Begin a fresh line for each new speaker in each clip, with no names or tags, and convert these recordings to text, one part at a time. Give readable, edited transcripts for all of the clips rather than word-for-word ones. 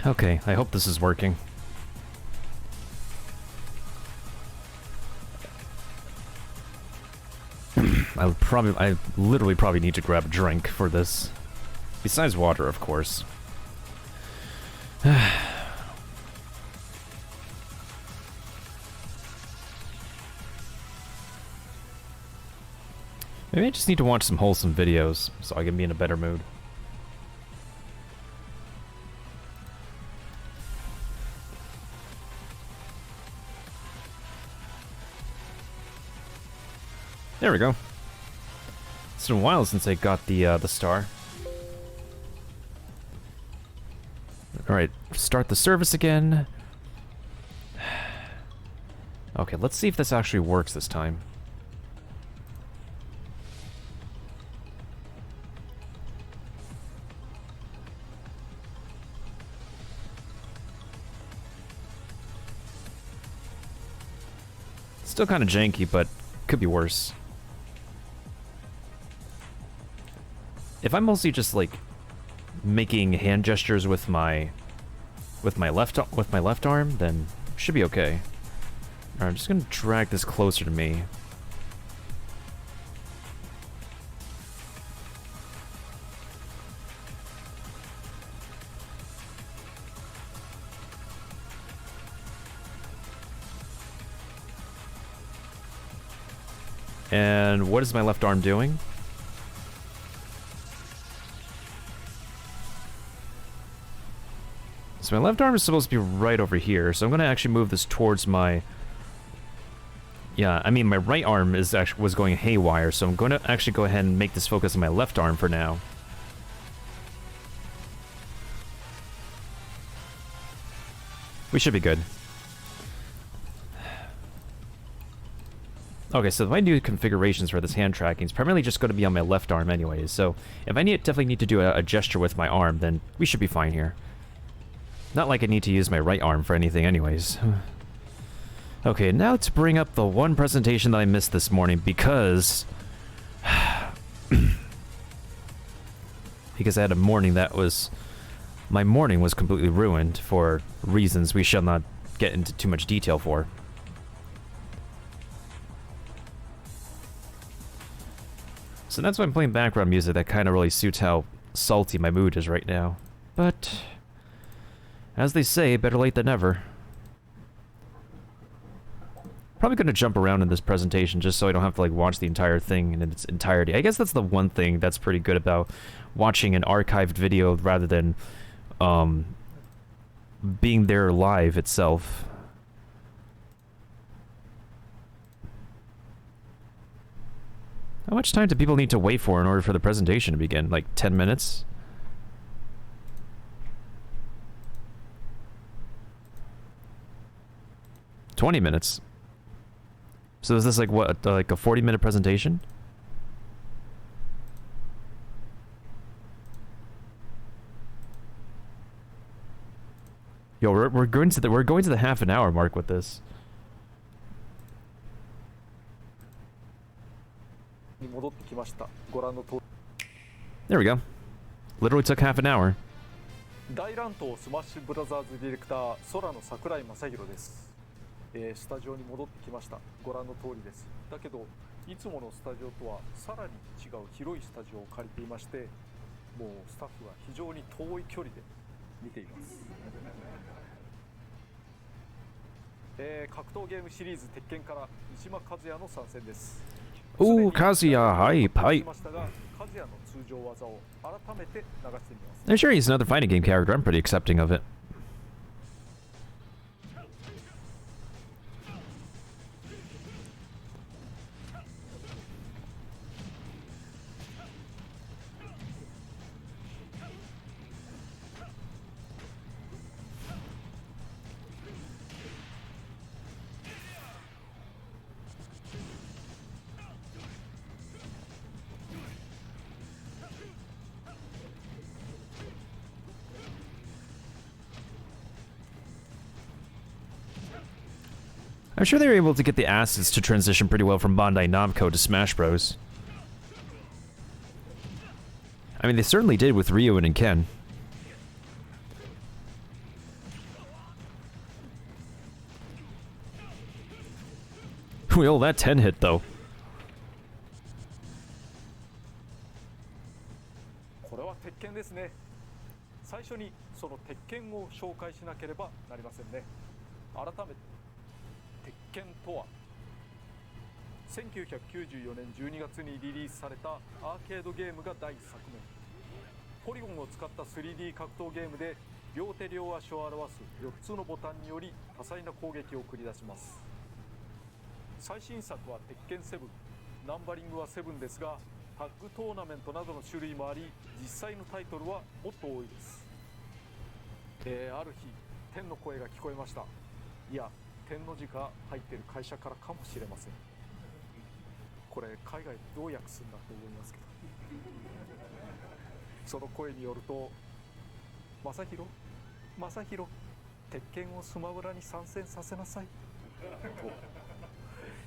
Okay, I hope this is working. I literally probably need to grab a drink for this. Besides water, of course. Maybe I just need to watch some wholesome videos so I can be in a better mood. There we go. It's been a while since I got the star. Alright, start the service again. Okay, let's see if this actually works this time. Still kind of janky, but could be worse. If I'm mostly just like making hand gestures with my left arm, then should be okay. Alright, I'm just gonna drag this closer to me. And what is my left arm doing? So my left arm is supposed to be right over here, so I'm gonna actually move this towards my... Yeah, I mean my right arm was going haywire, so I'm going to actually go ahead and make this focus on my left arm for now. We should be good. Okay, so my new configurations for this hand tracking is primarily just going to be on my left arm anyways, so if I definitely need to do a gesture with my arm, then we should be fine here. Not like I need to use my right arm for anything anyways. Okay, now to bring up the one presentation that I missed this morning because... because I had a morning that was... My morning was completely ruined for reasons we shall not get into too much detail for. So that's why I'm playing background music that kind of really suits how salty my mood is right now. But, as they say, better late than never. Probably going to jump around in this presentation just so I don't have to like watch the entire thing in its entirety. I guess that's the one thing that's pretty good about watching an archived video rather than being there live itself. How much time do people need to wait for in order for the presentation to begin? Like 10 minutes? $20 minutes. So is this like what, like a 40-minute presentation? Yo, we're going to the half an hour mark with this. There we go. Literally took half an hour.
大乱闘スマッシュブラザーズディレクター空の桜井正宏です。スタジオに戻ってきました。ご覧の通りです。だけどいつものスタジオとはさらに違う広いスタジオを借りていまして、もうスタッフは非常に遠い距離で見ています。格闘ゲームシリーズ鉄拳から石間和也の参戦です。
Ooh, Kazuya, hype, hype. I'm sure he's another fighting game character. I'm pretty accepting of it. I'm sure they were able to get the assets to transition pretty well from Bandai Namco to Smash Bros. I mean, they certainly did with Ryu and Ken. will that 10 hit though?
これは鉄拳ですね。最初にその鉄拳を紹介しなければなりませんね。改めて鉄拳とは、1994年12月にリリースされたアーケードゲームが第1作目。ポリゴンを使った 3D 格闘ゲームで、両手両足を表す4つのボタンにより多彩な攻撃を繰り出します。最新作は鉄拳7、ナンバリングは7ですが、タッグトーナメントなどの種類もあり、実際のタイトルはもっと多いです。ある日、天の声が聞こえました。いや、天の字が入っている会社からかもしれません。これ海外でどう訳すんだと思いますけど、その声によると、正宏、鉄拳をスマブラに参戦させなさい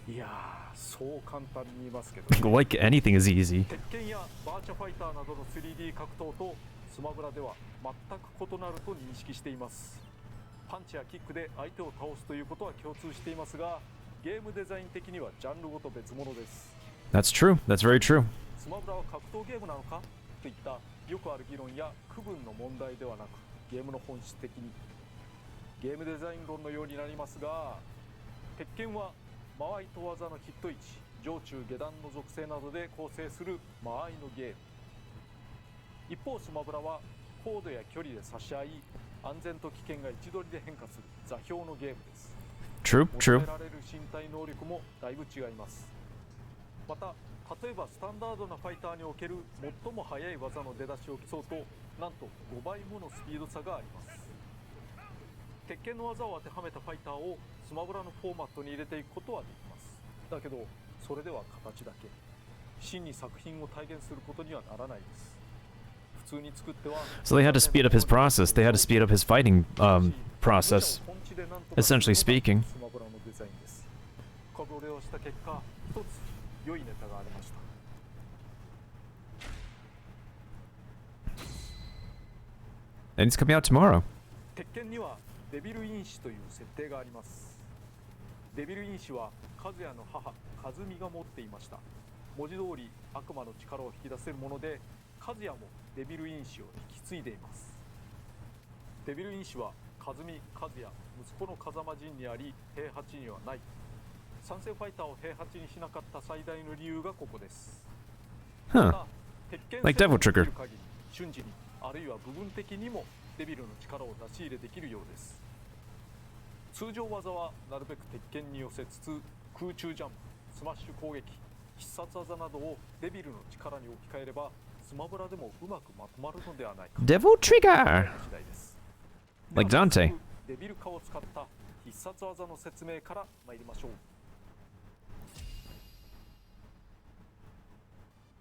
と。いやー、そう簡単に言いますけど、
Like anything is easy.
鉄拳やバーチャファイターなどの 3D 格闘とスマブラでは全く異なると認識しています。パンチやキックで相手を倒すということは共通していますが、ゲームデザイン的にはジャンルごと別物です。
That's true. That's very true.
スマブラは格闘ゲームなのかといったよくある議論や区分の問題ではなく、ゲームの本質的にゲームデザイン論のようになりますが、鉄拳は間合いと技のヒット位置、上中下段の属性などで構成する間合いのゲーム。一方スマブラは高度や距離で差し合い、安全と危険が位置取りで変化する座標のゲームです。
True,
求
true.
められる身体能力もだいぶ違います。また例えばスタンダードなファイターにおける最も速い技の出だしを競うと、なんと5倍ものスピード差があります。鉄拳の技を当てはめたファイターをスマブラのフォーマットに入れていくことはできます。だけどそれでは形だけ、真に作品を体現することにはならないです。普通に作っては
So they had to speed up his process. They had to speed up his fighting process, essentially speaking.
スマブラのデザインです。これをした結果、一つ良いネタがありました。
And it's coming out tomorrow.
鉄拳にはデビル因子という設定があります。デビル因子は和也の母和美が持っていました。文字通り悪魔の力を引き出せるもので、和也もデビル因子を引き継いでいます。デビル因子は和美、和也、息子の風間仁にあり、平八にはない。参戦ファイターを平八にしなかった最大の理由がここです。
Huh.
また鉄拳
Like Devil Trigger.
戦をできる限り瞬時に、あるいは部分的にもデビルの力を出し入れできるようです。通常技はなるべく鉄拳に寄せつつ、空中ジャンプ、スマッシュ攻撃、必殺技などをデビルの力に置き換えれば、スマブラでもうまくまとまるのではないか。
Devil Trigger!
次第です。
Like
では
Dante.
早速デビル化を使った必殺技の説明から参りましょう。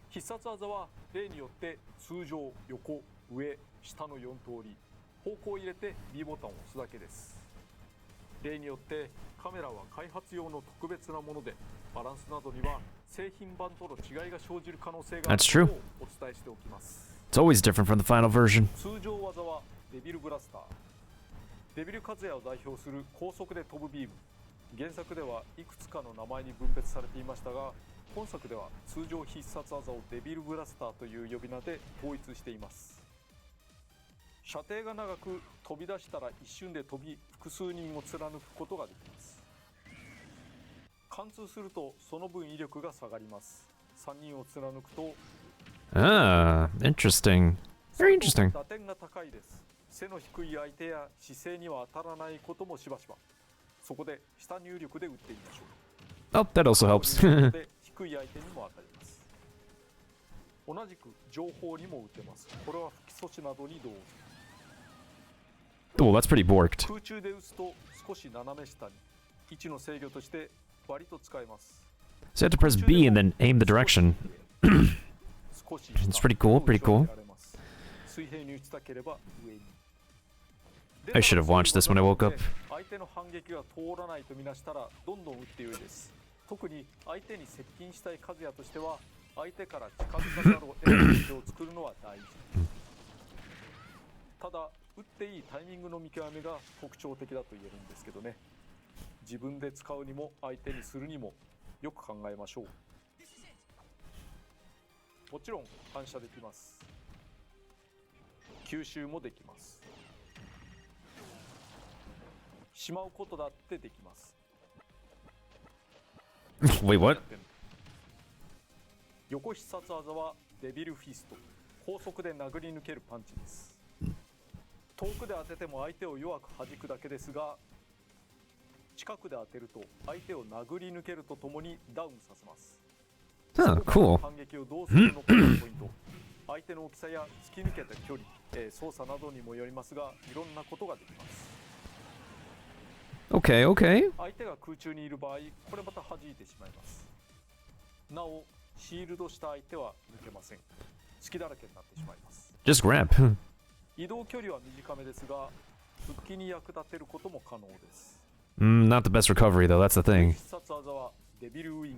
必殺技は例によって通常、横、上、下の4通り、方向を入れて B ボタンを押すだけです。例によってカメラは開発用の特別なもので、バランスなどには製品版との違いが生じる可能性がある
That's true.
ことをお伝えしておきます。
It's always different from the final version.
通常技はデビルブラスター。デビル和也を代表する高速で飛ぶビーム。原作ではいくつかの名前に分別されていましたが、本作では通常必殺技をデビルブラスターという呼び名で統一しています。射程が長く、飛び出したら一瞬で飛び、複数人を貫くことができます。貫通するとその分威力が下がります。3人を貫くと
Ah, interesting. Very interesting.
打点が高いです。背の低い相手や姿勢には当たらないこともしばしば。そこで下入力で打ってみましょう。
Oh, that also helps.
で低い相手にも当たります。同じく上方にも打てます。これは不起訴値などに同意。
Oh, that's pretty borked.
空中で打つと少し斜め下に、位置の制御として割と使えます。
So you have to press B and then aim the direction.
少し
It's pretty cool, pretty cool.
水平に打ちたければ上に。
I should have watched this when I woke up.
相手の反撃が通らないとみなしたらどんどん打ってよいです。特に相手に接近したい和也としては、相手から近づかざるを得ない状況を作るのは大事。ただ打っていいタイミングの見極めが特徴的だと言えるんですけどね。自分で使うにも相手にするにもよく考えましょう。もちろん反射できます。吸収もできます。しまうことだってできます。
Wait, what?
横必殺技はデビルフィスト、高速で殴り抜けるパンチです。遠くで当てても相手を弱く弾くだけですが、近くで当てると相手を殴り抜けるとともにダウンさせます。
Huh, cool.
反撃をどうするのかがポイント。相手の大きさや突き抜けた距離、操作などにもよりますが、いろんなことができます。
Okay, okay.
相手が空中にいる場合、これまた弾いてしまいます。なお、シールドした相手は抜けません。隙だらけになってしまいます。
Just grab.
移動距離は短めですが、復帰に役立てることも可能です。
Not the best recovery though, that's the thing.
必殺技はデビルウィング。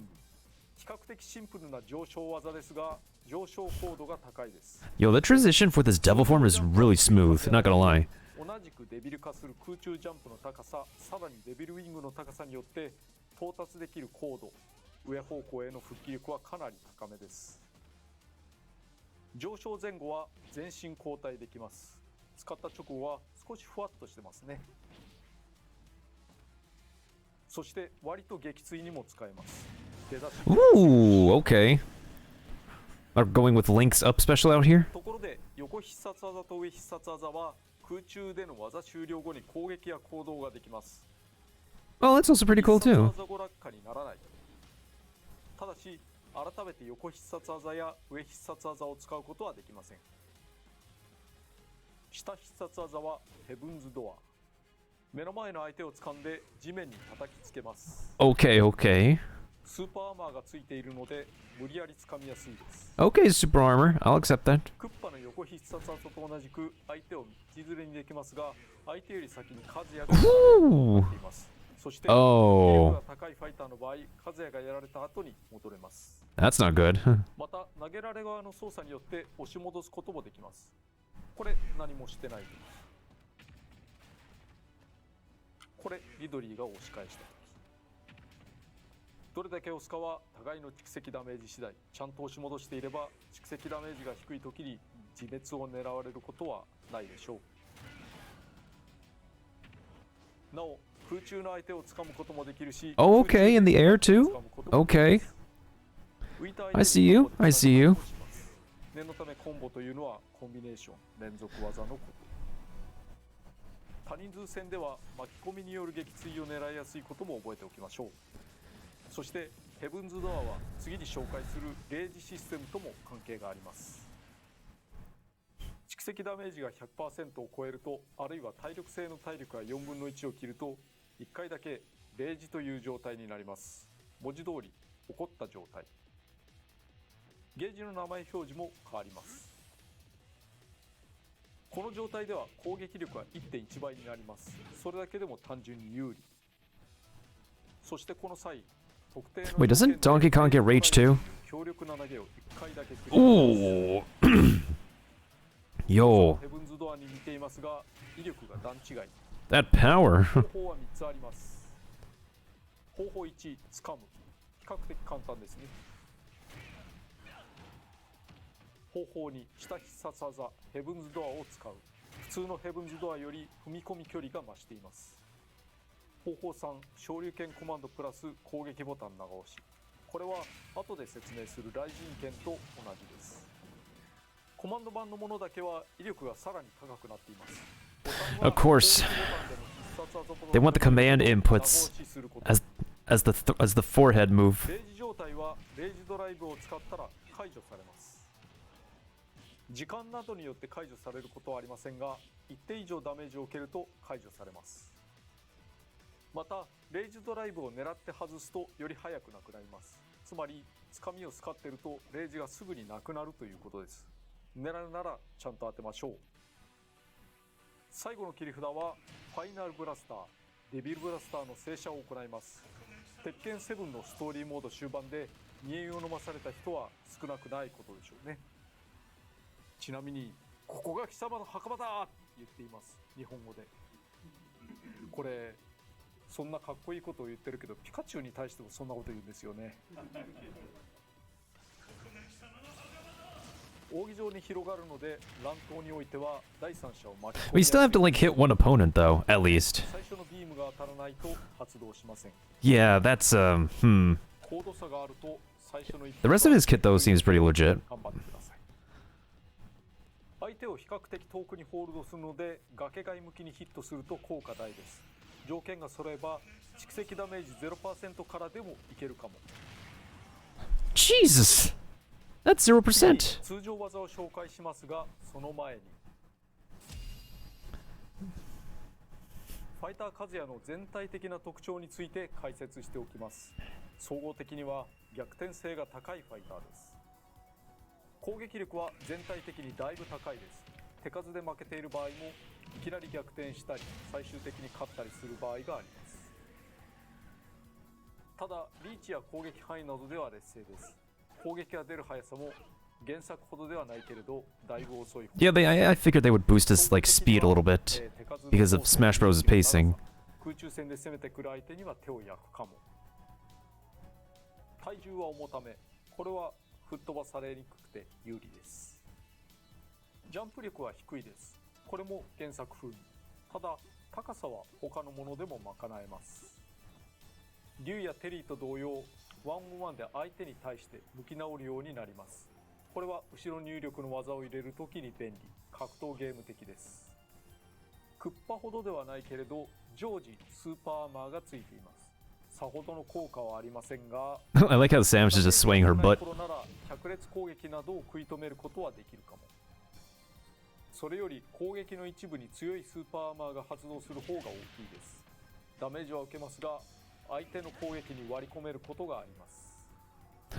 比較的シンプルな上昇技ですが、上昇高度が高いです。
Yo, the transition for this devil form is really smooth, not gonna lie.
同じくデビル化する空中ジャンプの高さ、さらにデビルウィングの高さによって到達できる高度、上方向への復帰力はかなり高めです。上昇前後は全身交代できます。使った直後は少しふわっとしてますね。そして割と撃墜にも使えます。
Ooh, okay. Are going with Link's up special out here?
ところで横必殺技と上必殺技は空中での技終了後に攻撃や行動ができます。
Oh, that's also pretty cool
必殺
too.
技後落下にならない。ただし改めて横必殺技や上必殺技を使うことはできません。下必殺技はヘブンズドア。目の前の相手を掴んで地面に叩きつけます。
Okay, okay.
スーパーアーマーがついているので無理やり掴みやすいです。
Okay, super armor. I'll accept that.
クッパの横必殺技と同じく相手を道連れにできますが、相手より先にカズヤが持っています。そして、威力が高いファイターの場合、カズヤがやられた後に戻れます。
That's not good.
また、投げられ側の操作によって押し戻すこともできます。これ、何もしてない。これ、リドリーが押し返した。どれだけ押すかは互いの蓄積ダメージ次第。ちゃんと押し戻していれば蓄積ダメージが低い時に自滅を狙われることはないでしょう。なお空中の相手を掴むこともできるし、
Oh, okay, in the air too? Okay. I see you. I see you.
念のためコンボというのはコンビネーション、連続技のこと。多人数戦では巻き込みによる撃墜を狙いやすいことも覚えておきましょう。そしてヘブンズドアは次に紹介するレイジシステムとも関係があります。蓄積ダメージが 100% を超えると、あるいは体力性の体力が4分の1を切ると1回だけレイジという状態になります。文字通り起こった状態。ゲージの名前表示も変わります。この状態では攻撃力は 1.1 倍になります。それだけでも単純に有利。そしてこの際、
Wait, doesn't Donkey Kong get rage too?
強力な投げを1回だけ繰り
Ooh. Yo,
ヘブンズドアに似ていますが、威力が段違い。
that power.
方法は3つあります。方法1、掴む。比較的簡単ですね。方法2、下必殺技、ヘブンズドアを使う。普通のヘブンズドアより踏み込み距離が増しています。方法3、昇竜拳コマンドプラス攻撃ボタン長押し。これは後で説明する雷神拳と同じです。コマンド版のものだけは威力がさらに高くなっています。
Of course, they want the command inputs as the forehead move.
レイジ状態はレイジドライブを使ったら解除されます。時間などによって解除されることはありませんが、一定以上ダメージを受けると解除されます。またレイジドライブを狙って外すとより早くなくなります。つまり掴みを使っているとレイジがすぐになくなるということです。狙うならちゃんと当てましょう。最後の切り札はファイナルブラスター、デビルブラスターの静射を行います。鉄拳7のストーリーモード終盤で見栄を飲まされた人は少なくないことでしょうね。ちなみにここが貴様の墓場だって言っています、日本語で。これそんなかっこいいことを言ってるけど、ピカチュウに対してもそんなこと言うんですよね。扇状に広がるので、乱闘においては第三者を巻き込み
We
やすい。
still have to like hit one opponent though, at least.
最初のビームが当たらないと発動しません。
Yeah, that's
高度差があると最初の一
The rest of his kit though seems pretty legit.
頑張ってください。相手を比較的遠くにホールドするので、崖外向きにヒットすると効果大です。条件が揃えば蓄積ダメージ 0% からでもいけるかも。
Jesus! That's 0%.
通常技を紹介しますが、その前にファイターカズヤの全体的な特徴について解説しておきます。総合的には逆転性が高いファイターです。攻撃力は全体的にだいぶ高いです。手数で負けている場合もいきなり逆転したり最終的に勝ったりする場合があります。ただリーチや攻撃範囲などでは劣勢です。攻撃が出る速さも原作ほどではないけれどだいぶ遅い。
Yeah, I figured they would boost his like speed a little bit because of Smash Bros.'s pacing.
空中戦で攻めてくる相手には手を焼くかも。体重は重ため、これは吹っ飛ばされにくくて有利です。ジャンプ力は低いです。これも原作風に。ただ高さは他のものでも賄えます。リュウやテリーと同様、ワンオンワンで相手に対して向き直るようになります。これは後ろ入力の技を入れるときに便利、格闘ゲーム的です。クッパほどではないけれど常時スーパーアーマーがついています。さほどの効果はありませんが
I like how Sam's just swaying her butt.
なら百列攻撃などを食い止めることはできるかも。それより攻撃の一部に強いスーパーアーマーが発動する方が大きいです。ダメージは受けますが相手の攻撃に割り込めることがあります。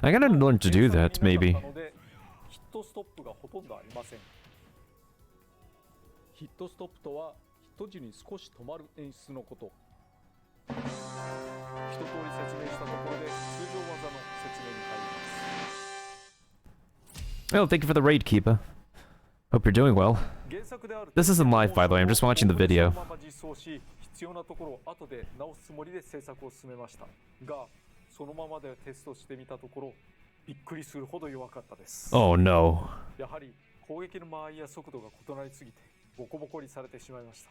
I gotta learn to do that, maybe.
ヒットストップがほとんどありません。ヒットストップとはヒット時に少し止まる演出のこと。一通り説明したところで通常技の説明に入ります。
Well, thank you for the raid, Keepa. Hope you're doing well. This isn't live, by the way. I'm just watching the video.
必要なところを後で直すつもりで制作を進めましたが、そのままでテストしてみたところびっくりするほど弱かったです。
Oh no.
やはり攻撃の間合いや速度が異なりすぎてボコボコにされてしまいました。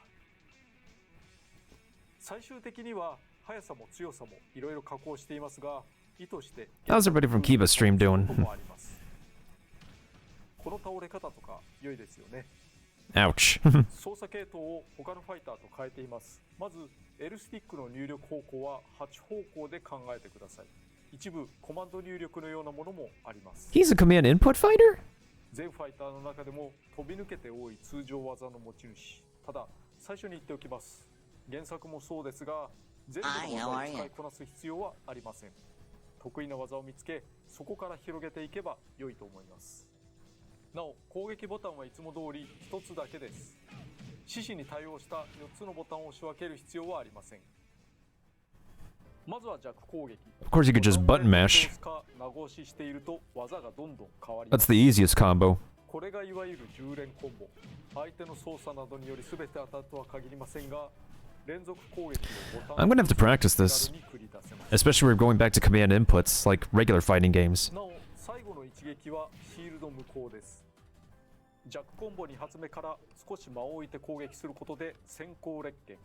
最終的には速さも強さもいろいろ加工していますが、意図して
How's everybody from Kiba's stream doing?
この倒れ方とか良いですよね。
Ouch.
操作系統を他のファイターと変えています。まず L スティックの入力方向は8方向で考えてください。一部コマンド入力のようなものもあります。
He's a command input fighter?
全ファイターの中でも飛び抜けて多い通常技の持ち主。ただ最初に言っておきます。原作もそうですが全部の技を使いこなす必要はありません。得意な技を見つけそこから広げていけば良いと思います。なお攻撃ボタンはいつも通り1つだけです。獅子に対応した4つのボタンを仕分ける必要はありません。まずは弱攻撃。
Of course, you could just button mash.
長押ししていると技がどんどん変わり
That's the easiest combo.
これがいわゆる10連コンボ。相手の操作などにより全て当たるとは限りませんが、連続攻撃のボタン
I'm gonna have to practice this, especially when we're going back to command inputs like regular fighting games.
なお最後の一撃はシールド無効です。弱コンボ2発目から少し間を置いて攻撃することで先行列拳。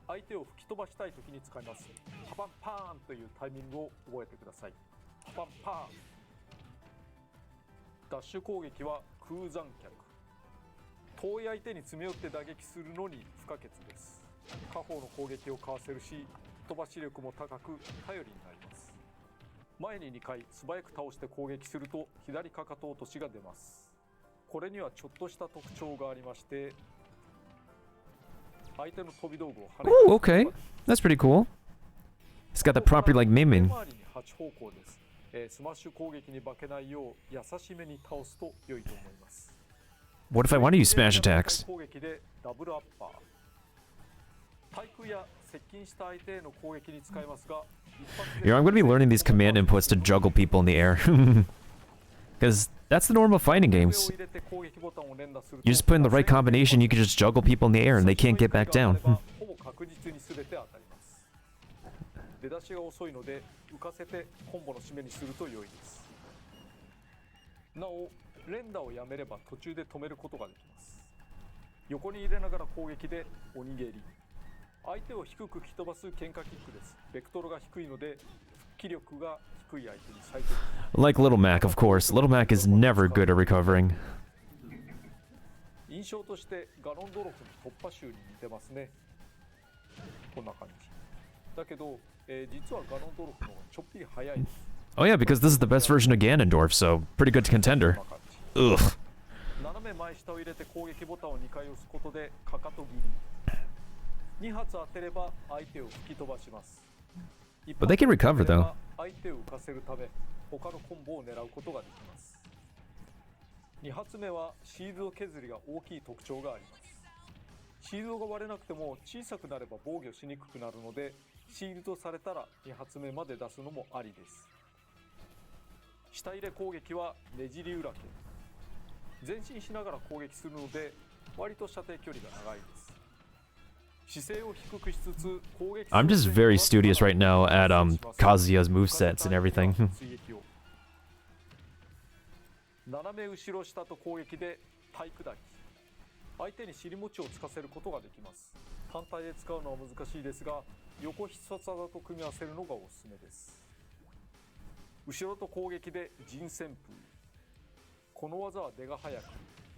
相手を吹き飛ばしたい時に使います。パパンパーンというタイミングを覚えてください。パパンパーン。ダッシュ攻撃は空残脚。遠い相手に詰め寄って打撃するのに不可欠です。下方の攻撃をかわせるし、飛ばし力も高く頼りになります。前に2回素早く倒して攻撃すると左かかと落としが出ます。これにはちょっとした特徴がありまして、相手の飛び道具を跳ね
Ooh, okay. That's pretty cool. It's got the proper like miming.
周りに8方向です。スマッシュ攻撃に化けないよう優しめに倒すと良いと思います。
What if I want to use smash attacks?
攻撃でダブルアッパー。対空や接近した相手への攻撃に使いますが、
Here, I'm gonna be learning these command inputs to juggle people in the air. Because that's the normal fighting games. You just put in the right combination, you can just juggle people in the air and they can't get back down.
出だしが遅いので浮かせてコンボの締めにすると良いです。なお連打をやめれば途中で止めることができます。横に入れながら攻撃で鬼蹴り、相手を低く吹き飛ばす喧嘩キックです。ベクトルが低いので復帰力が低い相手に最適。
Like Little Mac, of course. Little Mac is never good at recovering.
印象としてガロンドロフの突破集に似てますね。こんな感じだけど、実はガロンドロフの方がちょっぴり速いです。
Oh yeah, because this is the best version of Ganondorf, so pretty good contender.
こんな感じ。
Ugh.
斜め前下を入れて攻撃ボタンを2回押すことでかかと切り、2発当てれば相手を吹き飛ばします。
But they can recover, though.
相手を浮かせるため他のコンボを狙うことができます。2発目はシールド削りが大きい特徴があります。シールドが割れなくても小さくなれば防御しにくくなるので、シールドされたら2発目まで出すのもありです。下入れ攻撃はねじり裏剣、前進しながら攻撃するので割と射程距離が長いです。姿勢を低くしつつ攻撃。
I'm just very studious right now at Kazuya's movesets and everything.
斜め後ろ下と攻撃で体砕き、相手に尻餅をつかせることができます。単体で使うのは難しいですが、横必殺技と組み合わせるのがおすすめです。後ろと攻撃で陣旋風、この技は出が速く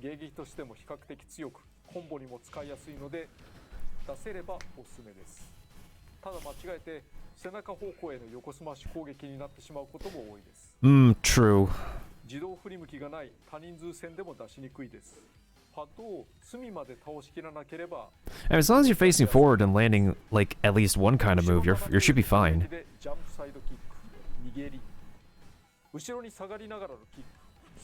迎撃としても比較的強くコンボにも使いやすいので出せればおすすめです。ただ間違えて背中方向への横スマッシュ攻撃になってしまうことも多いです。
True.
自動振り向きがない多人数戦でも出しにくいです。パッドを隅まで倒しきらなければ、
As long as you're facing forward and landing like at least one kind of move, you should be fine.
ジャンプサイドキック、逃げり、後ろに下がりながらのキック、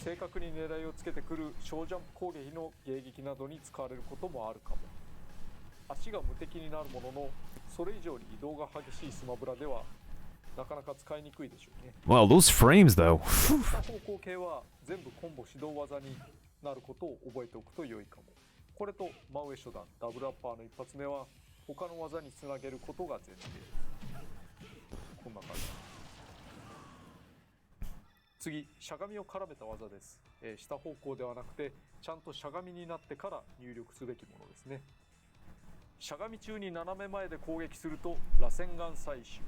正確に狙いをつけてくる小ジャンプ攻撃の迎撃などに使われることもあるかも。足が無敵になるものの、それ以上に移動が激しいスマブラではなかなか使いにくいでしょうね。
Wow, those frames though.
下方向系は全部コンボ指導技になることを覚えておくと良いかも。これと真上初段ダブルアッパーの一発目は他の技につなげることが前提です。こんな感じ。次、しゃがみを絡めた技です。下方向ではなくてちゃんとしゃがみになってから入力すべきものですね。しゃがみ中に斜め前で攻撃すると螺旋丸採集、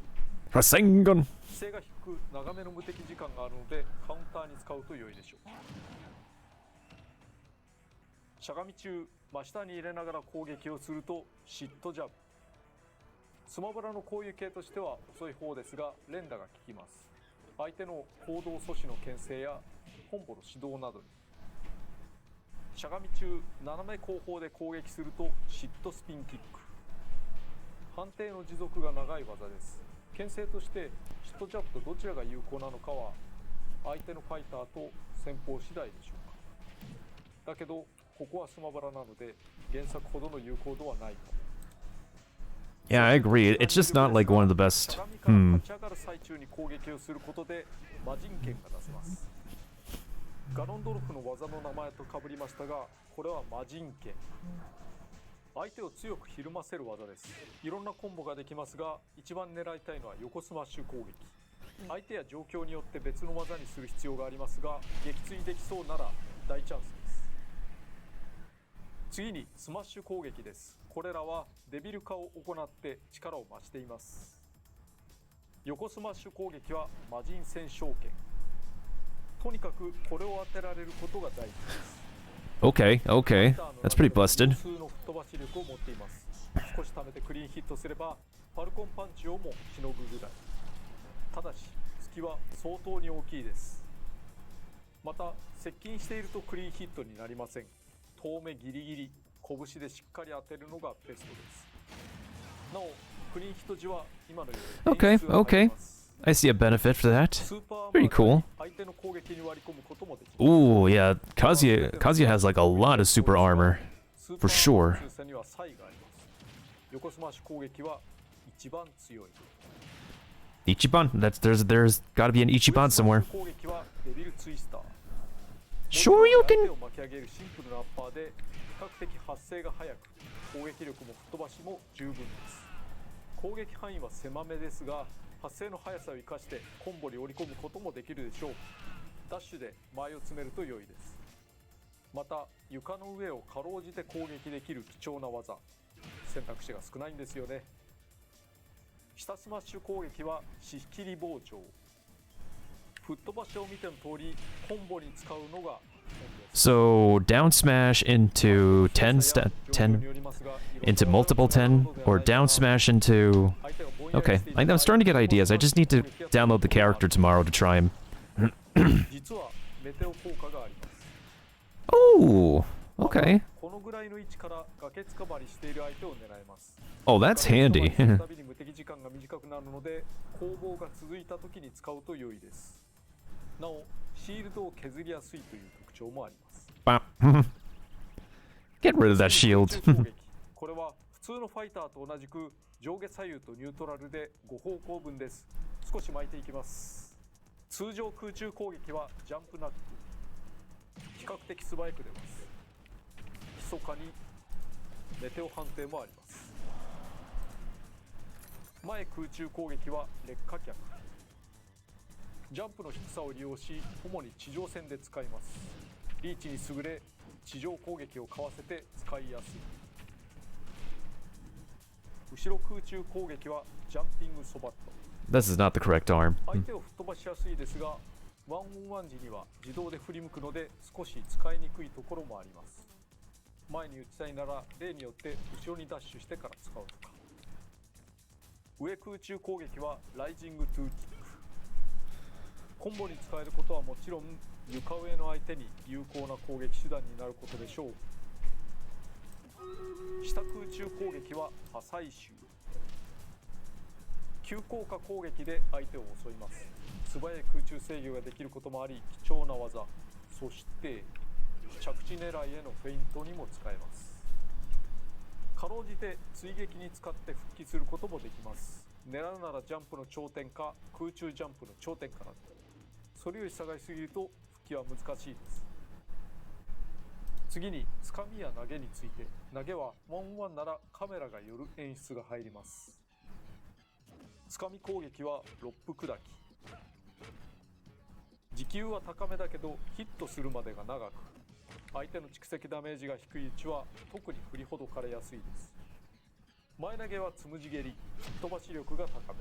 Rasengan.
姿勢が低く長めの無敵時間があるのでカウンターに使うと良いでしょう。しゃがみ中真下に入れながら攻撃をするとシットジャブ、スマブラのこういう系としては遅い方ですが連打が効きます。相手の行動阻止の牽制やコンボの指導などに。しゃがみ中斜め後方で攻撃するとシットスピンキック、判定の持続が長い技です。牽制としてシットジャブとどちらが有効なのかは相手のファイターと戦法次第でしょうか。だけどここはスマブラなので原作ほどの有効度はないかも。
Yeah, I agree. It's just not like one of the best.
しゃがみから立ち上がる最中に攻撃をすることで魔人剣が出せます。ガロンドルフの技の名前と被りましたが、これは魔人剣。相手を強くひるませる技です。いろんなコンボができますが、一番狙いたいのは横スマッシュ攻撃。相手や状況によって別の技にする必要がありますが、撃墜できそうなら大チャンスです。次にスマッシュ攻撃です。これらはデビル化を行って力を増しています。横スマッシュ攻撃は魔人戦勝剣。とにかくこれを当てられることが大事です。
Okay, okay. That's pretty busted.
普通の吹っ飛ばし力を持っています。少し溜めてクリーンヒットすればファルコンパンチをもしのぐぐらい。ただし隙は相当に大きいです。また接近しているとクリーンヒットになりません。遠目ギリギリ拳でしっかり当てるのがベストです。なおクリーンヒット時は今のように
Okay, okay. I see a benefit for that. Pretty cool.
相手の攻撃に割り込むこともできます。
Ooh, yeah. Kazuya has like a lot of super armor. For sure.
強さには差異があります。横スマッシュ攻撃は一番強い。
Ichiban. There's gotta be an Ichiban somewhere.
攻撃はデビルツイスター。
Shoryuken.
を巻き上げるシンプルなアッパーで比較的発生が早く攻撃力も吹っ飛ばしも十分です。攻撃範囲は狭めですが、発生の速さを生かしてコンボに織り込むこともできるでしょう。ダッシュで前を詰めると良いです。また床の上をかろうじて攻撃できる貴重な技、選択肢が少ないんですよね。下スマッシュ攻撃は仕切り包丁。吹っ飛ばしを見ての通りコンボに使うのが
So down smash into 10 into multiple 10 or down smash into. Okay, I'm starting to get ideas. I just need to download the character tomorrow to try him.
実はメテオ効果があります。
Oh, okay.
このぐらいの位置から崖つかまりしている相手を狙えます。
Oh, that's handy.
たびに無敵時間が短くなるので攻防が続いた時に使うと良いです。なおシールドを削りやすいという特徴もあります。
Get rid of that shield.
これは普通のファイターと同じく上下左右とニュートラルで5方向分です。少し巻いていきます。通常空中攻撃はジャンプナック、比較的素早く出ます。密かにメテオ判定もあります。前空中攻撃は劣化脚、ジャンプの低さを利用し主に地上戦で使います。リーチに優れ地上攻撃をかわせて使いやすい。後ろ空中攻撃はジャンピングソバット。
This is not the correct arm.
相手を吹っ飛ばしやすいですが、ワンオンワン時には自動で振り向くので少し使いにくいところもあります。前に打ちたいなら例によって後ろにダッシュしてから使うとか。上空中攻撃はライジングトゥーキック。コンボに使えることはもちろん床上の相手に有効な攻撃手段になることでしょう。下空中攻撃は破砕臭。急降下攻撃で相手を襲います。素早い空中制御ができることもあり貴重な技。そして着地狙いへのフェイントにも使えます。かろうじて追撃に使って復帰することもできます。狙うならジャンプの頂点か空中ジャンプの頂点から。それより下がりすぎると復帰は難しいです。次につかみや投げについて、投げはワンオンワンならカメラが寄る演出が入ります。つかみ攻撃はロップ砕き。時給は高めだけどヒットするまでが長く、相手の蓄積ダメージが低いうちは特に振りほどかれやすいです。前投げはつむじ蹴り、吹っ飛ばし力が高め。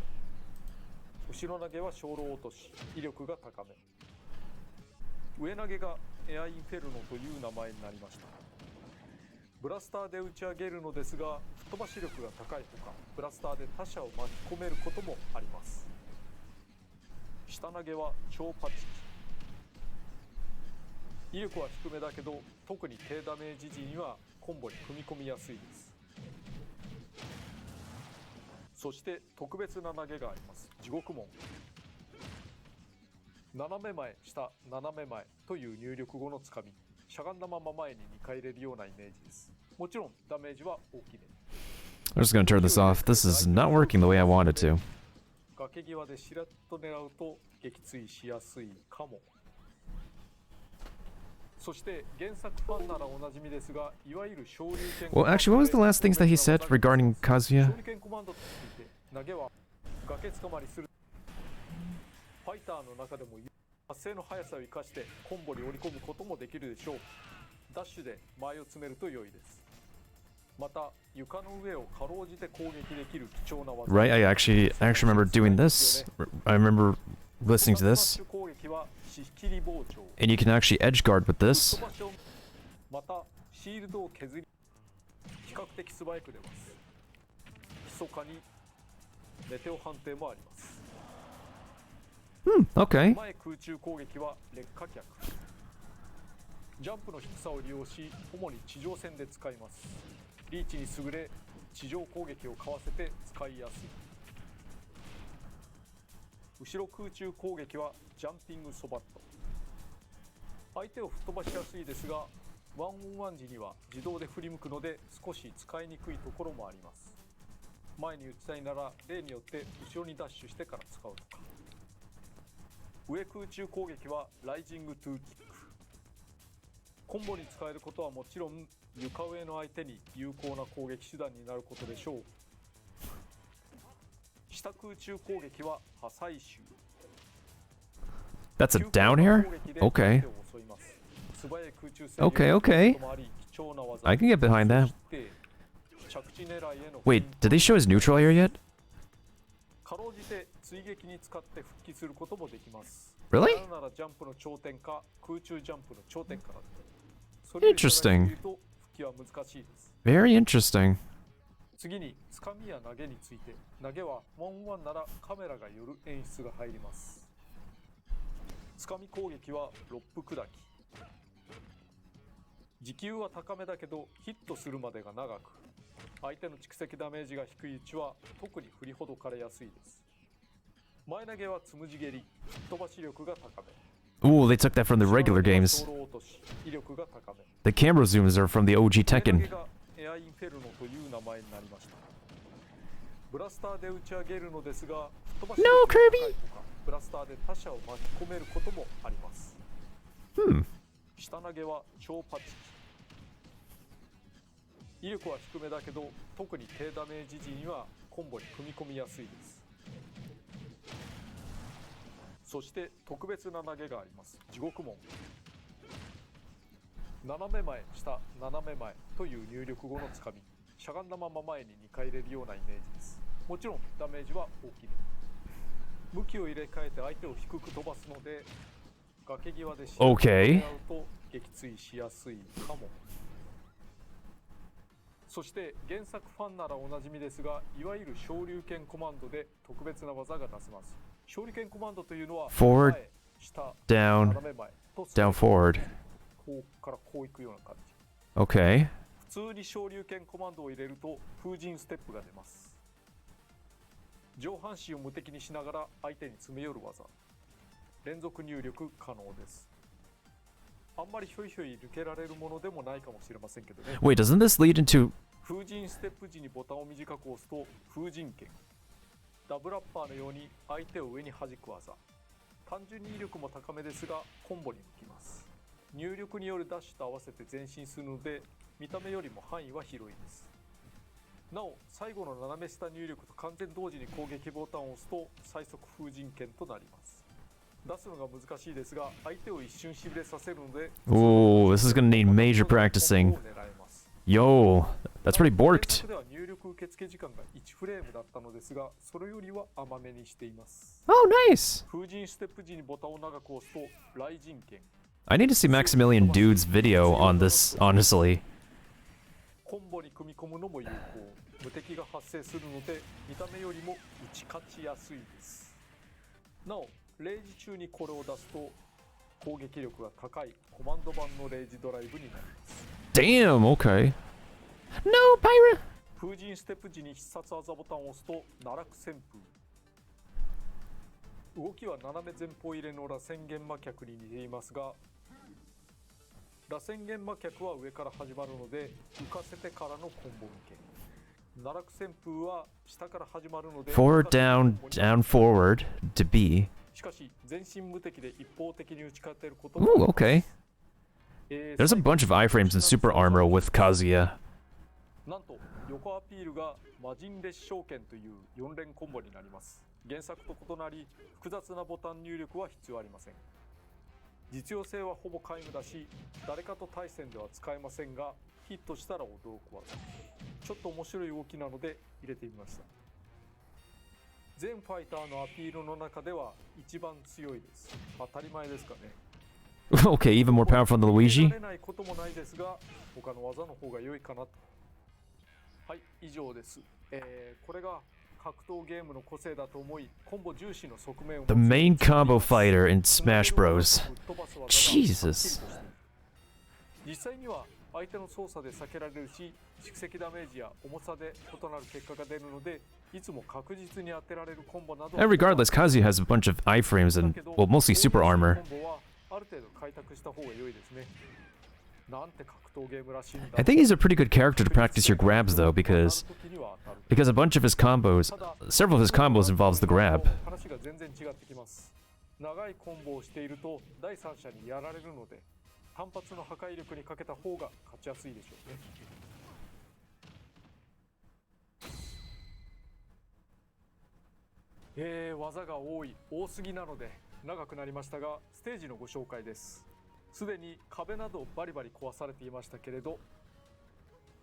後ろ投げは小路落とし、威力が高め。上投げがエアインフェルノという名前になりました。ブラスターで打ち上げるのですが、吹っ飛ばし力が高いほか、ブラスターで他者を巻き込めることもあります。下投げは超パチキ。威力は低めだけど、特に低ダメージ時にはコンボに組み込みやすいです。そして特別な投げがあります。地獄門。斜め前、下、斜め前という入力後のつかみ。しゃがんだまま前に2回入れるようなイメージです。もちろんダメージは大きめ。
I'm just gonna turn this off. This is not working the way I wanted to.
崖際でしらっと狙うと撃墜しやすいかも。そして原作ファンならおなじみですが、いわゆる昇竜拳。
Well, actually, what was the last things that he said regarding Kazuya?
昇竜拳コマンドとついて、投げは崖つかまりする。ファイターの中でも発生の速さを生かしてコンボに織り込むこともできるでしょう。ダッシュで前を詰めると良いです。また床の上をかろうじて攻撃できる貴重な技。
Right, I actually remember doing this. I remember listening to this.
攻撃は仕切り包丁。
And you can actually edge guard with this.
またシールドを削り比較的素早く出ます。密かにメテオ判定もあります。
Okay.
前空中攻撃は劣化脚。ジャンプの低さを利用し主に地上戦で使います。リーチに優れ地上攻撃をかわせて使いやすい。後ろ空中攻撃はジャンピングソバット。相手を吹っ飛ばしやすいですが、ワンオンワン時には自動で振り向くので少し使いにくいところもあります。前に打ちたいなら例によって後ろにダッシュしてから使うとか。上空中攻撃はライジングトゥーキック。コンボに使えることはもちろん床上の相手に有効な攻撃手段になることでしょう。下空中攻撃は破砕臭。
That's a down air? Okay. Okay, okay. I can get behind that. Wait, did they show his neutral air yet? Really? Interesting. Very interesting.
次につかみや投げについて、投げは1-1ならカメラが寄る演出が入ります。つかみ攻撃はロップ砕き。時給は高めだけどヒットするまでが長く、相手の蓄積ダメージが低いうちは特に振りほどかれやすいです。前投げはつむじ蹴り、吹っ飛ばし力が高め。
Ooh, they took that from the regular games. The camera zooms are from the OG Tekken.
エアインフェルノという名前になりました。ブラスターで打ち上げるのですが、吹っ飛ばし力が高いとか、ブラスターで他者を巻き込めることもあります。下投げは超パチキ。威力は低めだけど、特に低ダメージ時にはコンボに組み込みやすいです。そして特別な投げがあります。地獄門。斜め前、下、斜め前という入力後のつかみ。しゃがんだまま前に2回入れるようなイメージです。もちろんダメージは大きい。向きを入れ替えて相手を低く飛ばすので、崖際で試合を狙うと撃墜しやすいかも。そして原作ファンならおなじみですが、いわゆる昇竜拳コマンドで特別な技が出せます。昇竜拳コマンドというのは
forward,
前、下、
down,
斜め前と
down, forward.
こうからこういくような感じ。
Okay.
普通に昇竜拳コマンドを入れると風神ステップが出ます。上半身を無敵にしながら相手に詰め寄る技。連続入力可能です。あんまりひょいひょい抜けられるものでもないかもしれませんけどね。
Wait, doesn't this lead into...
風神ステップ時にボタンを短く押すと風神拳。ダブラッパーのように相手を上に弾く技。単純に威力も高めですがコンボに向きます。入力によるダッシュと合わせて前進するので見た目よりも範囲は広いです。なお最後の斜め下入力と完全同時に攻撃ボタンを押すと最速風神拳となります。出すのが難しいですが相手を一瞬しびれさせるので
Ooh, this is gonna need major practicing. Yo, that's pretty borked.
では入力受付時間が1フレームだったのですが、それよりは甘めにしています。
Oh, nice.
風神ステップ時にボタンを長く押すと雷神拳。
I need to see Maximilian Dude's video on this, honestly.
コンボに組み込むのも有効。無敵が発生するので見た目よりも打ち勝ちやすいです。なおレイジ中にこれを出すと攻撃力が高いコマンド版のレイジドライブになります。
Damn, okay. No, Pyra!
風神ステップ時に必殺技ボタンを押すと奈落旋風。動きは斜め前方入れの螺旋玄魔脚に似ていますが、螺旋玄魔脚は上から始まるので浮かせてからのコンボ向け。奈落旋風は下から始まるので
Forward, down, down, forward to B.
しかし全身無敵で一方的に打ち勝てることも。
Ooh, okay. There's a bunch of iframes in Super Armor with Kazuya.
なんと横アピールが魔人列召剣という4連コンボになります。原作と異なり複雑なボタン入力は必要ありません。実用性はほぼ皆無だし誰かと対戦では使えませんが、ヒットしたら驚く技。ちょっと面白い動きなので入れてみました。全ファイターのアピールの中では一番強いです。当たり前ですかね。
Okay, even more powerful than Luigi?
慣れないこともないですが、他の技の方が良いかなと。はい、以上です。これが格闘ゲームの個性だと思い、コンボ重視の側面を持つ
The main combo fighter in Smash Bros. Jesus.
実際には相手の操作で避けられるし、蓄積ダメージや重さで異なる結果が出るので、いつも確実に当てられるコンボなど。
Regardless, Kazuya has a bunch of iframes and, well, mostly super armor.
ある程度開拓した方が良いですね。なんて格闘ゲームらしいんだ。
I think he's a pretty good character to practice your grabs though, because a bunch of his combos, several of his combos involves the grab.
話が全然違ってきます。長いコンボをしていると第三者にやられるので、単発の破壊力にかけた方が勝ちやすいでしょうね。技が多すぎなので長くなりましたが、ステージのご紹介です。すでに壁などバリバリ壊されていましたけれど、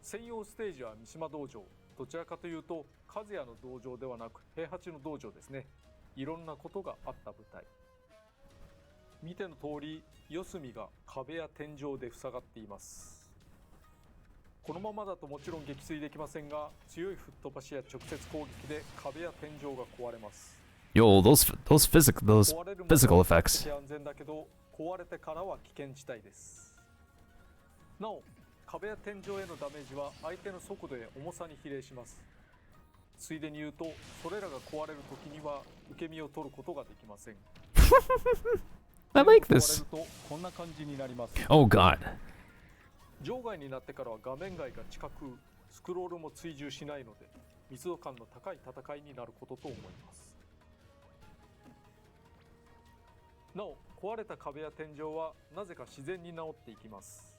専用ステージは三島道場、どちらかというと和也の道場ではなく平八の道場ですね。いろんなことがあった舞台。見ての通り、四隅が壁や天井で塞がっています。このままだともちろん撃墜できませんが、強い吹っ飛ばしや直接攻撃で壁や天井が壊れます。
Yo, those physical effects.
安全だけど壊れてからは危険地帯です。なお、壁や天井へのダメージは相手の速度や重さに比例します。ついでに言うと、それらが壊れる時には受け身を取ることができません。
I like this.
壊れるとこんな感じになります。
Oh god.
場外になってからは画面外が近く、スクロールも追従しないので密度感の高い戦いになることと思います。なお、壊れた壁や天井はなぜか自然に治っていきます。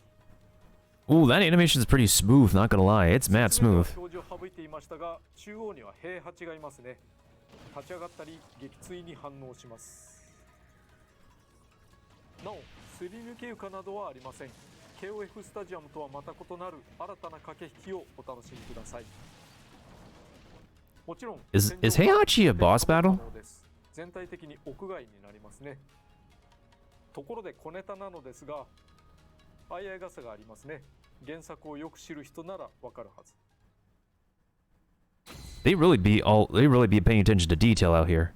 Ooh, that animation is pretty smooth, not gonna lie. It's mad
説明
smooth.
では表示を省いていましたが、中央には平八がいますね。立ち上がったり撃墜に反応します。なお、すり抜け床などはありません。 KOF スタジアムとはまた異なる新たな駆け引きをお楽しみください。もちろん
Is Heihachi a boss battle?
全体的に屋外になりますね。ところで小ネタなのですが、相合い傘がありますね。原作をよく知る人ならわかるはず。
They really be paying attention to detail out here.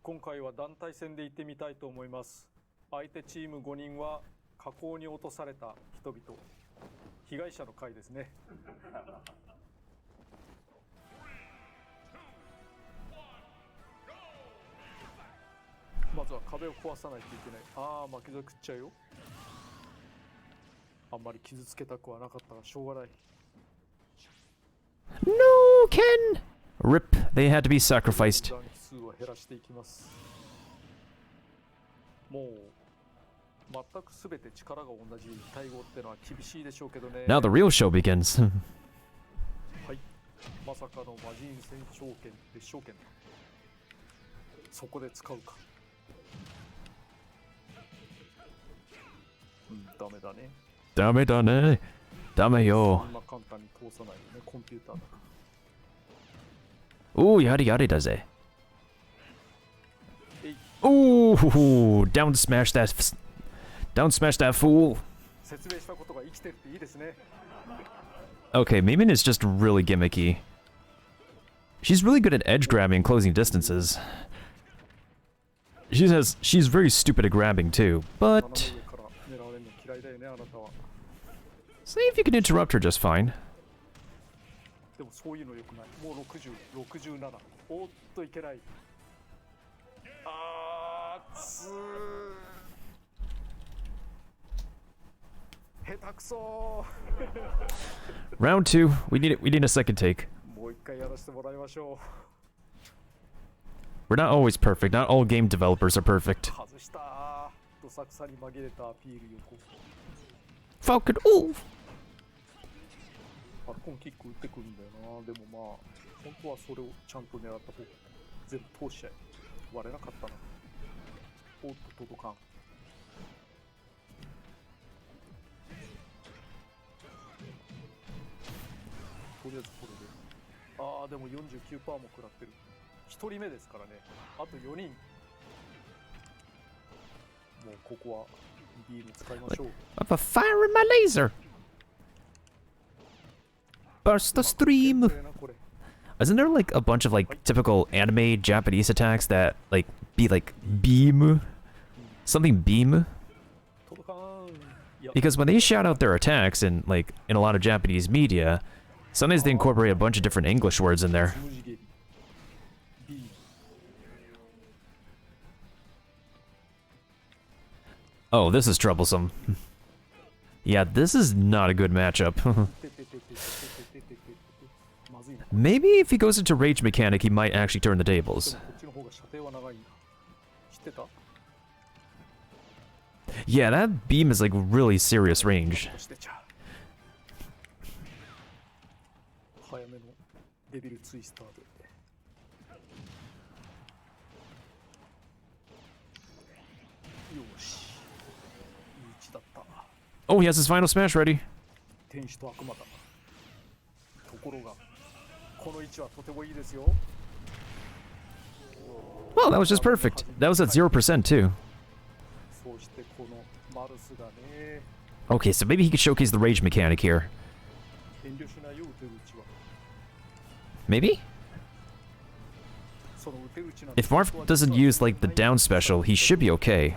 今回は団体戦で行ってみたいと思います。相手チーム5人は火口に落とされた人々、被害者の会ですね。まずは壁を壊さないといけない。ああ、巻き添え食っちゃうよ。あんまり傷つけたくはなかったがしょうがない。
No, Ken! Rip, they had to be sacrificed.
残機数を減らしていきます。もう全く全て力が同じ対応ってのは厳しいでしょうけどね。
Now the real show begins.
はい、まさかの魔人戦勝剣で勝剣だ。そこで使うか。ダメだね。
ダメだね。ダメよ。
そんな簡単に通さないよね、コンピューターだから。
Ooh, yada yada does it. Ooh, down smash that fool.
説明したことが生きてるっていいですね。
Okay, Mimin is just really gimmicky. She's really good at edge grabbing and closing distances. She's very stupid at grabbing too, but
斜め上から狙われるの嫌いだよね、あなたは。
see if you can interrupt her just fine.
でもそういうの良くない。もう60、67。おっといけない。あーつー。下手くそー。
Round 2, we need a second take.
もう一回やらせてもらいましょう。
We're not always perfect. Not all game developers are perfect.
外したー。どさくさに紛れたアピール横。
Falcon, ooh!
ファルコンキック打ってくるんだよな。でもまあ本当はそれをちゃんと狙った方が全部通しちゃえ。割れなかったな。おっと届かん。とりあえずこれで。ああでも 49% も食らってる。1人目ですからね。あと4人。もうここはビーム使いましょう。
Of a fire in my laser! Burst the stream!
これ
Isn't there like a bunch of like typical anime Japanese attacks that like be like beam? Something beam?
届かん。いや
Because when they shout out their attacks in like in a lot of Japanese media, sometimes they incorporate a bunch of different English words in there.
つむじ蹴り B。
Oh, this is troublesome. Yeah, this is not a good matchup.
まずいな。
Maybe if he goes into rage mechanic, he might actually turn the
で
tables.
もこっちの方が射程は長いな。知ってた？
Yeah, that beam is like really serious range.
してちゃう。早めのデビルツイスターで。よし、いい位置だった。
Oh, he has his final smash ready.
天使と悪魔だ。ところがこの位置はとてもいいですよ。
Well, that was just perfect. That was at 0% too.
そしてこのマルスがね、
Okay, so maybe he could showcase the rage mechanic here.
遠慮しないよ、打てるうちは。
Maybe?
その打てるうちなん
If Marth doesn't use, like, the down special, he should be okay.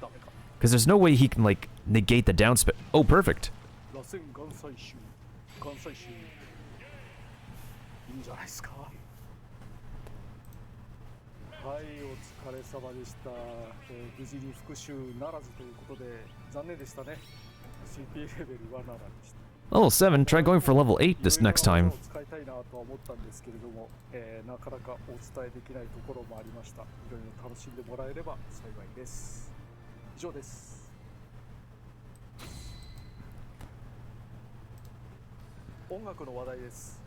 ダメか。
Because there's no way he can, like, negate the down special. Oh, perfect.
螺旋岩砕臭、岩砕臭、いいんじゃないですか。はい、お疲れ様でした。無事に復讐ならずということで残念でしたね。 CP レベルはならでした。
Level 7, try going for level 8 this next time.
使いたいなとは思ったんですけれども、なかなかお伝えできないところもありました。いろいろ楽しんでもらえれば幸いです。以上です。音楽の話題です。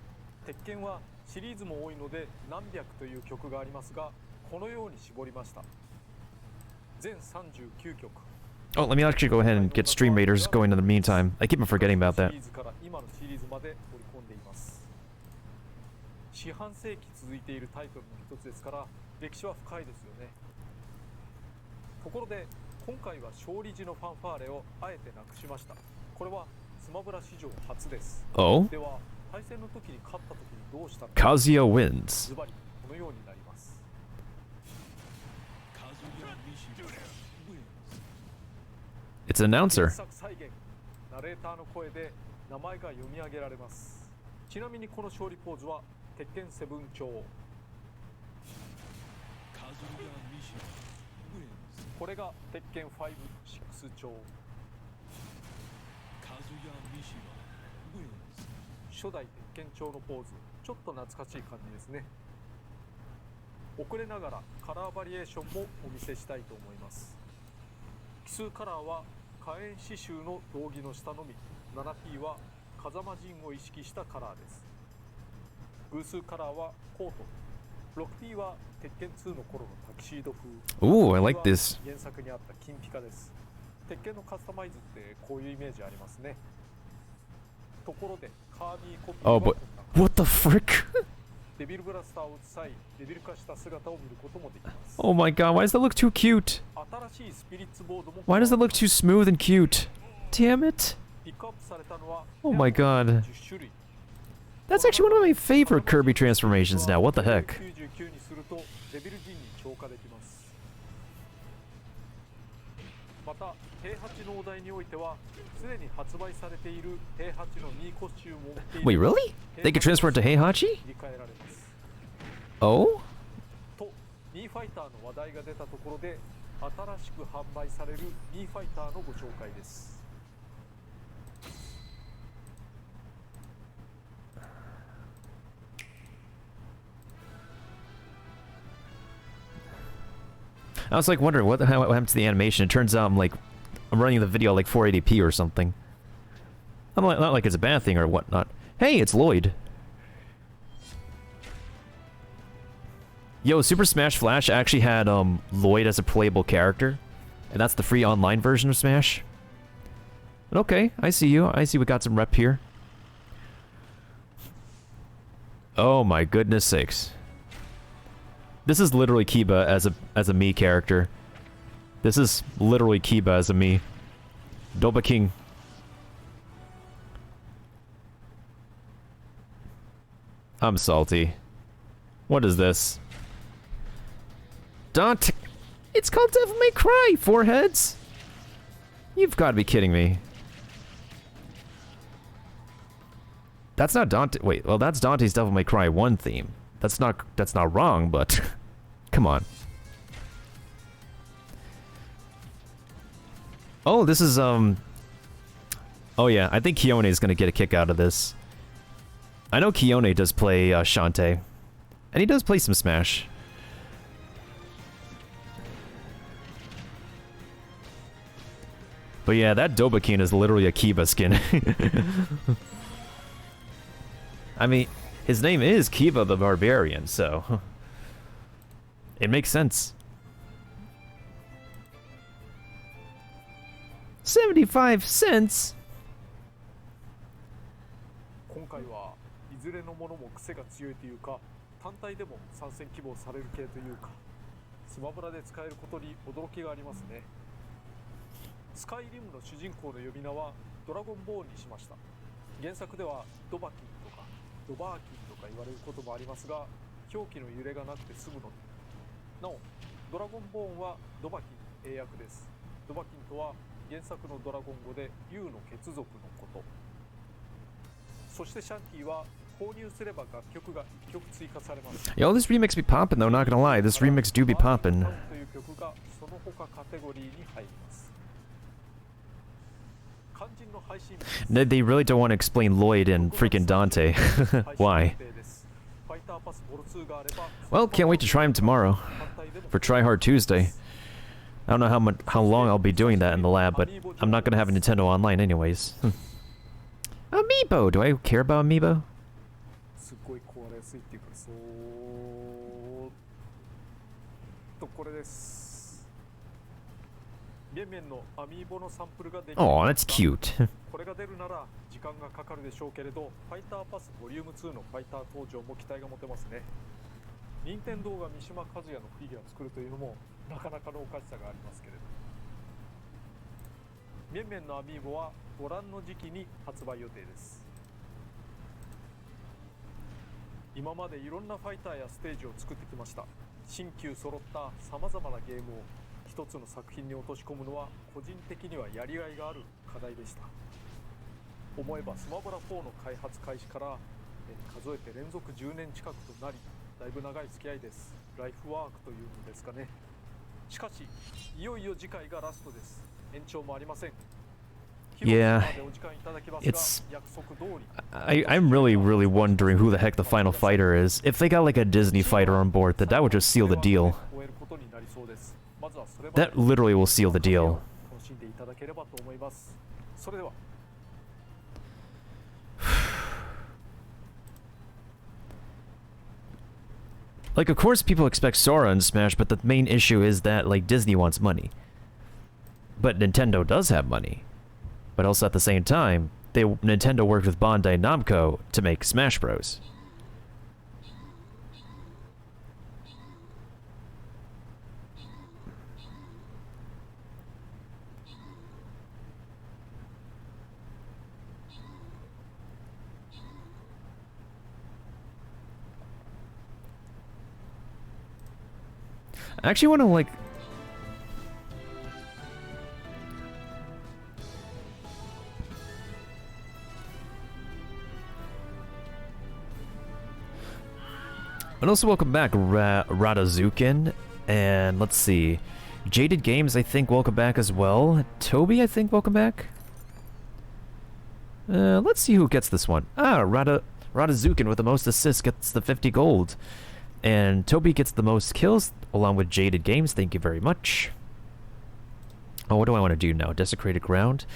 鉄拳はシリーズも多いので何百という曲がありますが、このように絞りました。全39曲。
Oh, let me actually go ahead and get Stream Raiders going in the meantime. I keep on forgetting about that.
今のシリーズまで盛り込んでいます。四半世紀続いているタイトルの一つですから歴史は深いですよね。ところで今回は勝利時のファンファーレをあえてなくしました。これはスマブラ史上初です。
Oh?
では対戦の時に勝った時にどうしたのか。
Kazuya wins.
ズバリこのようになります。
It's an announcer.
再現、ナレーターの声で名前が読み上げられます。ちなみにこの勝利ポーズは鉄拳セブン調。これが鉄拳5、6調。初代鉄拳調のポーズ、ちょっと懐かしい感じですね。遅れながらカラーバリエーションもお見せしたいと思います。奇数カラーは火炎刺繍の道着の下のみ、 7P は風間陣を意識したカラーです。偶数カラーはコート、 6P は鉄拳2の頃のタキシード風。
Ooh, I like this.
原作にあった金ピカです。鉄拳のカスタマイズってこういうイメージありますね。ところでカービィコピーは
Oh, but what the frick?
デビルブラスターを打つ際、デビル化した姿を見ることもできます。
Oh my god, why does that look too cute?
新しいスピリッツボードも
Why does it look too smooth and cute? Damn it.
ピックアップされたのは
Oh my god.
10種類。
That's actually one of my favorite Kirby transformations now. What the heck?
99にするとデビル陣に超過できます。また平八のお題においてはすでに発売されている平八のミーコスチュームを持っている
Wait, really? They could transfer it to Heihachi?
切り替えられます。
Oh?
とミーファイターの話題が出たところで新しく販売されるミーファイターのご紹介です。
I was like wondering what happened to the animation. It turns out I'm running the video like 480p or something. I'm like, not like it's a bad thing or whatnot. Hey, it's Lloyd. Yo, Super Smash Flash actually had Lloyd as a playable character, and that's the free online version of Smash. But okay, I see you. I see we got some rep here. Oh my goodness sakes. This is literally Kiba as a Mii character. This is literally Kiba as a Mii. Doba King. I'm salty. What is this? Dante. It's called Devil May Cry, foreheads. You've got to be kidding me. That's not Dante. Wait, well that's Dante's Devil May Cry 1 theme. That's not wrong, but come on. Oh, this is oh yeah, I think Kione is gonna get a kick out of this. I know Kione does play Shantae, and he does play some Smash. But yeah, that Dobakin is literally a Kiba skin. I mean, his name is Kiba the Barbarian, so it makes sense. 75 cents?
今回はいずれのものも癖が強いというか、単体でも参戦希望される系というか、スマブラで使えることに驚きがありますね。スカイリムの主人公の呼び名はドラゴンボーンにしました。原作ではドバキンとかドバーキンとか言われることもありますが、表記の揺れがなくて済むので。なお、ドラゴンボーンはドバキンの英訳です。ドバキンとは原作のドラゴン語で竜の血族のこと。そしてシャンティは購入すれば楽曲が1曲追加されます。
Yo, this remix be poppin' though, not gonna lie. This remix do be poppin'.
という曲がその他カテゴリーに入ります。肝心の配信日です。
They really don't want to explain Lloyd and freaking Dante. Why? Well, can't wait to try him tomorrow. For Try Hard Tuesday. I don't know how long I'll be doing that in the lab, but I'm not gonna have a Nintendo Online anyways. Amiibo! Do I care about Amiibo?
すっごい壊れやすいっていうか、そうとこれです。面々のアミーボのサンプルができる。
Oh, that's cute.
これが出るなら時間がかかるでしょうけれど、ファイターパスボリューム2のファイター登場も期待が持てますね。任天堂が三島和也のフィギュアを作るというのもなかなかのおかしさがありますけれど。面々のアミーボはご覧の時期に発売予定です。今までいろんなファイターやステージを作ってきました。新旧揃ったさまざまなゲームを一つの作品に落とし込むのは個人的にはやりがいがある課題でした。思えばスマブラ4の開発開始から数えて連続10年近くとなり、だいぶ長い付き合いです。ライフワークというのですかね。しかしいよいよ次回がラストです。延長もありません。
Yeah, I'm really wondering who the heck the final fighter is. If they got like a Disney fighter on board, that would just seal the deal. That literally will seal the deal. Like, of course people expect Sora in Smash, but the main issue is that, like, Disney wants money. But Nintendo does have money. But also at the same time, Nintendo worked with Bandai Namco to make Smash Bros. I actually want to, like... And also welcome back, Radazukin, and let's see, Jaded Games, I think, welcome back as well. Toby, I think, welcome back. Let's see who gets this one. Ah, Radazukin with the most assists gets the 50 gold. And Toby gets the most kills, along with Jaded Games, thank you very much. Oh, what do I want to do now? Desecrated Ground?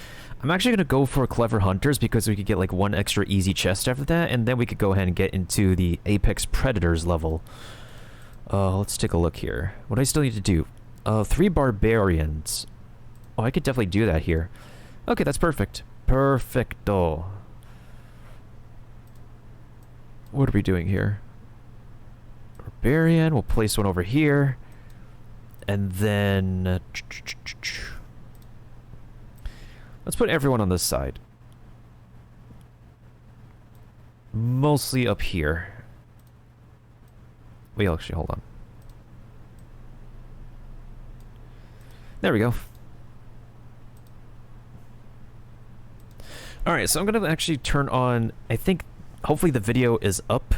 I'm actually going to go for Clever Hunters because we could get like one extra easy chest after that, and then we could go ahead and get into the Apex Predators level. Let's take a look here. What do I still need to do? 3 Barbarians. Oh, I could definitely do that here. Okay, that's perfect. Perfecto. What are we doing here? Barbarian, we'll place one over here. And then... let's put everyone on this side. Mostly up here. Wait, actually, hold on. There we go. Alright, so I'm going to actually turn on... I think, hopefully the video is up.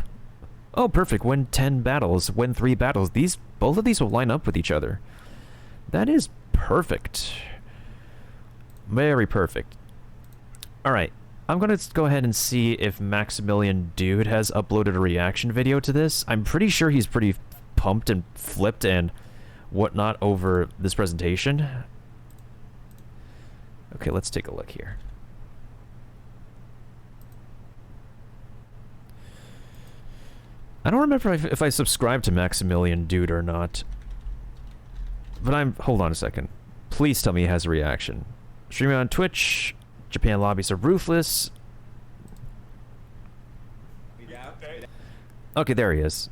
Oh, perfect. Win 10 battles. Win 3 battles. Both of these will line up with each other. That is perfect. Very perfect. Alright, I'm gonna go ahead and see if Maximilian Dude has uploaded a reaction video to this. I'm pretty sure he's pretty pumped and flipped and whatnot over this presentation. Okay, let's take a look here. I don't remember if I subscribed to Maximilian Dude or not. But hold on a second. Please tell me he has a reaction. Streaming on Twitch. Japan lobbies are ruthless. Okay, there he is.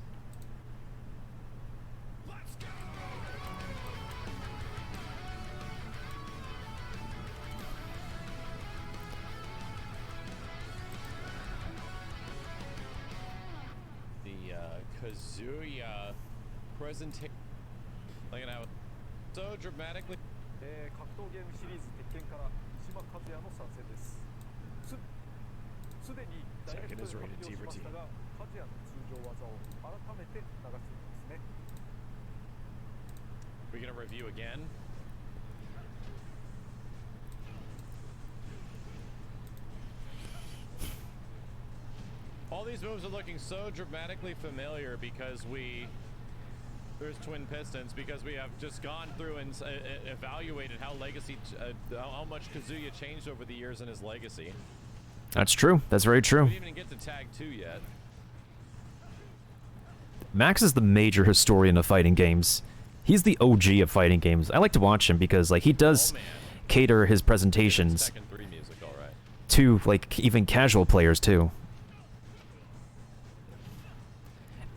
Kazuya presentation. Look at how so dramatically.
格闘ゲームシリーズ鉄拳から石島和也の参戦です。すでにダイレクトで発表しましたが、和也の通常技を改めて流していますね。
We're gonna review again. All these moves are looking so dramatically familiar because there's twin pistons, because we have just gone through and evaluated how how much Kazuya changed over the years in his legacy.
That's true. That's very true.
We didn't even get to tag 2 yet.
Max is the major historian of fighting games. He's the OG of fighting games. I like to watch him because like he does cater his presentations to like even casual players too.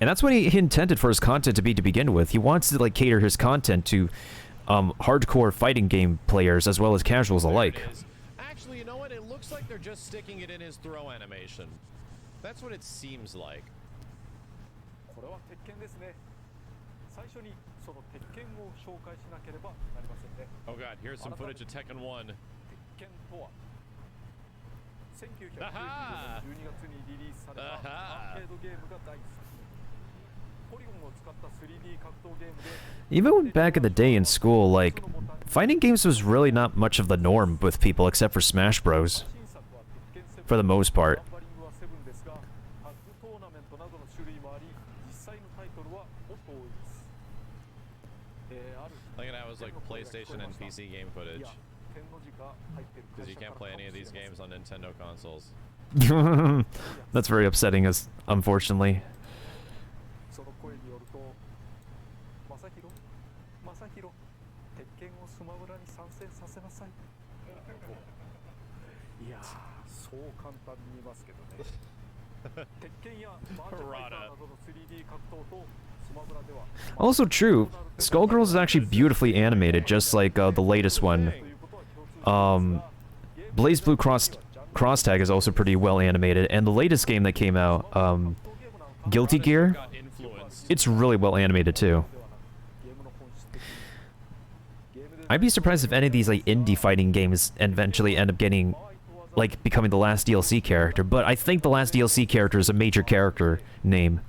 And that's what he intended for his content to be to begin with. He wants to like cater his content to hardcore fighting game players as well as casuals alike.
Actually, you know what? It looks like they're just sticking it in his throw animation. That's what it seems like. Oh god, here's some footage of Tekken 1. Aha! Aha!
Even back in the day in school, like, fighting games was really not much of the norm with people except for Smash Bros. For the most part.
Look at how it was like PlayStation and PC game footage. Because you can't play any of these games on Nintendo consoles.
That's very upsetting, as unfortunately. Also true, Skullgirls is actually beautifully animated, just like the latest one. Blaze Blue Cross Tag is also pretty well animated, and the latest game that came out, Guilty Gear, it's really well animated too. I'd be surprised if any of these like indie fighting games eventually end up getting, like, becoming the last DLC character, but I think the last DLC character is a major character name.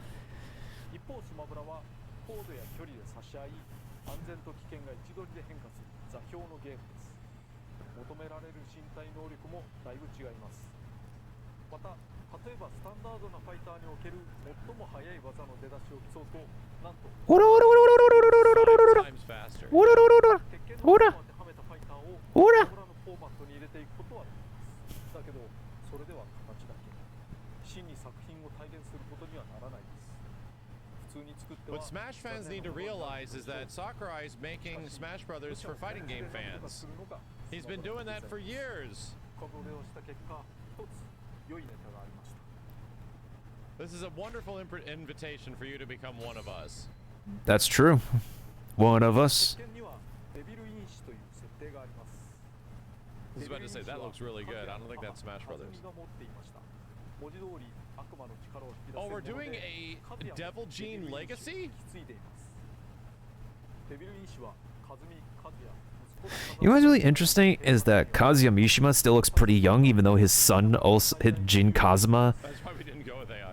What Smash fans need to realize is that Sakurai is making Smash Brothers for fighting game fans. He's been doing that for years. This is a wonderful invitation for you to become one of us.
That's true. One of us.
I was about to say, that looks really good. I don't think that's Smash Brothers. Oh, we're doing a Devil Gene Legacy?
You know what's really interesting is that Kazuya Mishima still looks pretty young, even though his son also hit Jin Kazuma.
That's why we didn't go with AI.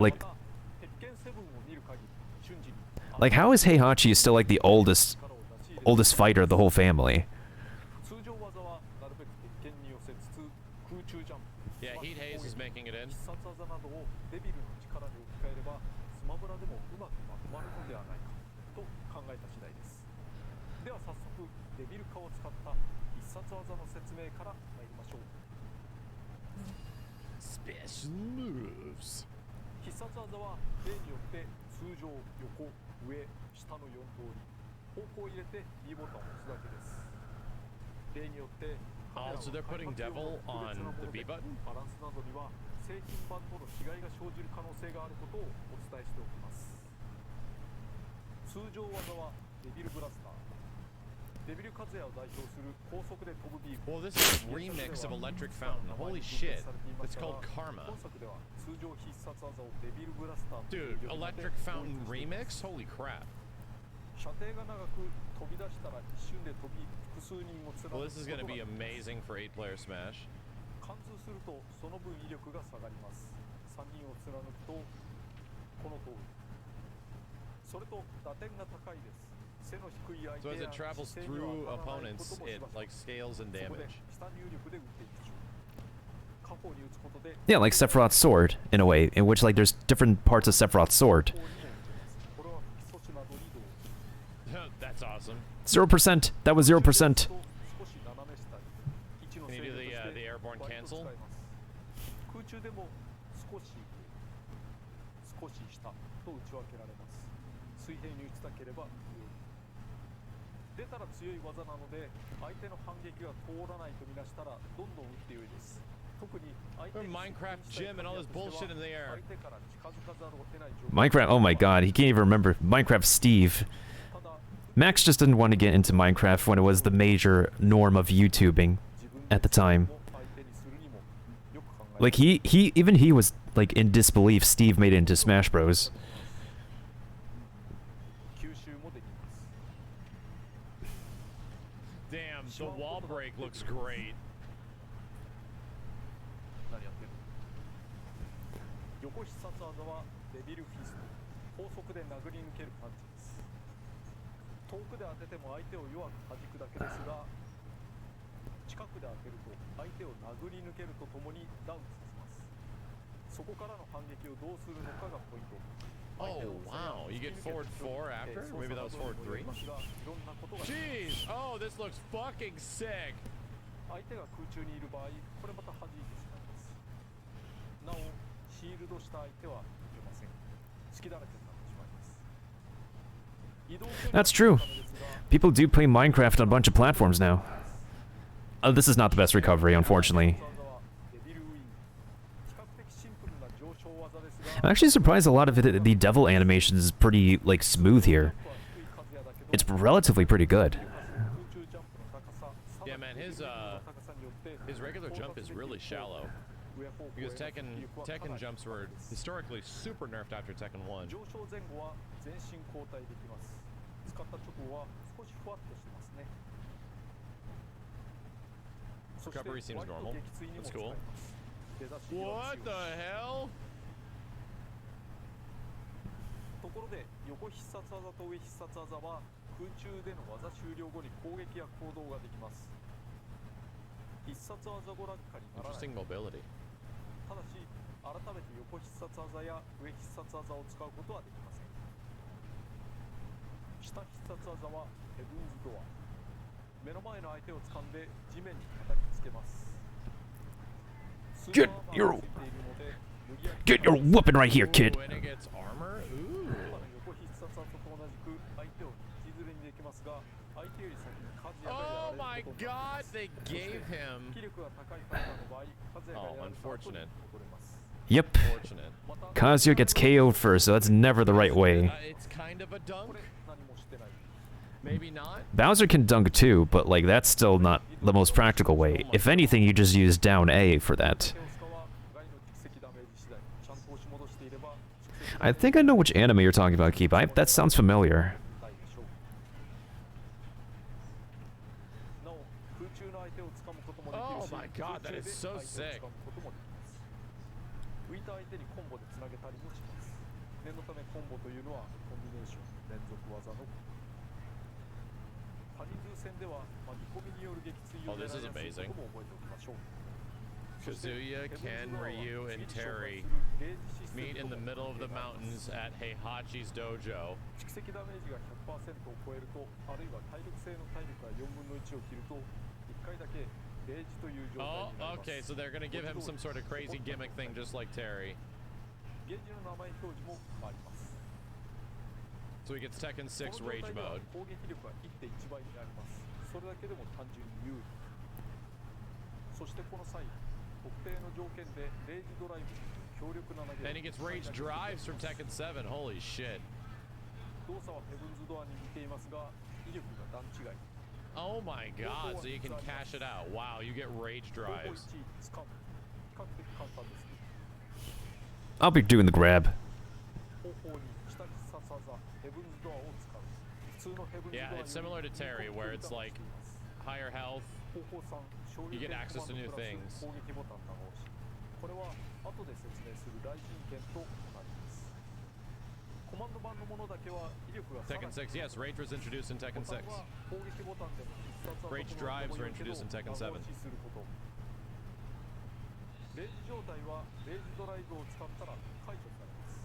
Like how is Heihachi still like the oldest fighter of the whole family?
Yeah, Heat Haze is making it in. Special moves.
例によってカメラの
So they're putting
開発用
Devil
の特別
on
なも
the
ので
B button?
バランスなどには製品版との違いが生じる可能性があることをお伝えしておきます。通常技はデビルブラスター。デビルカズヤを代表する高速で飛ぶビーム。
Well, this is a remix of Electric Fountain. Holy shit. It's called
本
Karma.
作では通常必殺技をデビルブラスターという
Dude,
呼び名で
Electric Fountain
統一しています
remix? Holy crap.
射程が長く飛び出したら一瞬で飛び複数人を貫く
Well, this is
こ
going
と
to
が
be amazing for 8-player Smash.
貫通するとその分威力が下がります。3人を貫くとこの通り。それと打点が高いです。背の低い相
So
手
as
や
it travels
姿勢には
through
当たらないこ
opponents,
ともし
it
ばしば
like scales in
そこで
damage.
下入力で打っていきましょう。下方に打つことで
Yeah, like Sephiroth's sword, in a way, in which like there's different parts of Sephiroth's sword.
これは不規則などにどう
That's awesome.
0%. That was 0%.
少し斜め下に位置の
Can
制
you
御
do
と
the
して
the airborne
バイトを使
cancel?
います。空中でも少し上少し下と打ち分けられます。水平に打ちたければ上に出たら強い技なので相手の反撃が通らないとみなしたらどんどん打ってよいです。特に相手に
Minecraft Gym and all this bullshit in the air.
相手から近づかざるを得ない状況
Minecraft, oh my god, he can't even remember. Minecraft Steve.
ただ
Max just didn't want to get into Minecraft when it was the major norm of YouTubing at the time. Like even he was like in disbelief Steve made it into Smash Bros.
吸収もできます。
Damn, the wall break looks great.
何やってるの。横必殺技はデビルフィスト。高速で殴り抜けるパンチです。遠くで当てても相手を弱く弾くだけですが、近くで当てると相手を殴り抜けるとともにダウンさせます。そこからの反撃をどうするのかがポイント。
Oh, wow. You get forward 4 after? Maybe that was forward 3? Jeez! Oh, this looks fucking sick!
相手が空中にいる場合、これまた弾いてしまいます。なお、シールドした相手は撃てません。隙だらけになってしまいます。移動距離
That's true. People do play Minecraft on a bunch of platforms now. This is not the best recovery, unfortunately. I'm actually surprised a lot of the devil animation is pretty like smooth here. It's relatively pretty good.
Yeah, man, his regular jump is really shallow. Because Tekken jumps were historically super nerfed after Tekken 1.
上昇前後は全身交代できます。使った直後は少しふわっとしてますね。
Recovery seems normal. That's cool. What the hell?
ところで横必殺技と上必殺技は空中での技終了後に攻撃や行動ができます。必殺技後落下にならない。
Interesting mobility.
ただし改めて横必殺技や上必殺技を使うことはできません。下必殺技はヘブンズドア。目の前の相手を掴んで地面に叩きつけます。
Get your weapon right here, kid.
Ooh, and it gets armor? Ooh.
横必殺技と同じく相手を引きずりにできますが、相手より先にカズヤがや
Oh
ら
my
れることになりま
god,
す。
they gave him.
気力が高いファイターの場合、カズヤがやられた後に
unfortunate.
戻れます。
Yep.
Fortunate.
Kazuya gets KO'd first, so that's never the right way.
It's kind of a
こ
dunk.
れ何もしてない。
Maybe not.
Bowser can dunk too, but like that's still not the most practical way. If anything, you just use down A for that. I think I know which anime you're talking about, Keep. That sounds familiar.
Oh my god, that is so sick.
浮いた相手にコンボでつなげたりもします。念のためコンボというのはコンビネーション連続技の多人数戦では巻き込みによる撃墜を狙いやすいことも覚えておきましょう。
Kazuya, Ken, Ryu, and Terry meet in the middle of the mountains at Heihachi's dojo.
蓄積ダメージが 100% を超えると、あるいは体力性の体力が4分の1を切ると、1回だけレージという状態になり
Oh,
ます。
okay, so they're gonna give him some sort of crazy gimmick thing just like Terry.
ゲージの名前表示もあります。
So he gets Tekken 6 Rage
この状態では
mode.
攻撃力が 1.1 倍になります。それだけでも単純に有利。そしてこの際特定の条件でレイジドライブ強力な投げ
And he gets rage drives from Tekken 7. Holy shit.
動作はヘブンズドアに似ていますが威力が段違い。
Oh my god, so you can cash it out. Wow, you get rage
方法
drives.
1つかむ。比較的簡単です。
I'll be doing the grab.
方法に下に刺さざヘブンズドアを使う。普通のヘブンズドア
Yeah, it's similar to Terry, where it's like higher health.
方法3
You get access to new things.
攻撃ボタン長押し。これは後で説明する雷神剣と同じです。コマンド版のものだけは威力がさらに
Tekken 6, yes, rage was introduced in Tekken 6.
ボタンは攻撃ボタンでも必殺技
Rage
とも
drives were
どもよいけど
introduced in Tekken 7.
長押しすること。レイジ状態はレイジドライブを使ったら解除されます。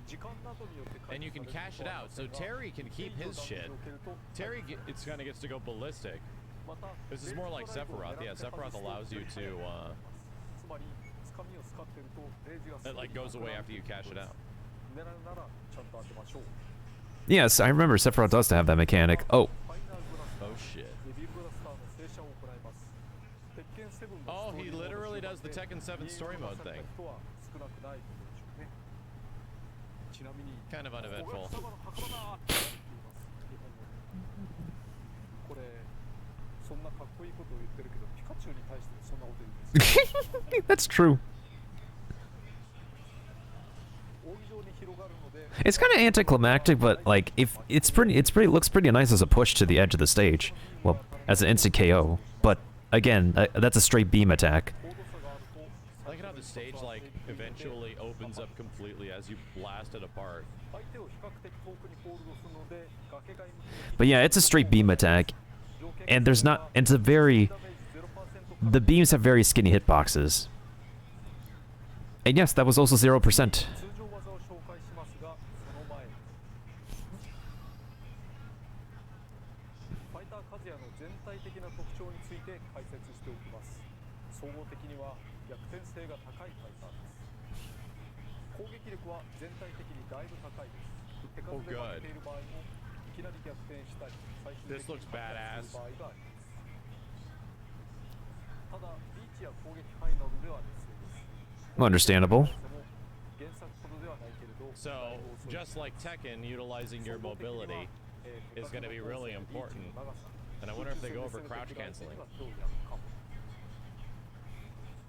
時間などによって解
And you
除
can
される
cash
こと
it
は
out, so Terry can keep his shit. Terry it's kind of gets to go ballistic.
また
This is more like Sephiroth. Yeah, Sephiroth allows you to,
つまりつかみを使ってるとレイジが
it like goes away after you cash it out.
狙うならちゃんと当てましょう。
Yes, I remember Sephiroth does have that mechanic. Oh,
ファイナルブラスター
Oh shit.
デビルブラスターの静車を行います。鉄拳7の
Oh,
ストー
he
リーモード
literally
終
does the
盤で
Tekken 7 story mode
人間
thing.
が少なくないことでしょうね。ちなみに
Kind of
ここが
uneventful.
貴様の墓場だって言っています。日本語でこれそんなかっこいいことを言ってるけどピカチュウに対してもそんなこと言うんです。
that's true.
扇状に広がるので
It's kind of anticlimactic, but like if looks pretty nice as a push to the edge of the stage. Well, as an instant KO. But again, that's a straight beam attack.
高度差があると
I like how the stage like eventually opens up completely as you blast it apart.
相手を比較的遠くにホールドするので崖が
But yeah, it's a straight beam attack, and there's not. It's a very. The beams have very skinny hitboxes. And yes, that was also 0%.
通常技を紹介しますがその前にファイターカズヤの全体的な特徴について解説しておきます。総合的には逆転性が高いファイターです。攻撃力は全体的にだいぶ高いです。手数で負けている場合もいきなり逆転したり最終的
This
に
looks
勝ったり
badass.
する場合があります。ただリーチや攻撃範囲などでは劣勢です。
Understandable.
原作ほどではないけれど
So, just like Tekken, utilizing your mobility is going to be really important. And I wonder if they go over crouch canceling.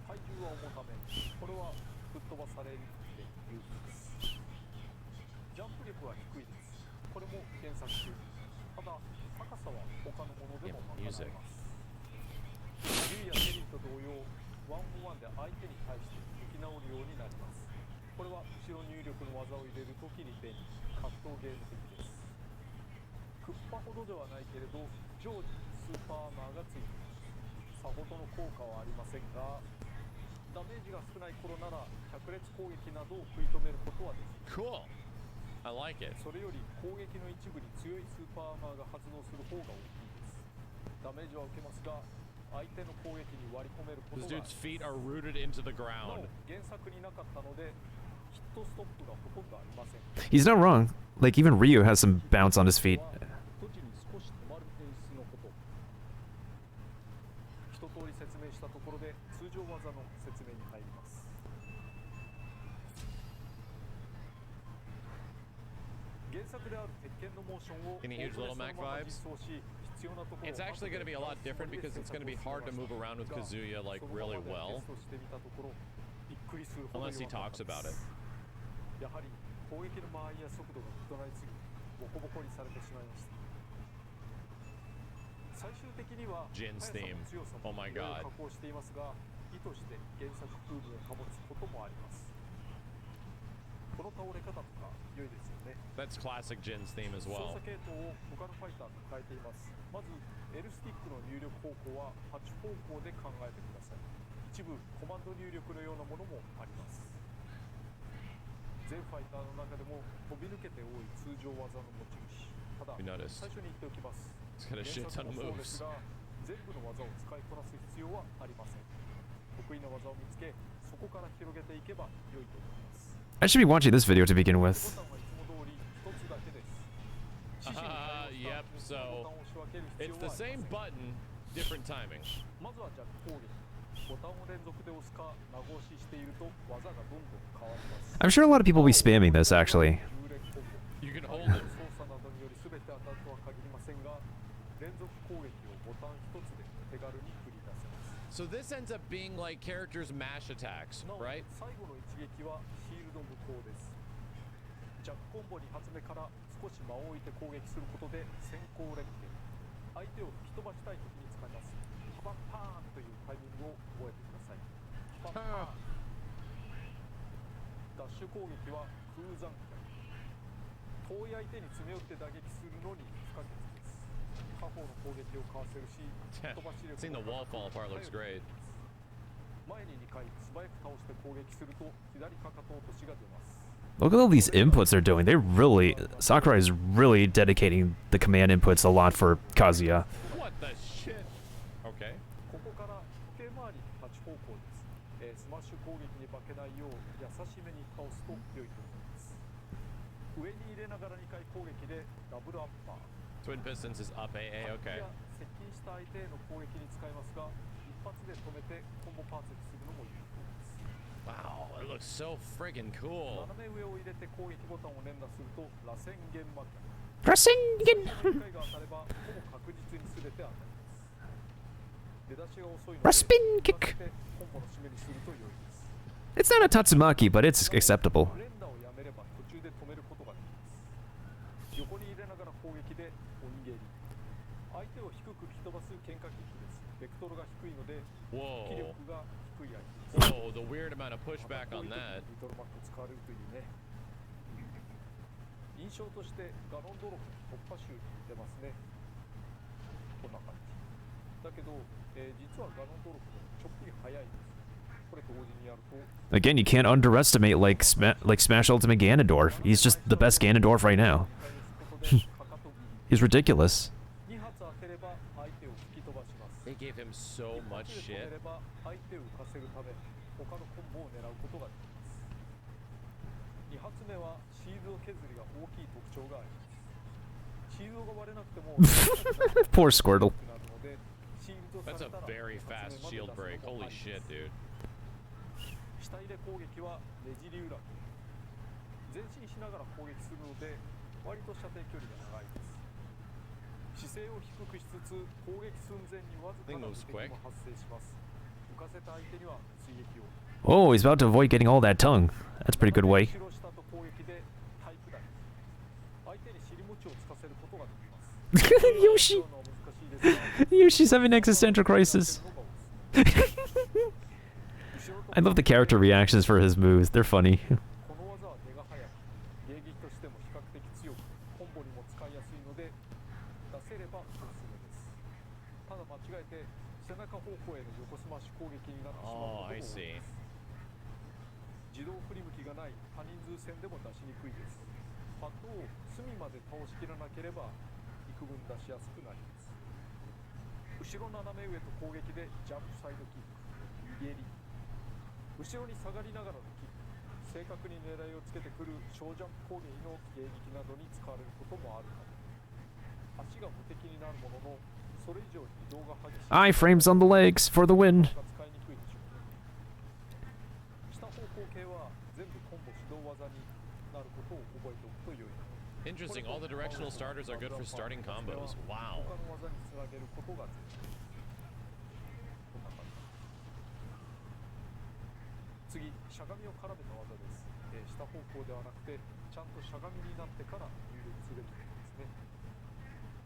体重は重ため、これは吹っ飛ばされるっていうです。ジャンプ力は低いです。これも原作中。ただ高さは他のものでも賄えます。ユイやテリーと同様、1-on-1で相手に対して生き直るようになります。これは後ろ入力の技を入れるときに便利、格闘ゲーム的です。クッパほどではないけれど、常時スーパーアーマーがついています。さほどの効果はありませんが、ダメージが少ない頃なら百列攻撃などを食い止めることはできる。
Cool. I like it.
それより攻撃の一部に強いスーパーアーマーが発動する方が大きいです。ダメージは受けますが、相手の攻撃に割り込めること
This
がありま
dude's
す。
feet are rooted into the
なお
ground.
原作になかったのでヒットストップがほとんどありません。
He's not wrong. Like even Ryu has some bounce on his feet.
土地に少し止まる演出のこと。一通り説明したところで通常技の説明に入ります。原作である鉄拳のモーションを
Any huge Little Mac vibes? It's actually going to be a lot different because it's going to be hard to move around with Kazuya like really well. Unless he talks about it.
やはり攻撃の間合いや速度が異なりすぎボコボコにされてしまいました。最終的には
Jin's
速さ
theme.
も強さ
Oh
も
my
いろいろ
god.
加工していますが、意図して原作風味を保つこともあります。この倒れ方とか良いですよね。
That's classic Jin's theme as
操
well.
作系統を他のファイターと変えています。まず L スティックの入力方向は8方向で考えてください。一部コマンド入力のようなものもあります。全ファイターの中でも飛び抜けて多い通常技の持ち主。ただ
We noticed.
最初に言っておきます。
He's got a shit ton of
原作もそうです
moves.
が全部の技を使いこなす必要はありません。得意な技を見つけ、そこから広げていけば良いと思います。
I should be watching this video to begin with.
ボタンはいつも通り一つだけです。指示に対応する
Yep, so it's the same button, different timing.
まずはジャック攻撃。ボタンを連続で押すか長押ししていると技がどんどん変わります。
I'm sure a lot of people will be spamming this actually.
You can hold it.
操作などにより全て当たるとは限りませんが、連続攻撃をボタン一つで手軽に繰り出せます。
So this ends up being like characters' mash attacks,
なお、
right?
最後の一撃はシールド無効です。ジャックコンボ2発目から少し間を置いて攻撃することで先行連携。相手を吹き飛ばしたい時に使います。パンパーンというタイミングを覚えてください。パンパーン。ダッシュ攻撃は空残脚。遠い相手に詰め寄って打撃するのに不可欠です。下方の攻撃をかわせるし、飛ばし力
Seeing the wall fall apart looks great.
前に2回素早く倒して攻撃すると左かかと落としが出ます。
Look at all these inputs they're doing. Sakurai is really dedicating the command inputs a lot for Kazuya.
What the shit? Okay.
ここから時計回りの立ち方向です。スマッシュ攻撃に負けないよう優しめに倒すと良いと思います。上に入れながら2回攻撃でダブルアッパー。
Twin Pistons is up AA, okay.
接近した相手への攻撃に使いますが、一発で止めてコンボパーツにするのも有効です。
Wow, it looks so friggin' cool.
斜め上を入れて攻撃ボタンを連打すると螺旋弦マグナム。
Rasengan!
1回が当たればほぼ確実に全て当たります。出だしが遅いので
Raspin kick.
コンボの締めにすると良いです。
It's not a Tatsumaki, but it's acceptable.
連打をやめれば途中で止めることができます。横に入れながら攻撃で鬼蹴り。相手を低く吹き飛ばす喧嘩キックです。ベクトルが低いので気
Whoa.
力が低い相手です。
Whoa, the weird amount of pushback on that.
リトルマック使われるというね。印象としてガロンドロップ突破集に出ますね。こんな感じ。だけど、実はガロンドロップちょっぴり速いです。これ同時にやると
Again, you can't underestimate like Smash Ultimate Ganondorf. He's just the best Ganondorf right now. He's ridiculous.
2発当てれば相手を吹き飛ばします。
They gave him so much
止め
shit.
れば相手を浮かせるため他のコンボを狙うことができます。2発目はシールド削りが大きい特徴があります。シールドが割れなくても
Poor Squirtle.
なるのでシールドさ
That's
れた
a
ら
very fast shield break. Holy shit, dude.
下入れ攻撃はねじり裏前進しながら攻撃するので割と射程距離が長いです。姿勢を低くしつつ攻撃寸前にわずかな敵も発生します。浮かせた相手には追撃を
Oh, he's about to avoid getting all that tongue. That's a pretty good way.
後ろ下と攻撃でタイプダイ相手に尻餅をつかせることができます。
Yoshi! Yoshi's having existential crisis. I love the character reactions for his moves. They're funny.
この技は出が速く迎撃としても比較的強くコンボにも使いやすいので出せればおすすめです。ただ間違えて背中方向への横スマッシュ攻撃になってしまうことも多いです。自動振り向きがない多人数戦でも出しにくいです。パッドを隅まで倒しきらなければ幾分出しやすくなります。後ろ斜め上と攻撃でジャンプサイドキック、逃げり後ろに下がりながらのキック、正確に狙いをつけてくる小ジャンプ攻撃の迎撃などに使われることもあるため足が無敵になるもののそれ以上に移動が激しい
Iframes on the legs for the win.
使いにくいでしょうね。下方向系は全部コンボ指導技になることを覚えておくと良い。
Interesting. All the directional starters are good for starting combos. Wow.
他の技につなげることが前提です。こんな感じ。次、しゃがみを絡めた技です。下方向ではなくてちゃんとしゃがみになってから入力すべきですね。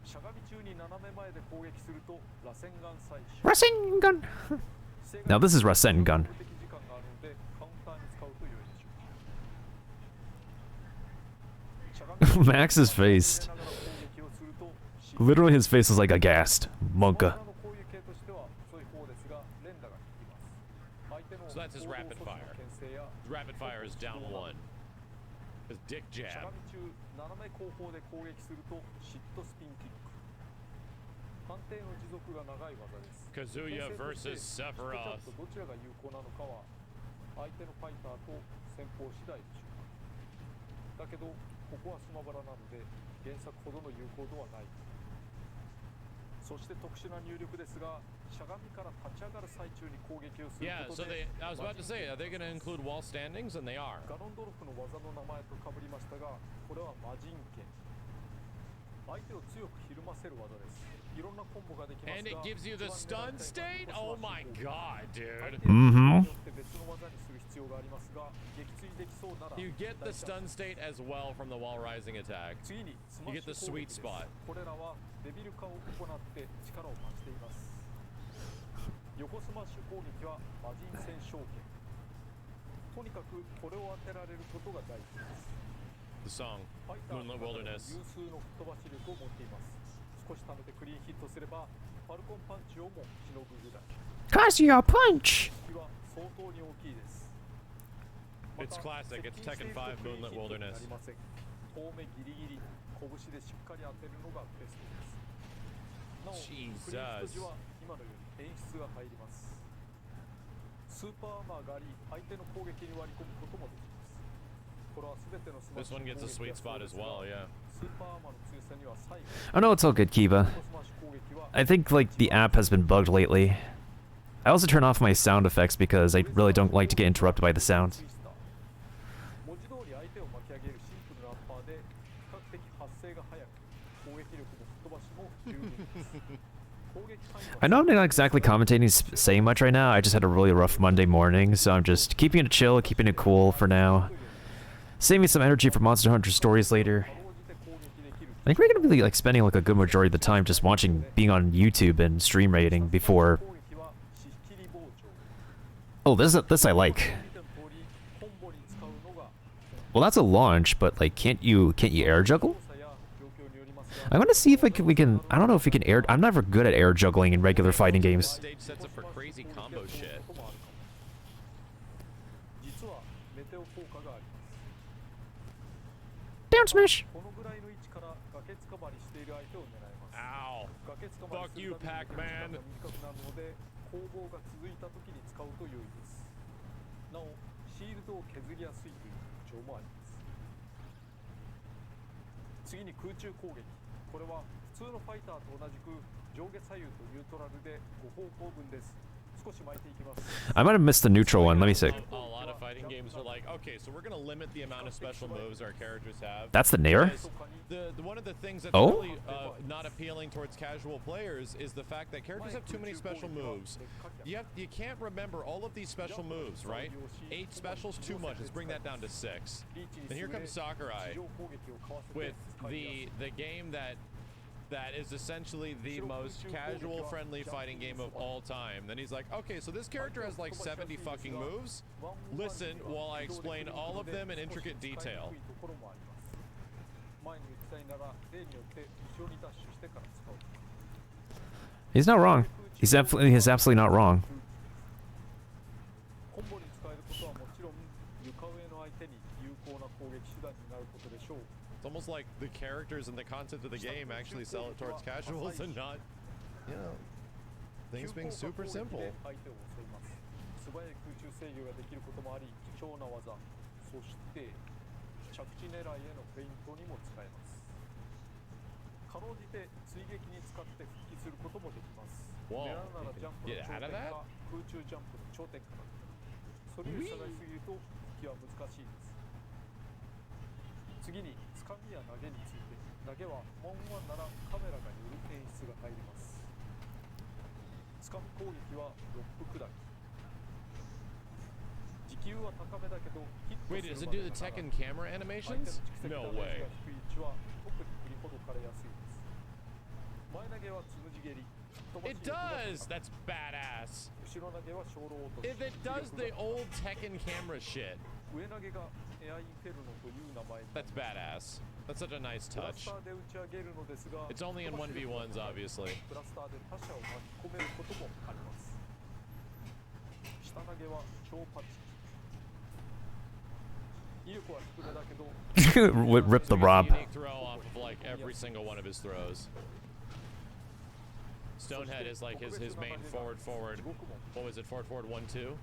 しゃがみ中に斜め前で攻撃すると螺旋岩採取
Rasengan! Now this is Rasengan.
無敵時間があるのでカウンターに使うと良いでしょう。
Max's face. Literally his face was like aghast. Monka.
So that's his rapid fire. His rapid fire is down one. His dick jab. Kazuya versus Sephiroth.
どちらが有効なのかは相手のファイターと戦法次第でしょうか。だけどここはスマブラなので原作ほどの有効度はない。そして特殊な入力ですが、しゃがみから立ち上がる最中に攻撃をする
Yeah,
こ
so
とで
I was about to say, are they going to include wall standings? And they are.
ガノンドルフの技の名前と被りましたが、これは魔人剣。相手を強くひるませる技です。いろんなコンボができますが、
And it gives you the stun state? Oh my god, dude.
相手によって別の技にする必要がありますが、撃墜できそうなら
You get the stun state as well from the wall rising attack.
次にスマ
You
ッ
get
シ
the
ュ攻撃
sweet
です。
spot.
これらはデビル化を行って力を増しています。横スマッシュ攻撃は魔人戦勝剣。とにかくこれを当てられることが大事です。
The song,
ファイターの
Moonlit
中でも
Wilderness.
有数の吹っ飛ばし力を持っています。少し貯めてクリーンヒットすればファルコンパンチをもしのぐぐらい。
Casio punch!
敵は相当に大きいです。
It's classic. It's Tekken 5 Moonlit Wilderness.
遠目ギリギリ拳でしっかり当てるのがベストです。なお、クリーンヒット時は今のように演出が入ります。スーパーアーマーがあり、相手の攻撃に割り込むこともできます。これは全てのスマッ
This
シュ
one gets a sweet spot as well, yeah.
スーパーアーマーの強さには最後。
Oh no, it's all good, Kiba.
スマッシュ攻撃は
I think, like, the app has been bugged lately. I also turn off my sound effects because I really don't like to get interrupted by the sound.
文字通り相手を巻き上げるシンプルなアッパーで比較的発生が早く、攻撃力も吹っ飛ばしも十分です。攻撃範囲は
I know I'm not exactly commentating, saying much right now. I just had a really rough Monday morning, so I'm just keeping it chill, keeping it cool for now. Saving some energy for Monster Hunter stories later.
かろうじて攻撃できる
I think we're gonna be like spending like a good majority of the time just watching, being on YouTube and stream rating before.
攻撃はしきり包丁。
Oh, this I like.
見ての通りコンボに使うのが
Well, that's a launch, but like, can't you air juggle?
操作や状況によりますが
I want to see if we can. I don't know if we can air. I'm never good at air juggling in regular fighting games.
Stage sets up for crazy combo shit.
実はメテオ効果があります。
Down smash.
このぐらいの位置から崖つかまりしている相手を狙います。
Ow.
崖つかまり
Fuck
す
you,
るために
Pac-Man.
短くなるので攻防が続いた時に使うと良いです。なおシールドを削りやすいという特徴もあります。次に空中攻撃。これは普通のファイターと同じく上下左右とニュートラルで5方向分です。少し巻いていきます。
I might have missed the neutral one. Let me see.
A lot of fighting games are like, okay, so we're going to limit the amount of special moves our characters have.
That's the Nair?
One of the things that's
Oh?
really not appealing towards casual players is the fact that characters have too many special moves. You can't remember all of these special moves, right? 8 specials, too much. Let's bring that down to 6. And here comes Sakurai with the game that is essentially the most casual friendly fighting game of all time. Then he's like, okay, so this character has like 70 fucking moves. Listen while I explain all of them in intricate detail.
前に打ちたいなら例によって後ろにダッシュしてから使う。
He's not wrong. He's absolutely not wrong.
コンボに使えることはもちろん床上の相手に有効な攻撃手段になることでしょう。
It's almost like the characters and the content of the game actually sell it towards casuals and not, you know, things being super simple.
相手を襲います。素早い空中制御ができることもあり貴重な技。そして着地狙いへのフェイントにも使えます。かろうじて追撃に使って復帰することもできます。
Whoa,
狙うならジャンプの
get
頂
out of
点
that?
か空中ジャンプの頂点から。それより下がりすぎると復帰は難しいです。次につかみや投げについて。投げは1-1ならカメラがより演出が入ります。つかみ攻撃はロップ下り。時給は高めだけどヒット
Wait,
す
does
る
it do the
までなら
Tekken camera
相手の
animations?
蓄積
No
ダメー
way.
ジが低い位置は特に振りほどかれやすいです。前投げはつむじ蹴り。
It does! That's badass.
後ろ投げは小ロー落とし。
If it does the old Tekken camera shit,
上投げがエアインフェルノという名前になり
that's
ます。
badass. That's such a nice
ブラ
touch.
スターで打ち上げるのですが、
It's only in 1v1s, obviously.
ブラスターで他者を巻き込めることもあります。下投げは超パチ。威力は低めだけど、
Rip the Rob.
Unique throw off of like every single one of his throws. Stonehead is like his main forward. What was it? Forward 1-2?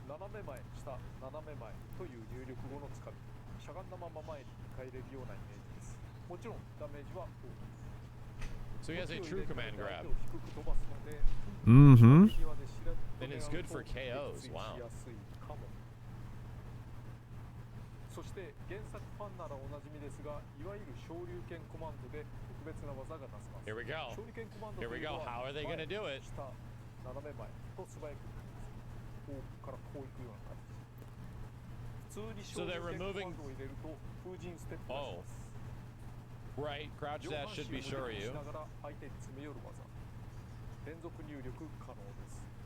斜め前、下、斜め前という入力後のつかみ。しゃがんだまま前に帰れるようなイメージです。もちろんダメージは大きい。
So he has a true command grab.
低く飛ばすので、
Mm-hmm.
And it's good for KOs. Wow.
そして原作ファンならおなじみですが、いわゆる昇竜拳コマンドで特別な技が出せます。
Here we go.
昇竜拳コマンド
Here we go. How are they going to do it?
下、斜め前と素早くこうからこういくような感じ。普通に昇竜拳コマンドを入れると封陣ステップをします。
Right, crouch dash should be sure you.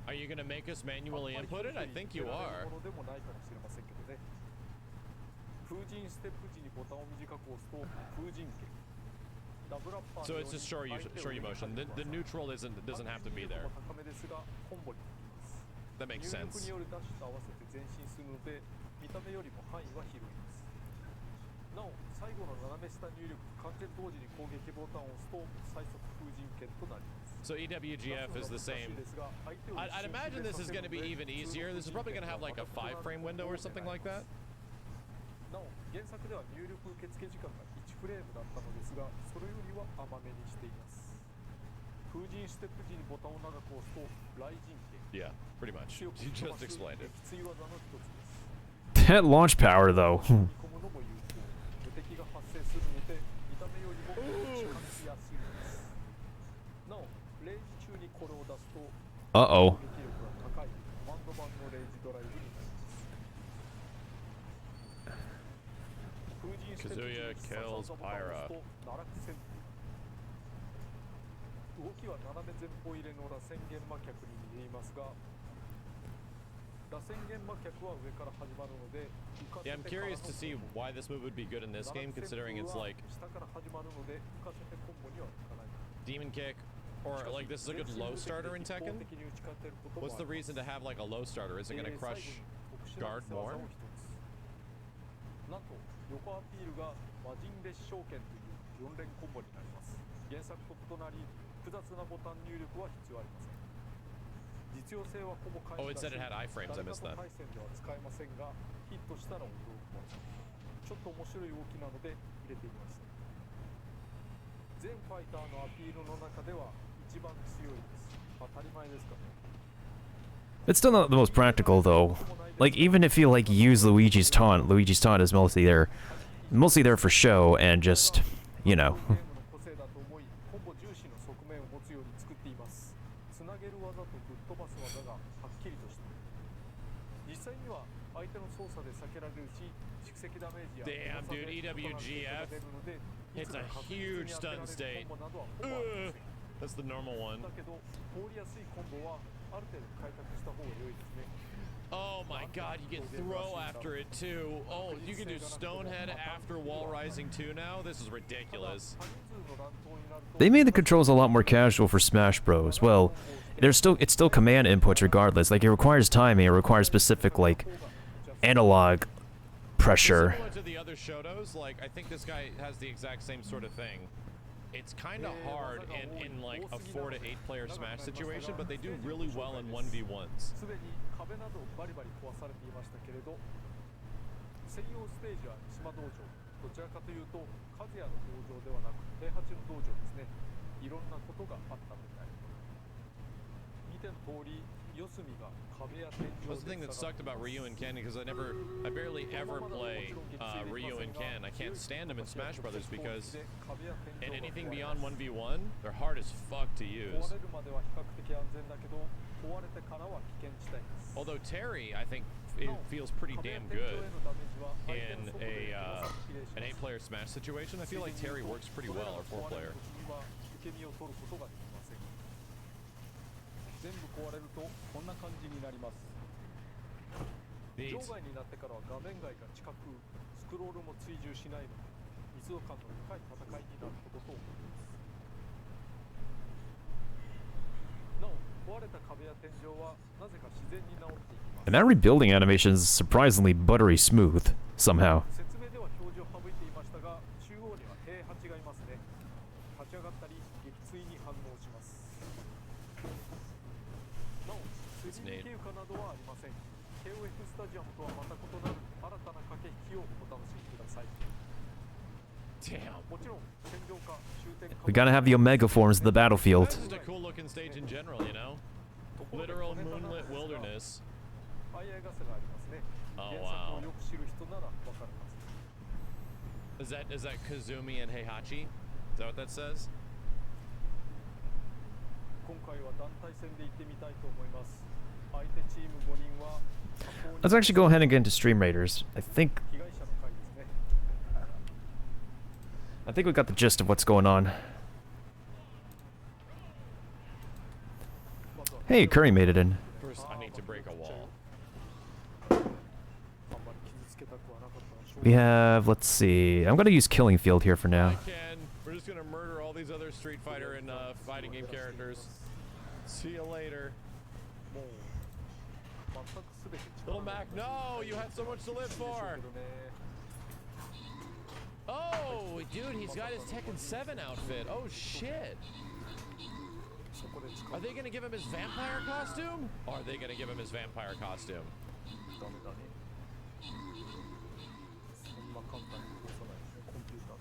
Are you going to make us manually input it? I think you are. So it's just sure you motion. The neutral doesn't have to be there. That makes sense. なお最後の斜め下入力完全同時に攻撃ボタンを押すと最速封陣剣となります。 So EWGF is the same. I'd imagine this is going to be even easier. This is probably going to have like a 5-frame window or something like that.
なお原作では入力受付時間が1フレームだったのですが、それよりは甘めにしています。封陣ステップ時にボタンを長く押すと雷神剣。
Yeah, pretty much. You just explained it.
撃墜技の一つです。
That launch power, though.
敵が発生するので見た目よりも近づきやすいです。なお、レイジ中にこれを出すと
Uh-oh.
攻撃力が高いコマンド版のレイジドライブになります。封陣ステップ
Kazuya kills Pyra.
奈落旋風。動きは斜め前方入れの螺旋玄魔脚に似ていますが、
Yeah, I'm curious to see why this move would be good in this game, considering it's like Demon Kick, or like this is a good low starter in Tekken. What's the reason to have like a low starter? Is it going to crush guard more?
なんと横アピールが魔人列将剣という4連コンボになります。原作と異なり複雑なボタン入力は必要ありません。
Oh, it said it had iframes. I missed that.
使えませんが、ヒットしたら驚くもの。ちょっと面白い動きなので入れてみました。全ファイターのアピールの中では一番強いです。当たり前ですかね。
It's still not the most practical, though. Like, even if you, like, use Luigi's taunt is mostly there for show and just, you know. つなげる技とぶっ飛ばす技がはっきりとしている。実際には相手の操作で避けられるし、蓄積ダメージや
Damn, dude, EWGF hits a huge stun state. That's the normal one.
だけど通りやすいコンボはある程度開拓した方が良いですね。
Oh my god, you can throw after it too. Oh, you can do Stonehead after wall rising too now? This is ridiculous.
They made the controls a lot more casual for Smash Bros. Well, it's still command inputs regardless. Like, it requires timing, it requires specific, like, analog pressure.
Similar to the other Shotos, like, I think this guy has the exact same sort of thing. It's kind of hard in like a 4 to 8 player Smash situation, but they do really well in 1v1s.
壁などバリバリ壊されていましたけれど、専用ステージは三島道場、どちらかというと和也の道場ではなく平八の道場ですね。いろんなことがあったみたい。見ての通り、四隅が壁や天井で。
That's the thing that sucked about Ryu and Ken, because I barely ever play Ryu and Ken. I can't stand them in Smash Brothers because in anything beyond 1v1, they're hard as fuck to use. Although Terry, I think, it feels pretty damn good in an 8-player Smash situation. I feel like Terry works pretty well, or 4-player.
全部壊れるとこんな感じになります。場外になってからは画面外が近く、スクロールも追従しないので密度感の高い戦いになることと思います。なお、壊れた壁や天井はなぜか自然に治っていきます。
And that rebuilding animation is surprisingly buttery smooth, somehow.
説明では表示を省いていましたが、中央には平八がいますね。立ち上がったり撃墜に反応します。 3D 経過などはありません。KOF スタジアムとはまた異なる新たな駆け引きをお楽しみください。
Damn.
もちろん戦場か終点か
We gotta have the Omega forms in the battlefield.
That's just a cool looking stage in general, you know? Literal moonlit wilderness.
ファイア傘がありますね。
Oh,
原
wow.
作をよく知る人ならわかるはず。
Is that Kazumi and Heihachi? Is that what that says?
今回は団体戦で行ってみたいと思います。相手チーム5人は
Let's actually go ahead and get into Stream Raiders. I think
被害者の会ですね。
we got the gist of what's going on. Hey, Curry made it in.
First, I need to break a wall.
あんまり傷つけたくはなかったのでしょう。
We have, let's see. I'm gonna use Killing Field here for
I
now.
can. We're just gonna murder all these other Street Fighter and fighting game characters. See you later.
もう全くすべて
Little Mac, no! You had so much to live for! Oh, dude, he's got his Tekken 7 outfit. Oh, shit. Are they gonna give him his vampire costume? Or are they gonna give him his vampire costume?
ダメだね。そんな簡単に通さないですね、コンピューター。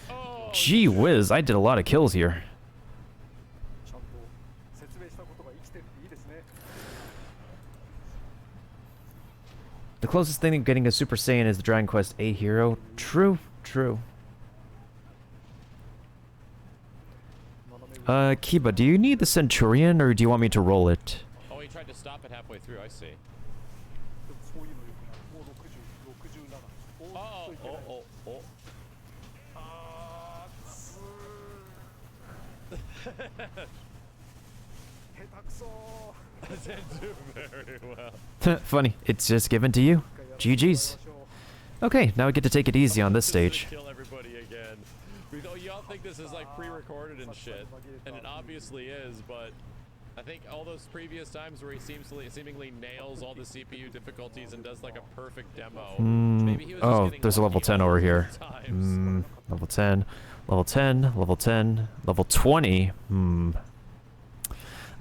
Oh,
Gee whiz, I did a lot of kills here.
ちゃんと説明したことが生きてるっていいですね。
The closest thing to getting a Super Saiyan is the Dragon Quest A hero. True, true. Kiba, do you need the Centurion or do you want me to roll it?
oh, he tried to stop it halfway through, I see.
でもそういうのよくない。もう60、67。おーっといけない。
Oh.
あーつー。下手くそー。
Didn't do very well.
Funny, it's just given to you. GG's. Okay, now we get to take it easy on this stage.
Kill everybody again. Y'all think this is like pre-recorded and shit, and it obviously is, but I think all those previous times where he seemingly nails all the CPU difficulties and does like a perfect demo. Maybe he was just
Oh,
getting
there's a level
lucky
10
all
over
those
here.
times.
Level 10, level 10, level 10, level 20.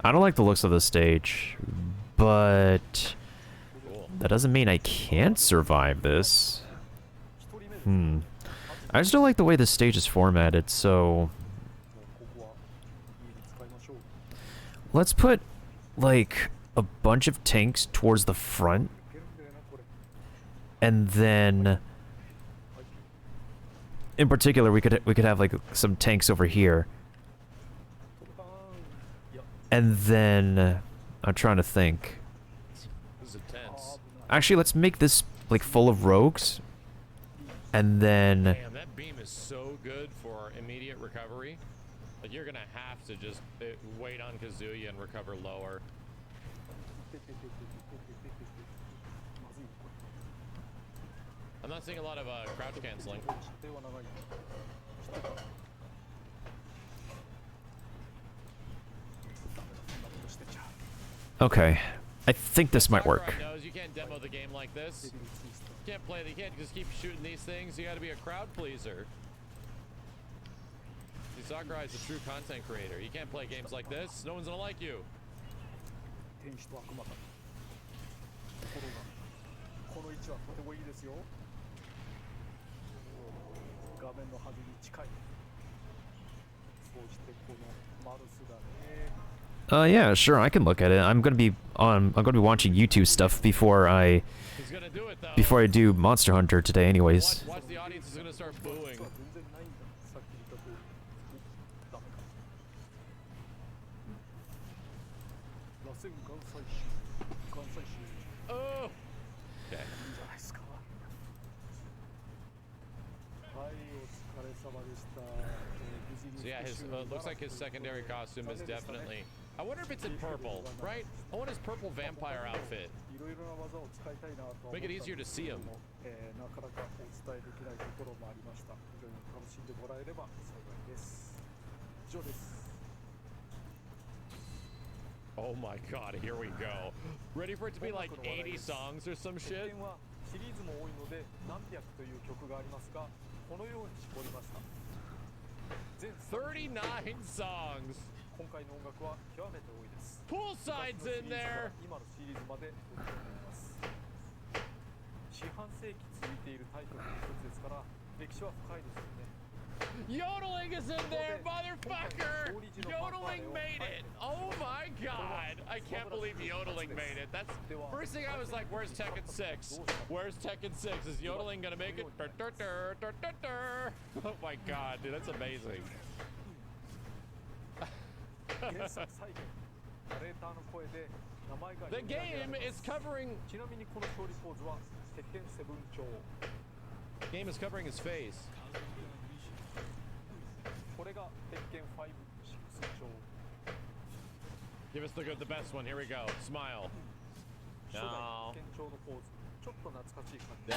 I don't like the looks of this stage, but
Cool.
that doesn't mean I can't survive this. I just don't like the way this stage is formatted, so
もうここはいいに使いましょう。
let's put like a bunch of tanks towards the front,
いけるんだよなこれ。
and then in particular we could have like some tanks over here,
ボタン。いや、
and then I'm trying to think.
This is intense.
Actually, let's make this like full of rogues, and then
Damn, that beam is so good for immediate recovery. Like you're gonna have to just wait on Kazuya and recover lower.
ててててててててて。まずいこれ。
I'm not seeing a lot of crouch canceling.
射程は長い。知ってた。ダメだ、そんなことしてちゃ。
okay, I think this might work.
Sakurai knows you can't demo the game like this. You can't play. You can't just keep shooting these things. You got to be a crowd pleaser. See, Sakurai is a true content creator. You can't play games like this. No one's gonna like you.
天使と悪魔だ。ところが、この位置はとてもいいですよ。画面の端に近い。そうしてこのマルスだね。
Yeah, sure, I can look at it. I'm gonna be watching YouTube stuff before I
He's gonna do it though.
do Monster Hunter today, anyways.
Watch the audience is gonna start booing.
実は全然ないんだ。さっき言った通り。ダメか。螺旋岩採集。岩採集。
Oh. Okay.
いいんじゃないですか。はい、お疲れ様でした。無事に
So yeah, his looks like his secondary costume is definitely. I wonder if it's in purple, right? I want his purple vampire outfit.
いろいろな技を使いたいなと思ったん
Make it
です
easier to see him.
なかなかお伝えできないところもありました。非常に楽しんでもらえれば幸いです。以上です。
Oh my god, here we go. Ready for it to be like 80 songs or some
特
shit?
典はシリーズも多いので何百という曲がありますが、このように絞りました。全
39 songs.
今回の音楽は極めて多いです。
Poolside's
昔のシ
in
リーズから
there.
今のシリーズまで取り込んでいます。四半世紀続いているタイトルの一つですから歴史は深いですよね。
Yodeling is in there, motherfucker! Yodeling made it! Oh my god! I can't believe Yodeling made it. That's first thing I was like, where's Tekken 6? Where's Tekken 6? Is Yodeling gonna make it? Oh my god, dude, that's amazing.
原作再現ナレーターの声で名前が
The game is covering
ちなみにこの勝利ポーズは鉄拳セブン調
game is covering his face.
これが鉄拳5、6調
Give us the best one. Here we go. Smile.
初代
No.
鉄拳調のポーズちょっと懐かしい感じ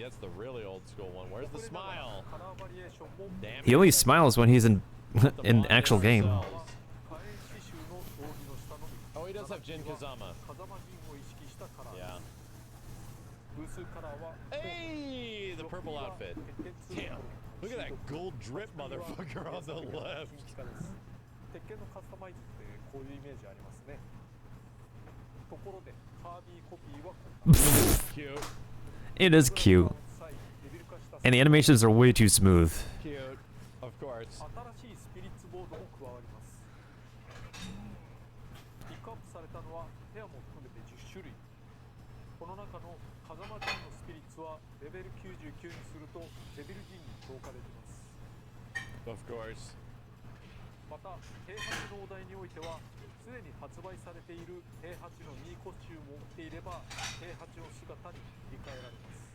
That's the really old school one. Where's the smile?
カラーバリエーションも
Damn
He
it.
only smiles when he's in
The
in
mod
actual game.
themselves.
火炎刺繍の道着の下のみ
Oh, he does have Jin Kazama.
風間銀を意識したカラー
Yeah.
ブースカラーは
Hey, the purple outfit. Damn. Look at that gold drip motherfucker on the left.
鉄拳のカスタマイズってこういうイメージありますね。ところでカービィコピーは
Cute.
It is cute. And the animations are way too smooth.
Cute. Of course.
新しいスピリッツボードも加わります。ピックアップされたのはペアも含めて10種類。この中の風間陣のスピリッツはレベル99にするとデビル陣に強化できます。
Of course.
また平八のお題においてはすでに発売されている平八のミーコスチュームを着ていれば平八の姿に切り替えられます。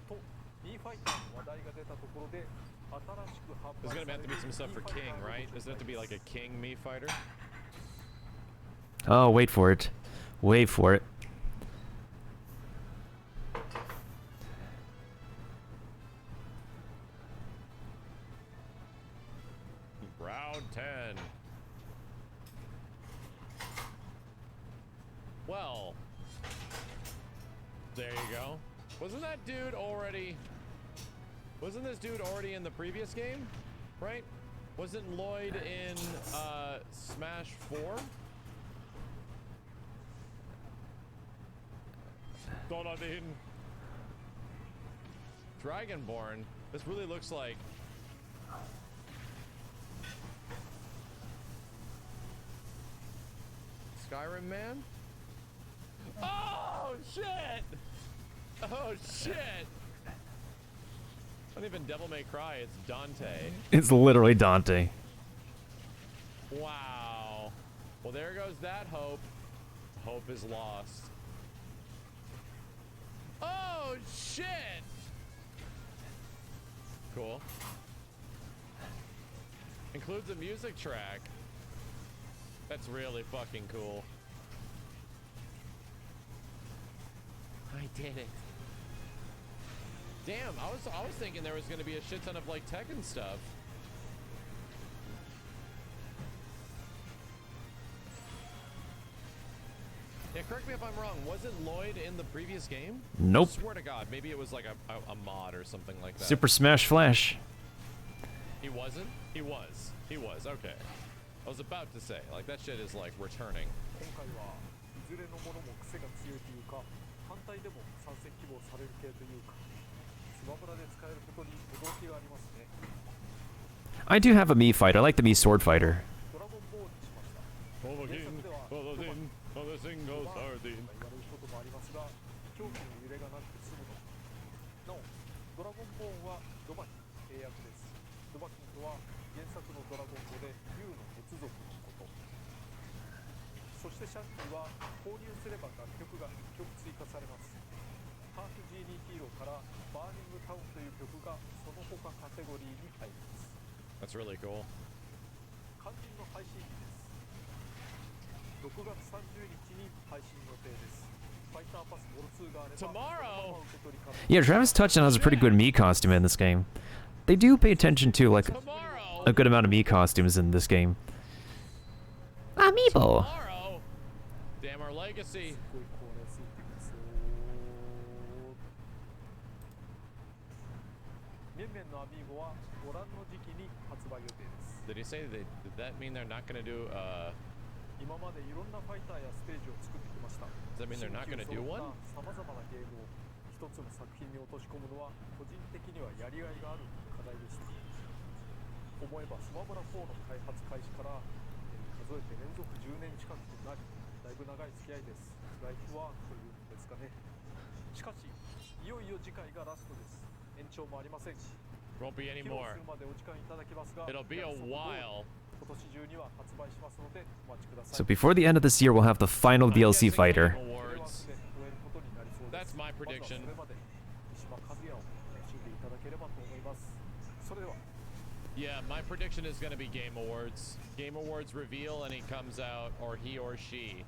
とミーファイターの話題が出たところで新しく発
There's
売
gonna
され
have to
る
be some stuff for
ミーファイ
King,
ターの
right?
ご
Does it have to be like a King Mii fighter?
Oh, wait for it. Wait for it.
Round 10. Well, there you go. Wasn't that dude already... Wasn't this dude already in the previous game? Right? Wasn't Lloyd in Smash 4? Donadin. Dragonborn. This really looks like... Skyrim man? Oh shit! Oh shit! Not even Devil May Cry, it's Dante.
It's literally Dante.
Wow. Well, there goes that hope. Hope is lost. Oh shit! Cool. Includes a music track. That's really fucking cool. I did it. Damn, I was thinking there was gonna be a shit ton of like Tekken stuff. Yeah, correct me if I'm wrong. Wasn't Lloyd in the previous game?
Nope.
I swear to God, maybe it was like a mod or something like that.
Super Smash Flash.
He wasn't? He was. He was. Okay. I was about to say, like, that shit is like returning.
今回はいずれのものも癖が強いというか反対でも参戦希望される系というかスマブラで使えることに驚きがありますね。
I do have a Mii fighter. I like the Mii sword fighter.
ドラゴンボールにしました。原作では言われることもありますが狂気の揺れがなくて済むの。なおドラゴンボーンはドバキン英訳です。ドバキンとは原作のドラゴン語で竜の血族のこと。そしてシャンキーは購入すれば楽曲が1曲追加されます。ハーフジーニーヒーローからバーニングタウンという曲がその他カテゴリーに入ります。
That's really cool.
肝心の配信日です。6月30日に配信予定です。ファイターパスボル2があれば
Tomorrow!
Yeah, Travis Touchdown has a pretty good Mii costume in this game. They do pay attention to like
Tomorrow!
a good amount of Mii costumes in this game. Amiibo.
Tomorrow! Damn our legacy.
すごいこれついてきそう。面々のアミーゴはご覧の時期に発売予定です。
Did he say did that mean they're not gonna do
今までいろんなファイターやステージを作ってきました。
Does that mean they're not gonna do one?
さまざまなゲームを一つの作品に落とし込むのは個人的にはやりがいがある課題でした。思えばスマブラ4の開発開始から数えて連続10年近くとなり、だいぶ長い付き合いです。ライフワークというんですかね。しかしいよいよ次回がラストです。延長もありません。
Won't be any
披露
more.
するまでお時間いただきますが、
It'll be a while.
今年中には発売しますのでお待ちください。
So before the end of this year, we'll have the final
I'm
DLC
guessing
fighter.
Game Awards. That's my prediction.
まずはそれまで三島和也を楽しんでいただければと思います。それでは
Yeah, my prediction is going to be Game Awards. Game Awards reveal, and he comes out, or he or she,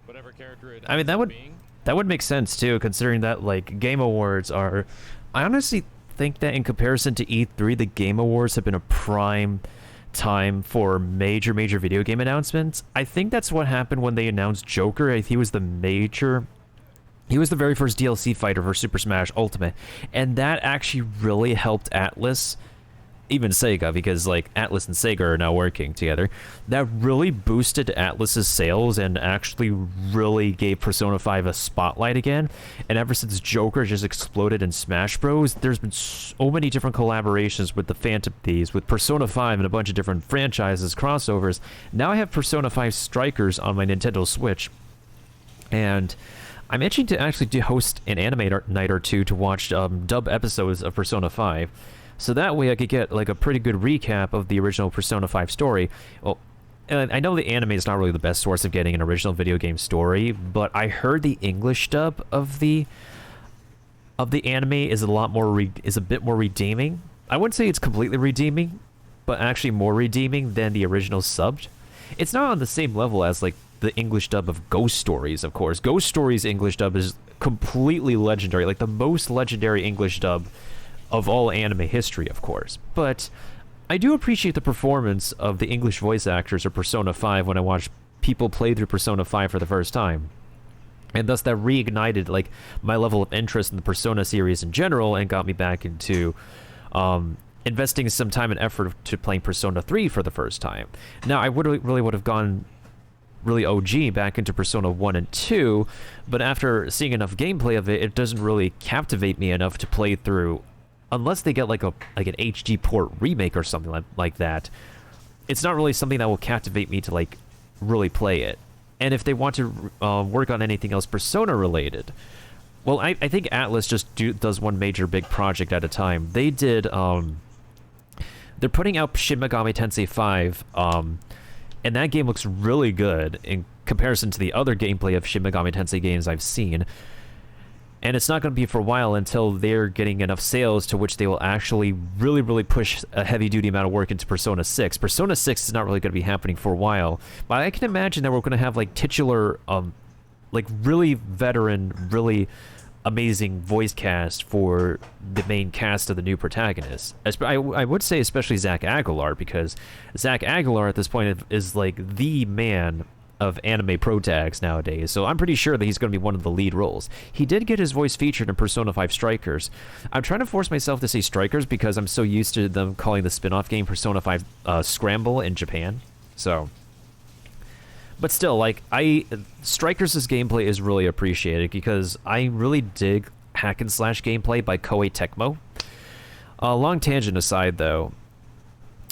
whatever character it
I mean,
ends up being.
that would make sense too, considering that like Game Awards are. I honestly think that in comparison to E3, the Game Awards have been a prime time for major video game announcements. I think that's what happened when they announced Joker. He was the very first DLC fighter for Super Smash Ultimate, and that actually really helped Atlas, even Sega, because like Atlas and Sega are now working together. That really boosted Atlas's sales and actually really gave Persona 5 a spotlight again. And ever since Joker just exploded in Smash Bros, there's been so many different collaborations with the Phantom Thieves, with Persona 5 and a bunch of different franchises, crossovers. Now I have Persona 5 Strikers on my Nintendo Switch, and I'm itching to actually host an anime night or two to watch dub episodes of Persona 5. So that way I could get like a pretty good recap of the original Persona 5 story. Well, and I know the anime is not really the best source of getting an original video game story, but I heard the English dub of the anime is a bit more redeeming. I wouldn't say it's completely redeeming, but actually more redeeming than the original subbed. It's not on the same level as like the English dub of Ghost Stories, of course. Ghost Stories English dub is completely legendary, like the most legendary English dub of all anime history, of course. But I do appreciate the performance of the English voice actors of Persona 5 when I watch people play through Persona 5 for the first time. And thus that reignited like my level of interest in the Persona series in general and got me back into investing some time and effort to playing Persona 3 for the first time. Now, I would have gone really OG back into Persona 1 and 2, but after seeing enough gameplay of it, it doesn't really captivate me enough to play through. Unless they get like an HD port remake or something like that, it's not really something that will captivate me to like really play it. And if they want to work on anything else Persona related, well, I think Atlas just does one major big project at a time. They did they're putting out Shin Megami Tensei 5, and that game looks really good in comparison to the other gameplay of Shin Megami Tensei games I've seen. And it's not going to be for a while until they're getting enough sales to which they will actually really push a heavy-duty amount of work into Persona 6. Persona 6 is not really going to be happening for a while, but I can imagine that we're going to have like titular, like really veteran, really amazing voice cast for the main cast of the new protagonist. I would say especially Zach Aguilar, because Zach Aguilar at this point is like the man of anime protags nowadays, so I'm pretty sure that he's going to be one of the lead roles. He did get his voice featured in Persona 5 Strikers. I'm trying to force myself to say Strikers because I'm so used to them calling the spin-off game Persona 5 Scramble in Japan. So, but still, like, Strikers' gameplay is really appreciated because I really dig hack and slash gameplay by Koei Tecmo. Long tangent aside, though.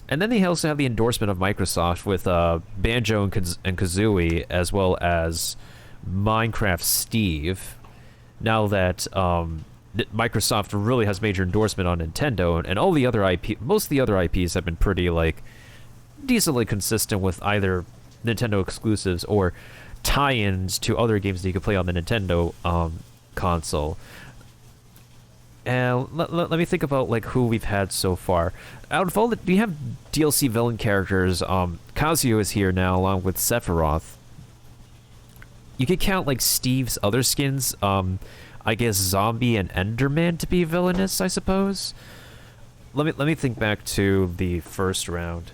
And then they also have the endorsement of Microsoft with Banjo and Kazooie, as well as Minecraft Steve. Now that Microsoft really has major endorsement on Nintendo, and all the other most of the other IPs have been pretty like decently consistent with either Nintendo exclusives or tie-ins to other games that you can play on the Nintendo console. And let me think about like who we've had so far. Out of all the, we have DLC villain characters. Kazuo is here now, along with Sephiroth. You could count like Steve's other skins. I guess Zombie and Enderman to be villainous, I suppose. Let me think back to the first round.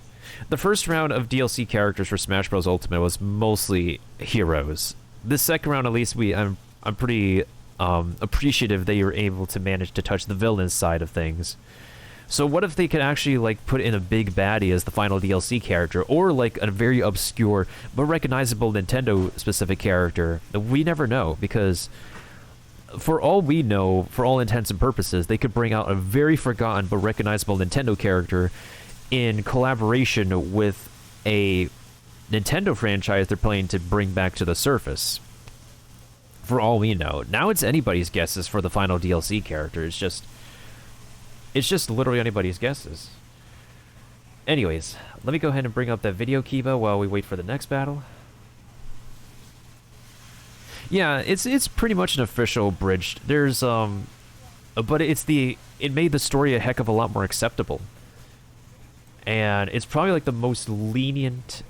The first round of DLC characters for Smash Bros. Ultimate was mostly heroes. This second round, at least, I'm pretty appreciative that you were able to manage to touch the villain side of things. So what if they could actually like put in a big baddie as the final DLC character, or like a very obscure but recognizable Nintendo specific character? We never know, because for all we know, for all intents and purposes, they could bring out a very forgotten but recognizable Nintendo character in collaboration with a Nintendo franchise they're planning to bring back to the surface. For all we know. Now it's anybody's guesses for the final DLC character. It's just literally anybody's guesses. Anyways, let me go ahead and bring up that video, Kiba, while we wait for the next battle. Yeah, it's pretty much an official bridge. There's but it made the story a heck of a lot more acceptable. And it's probably like the most lenient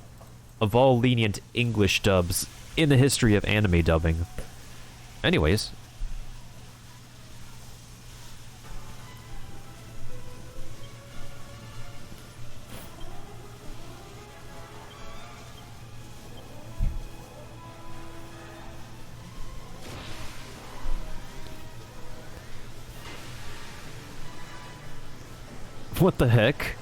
of all lenient English dubs in the history of anime dubbing. Anyways. What the heck?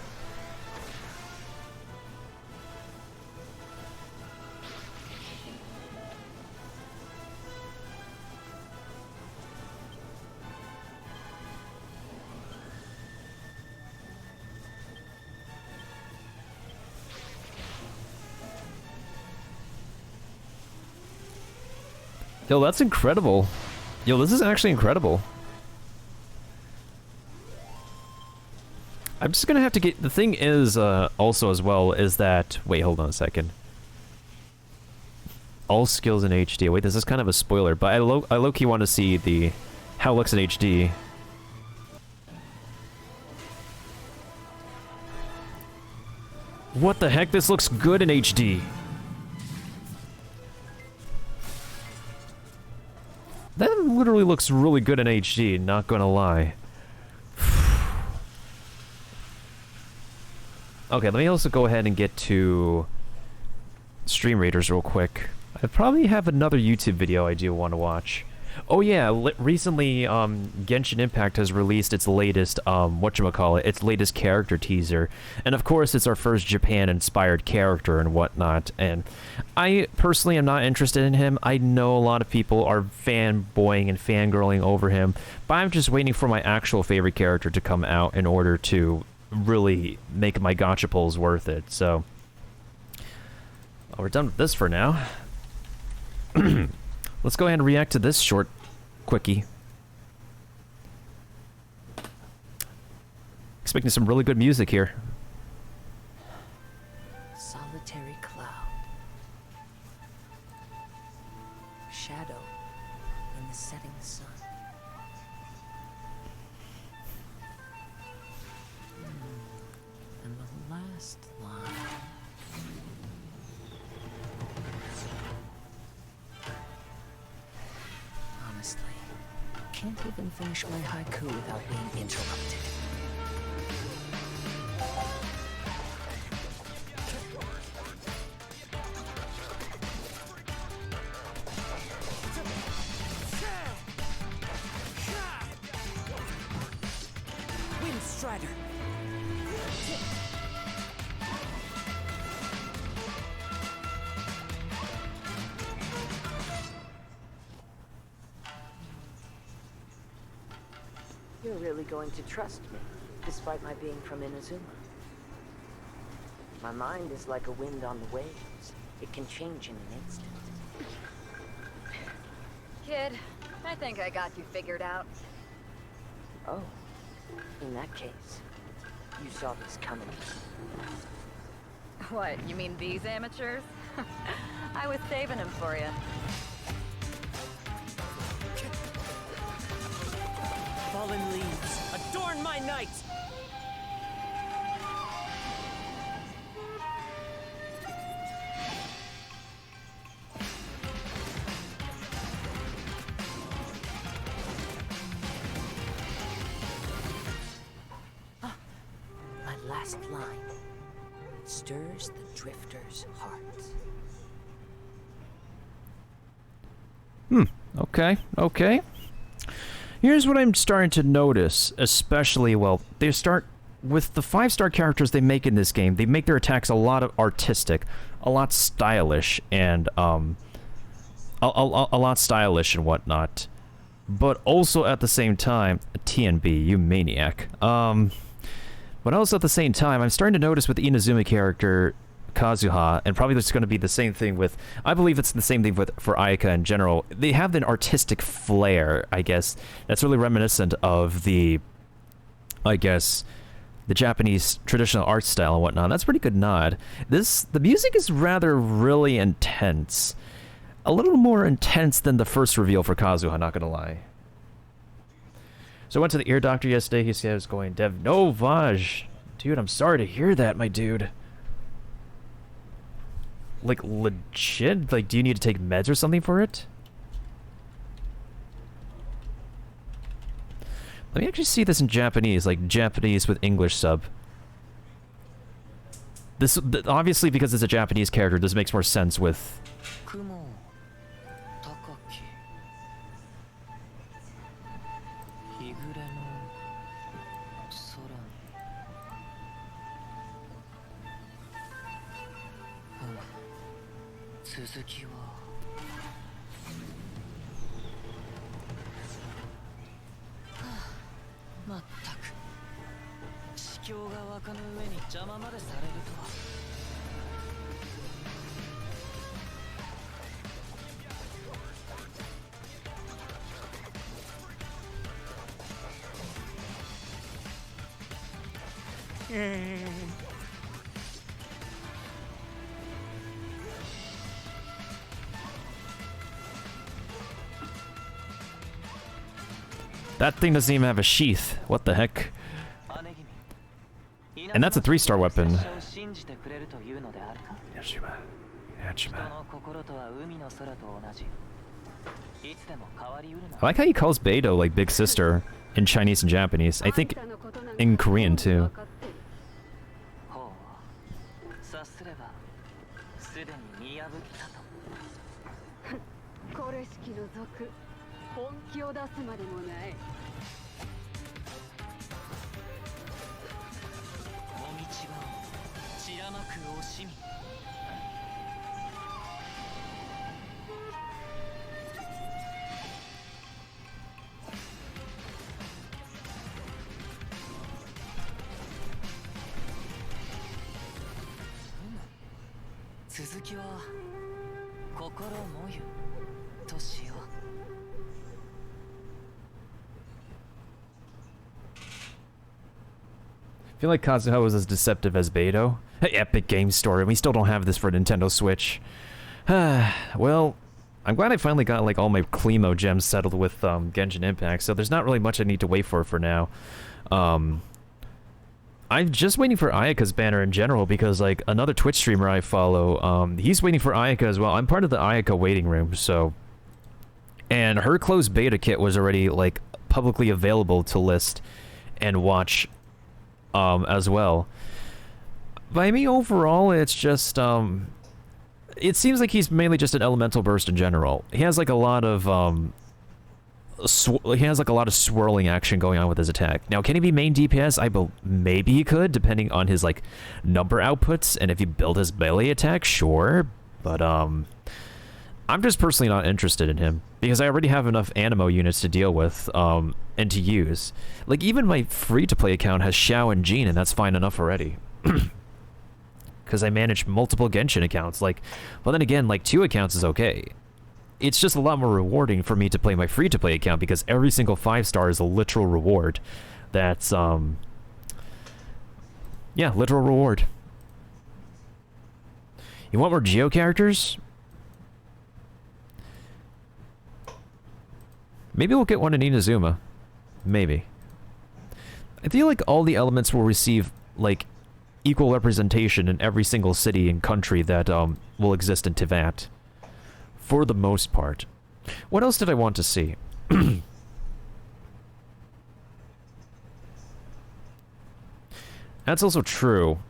Yo, that's incredible. Yo, this is actually incredible. I'm just gonna have to get... The thing is, also as well, is that... Wait, hold on a second. All skills in HD. Wait, this is kind of a spoiler, but I low-key want to see the... how it looks in HD. What the heck? This looks good in HD. That literally looks really good in HD, not gonna lie. Okay, let me also go ahead and get to Stream Raiders real quick. I probably have another YouTube video I do want to watch. Oh yeah, recently Genshin Impact has released its latest, its latest character teaser. And of course it's our first Japan-inspired character and whatnot. And I personally am not interested in him. I know a lot of people are fanboying and fangirling over him. But I'm just waiting for my actual favorite character to come out in order to really make my gacha pulls worth it. So, we're done with this for now. Let's go ahead and react to this short quickie. Expecting some really good music here.
Solitary cloud. Shadow in the setting sun. And the last line. Honestly, can't even finish my haiku without being interrupted. Windstrider. You're really going to trust me, despite my being from Inazuma. My mind is like a wind on the waves. It can change in an instant.
Kid, I think I got you figured out.
Oh, in that case, you saw this coming.
What, you mean these amateurs? I was saving them for you.
Fallen leaves, adorn my night! My last line stirs the drifter's hearts.
Okay. Here's what I'm starting to notice, especially, well, they start with the 5-star characters they make in this game, they make their attacks a lot of artistic, a lot stylish, and a lot stylish and whatnot. But also at the same time, TNB, you maniac. But also at the same time, I'm starting to notice with the Inazuma character Kazuha, and probably it's going to be the same thing with, I believe it's the same thing for Ayaka in general. They have an artistic flair, I guess, that's really reminiscent of the, I guess, the Japanese traditional art style and whatnot. That's a pretty good nod. The music is rather really intense. A little more intense than the first reveal for Kazuha, not gonna lie. So I went to the ear doctor yesterday. He said I was going Dev. No, Vaj. Dude, I'm sorry to hear that, my dude. Like, legit? Like, do you need to take meds or something for it? Let me actually see this in Japanese, like Japanese with English sub. This, obviously, because it's a Japanese character, this makes more sense with... That thing doesn't even have a sheath. What the heck? And that's a 3-star weapon. Yashima. I like how he calls Beidou like big sister in Chinese and Japanese. I think in Korean too. I feel like Kazuha was as deceptive as Beidou. Epic game story. We still don't have this for Nintendo Switch. Well, I'm glad I finally got like all my Climo gems settled with Genshin Impact, so there's not really much I need to wait for now. I'm just waiting for Ayaka's banner in general because like another Twitch streamer I follow, he's waiting for Ayaka as well. I'm part of the Ayaka waiting room, so... And her closed beta kit was already like publicly available to list and watch as well. By me, overall, it's just, it seems like he's mainly just an elemental burst in general. He has like a lot of, swirling action going on with his attack. Now, can he be main DPS? Maybe he could, depending on his, like, number outputs, and if you build his melee attack, sure, but, I'm just personally not interested in him, because I already have enough Animo units to deal with, and to use. Like, even my free-to-play account has Xiao and Jean, and that's fine enough already. Because I manage multiple Genshin accounts, like, well then again, like, 2 accounts is okay. It's just a lot more rewarding for me to play my free-to-play account, because every single 5-star is a literal reward. That's, yeah, literal reward. You want more Geo characters? Maybe we'll get one in Inazuma. Maybe. I feel like all the elements will receive, like, equal representation in every single city and country that, will exist in Tivat. For the most part. What else did I want to see? That's also true.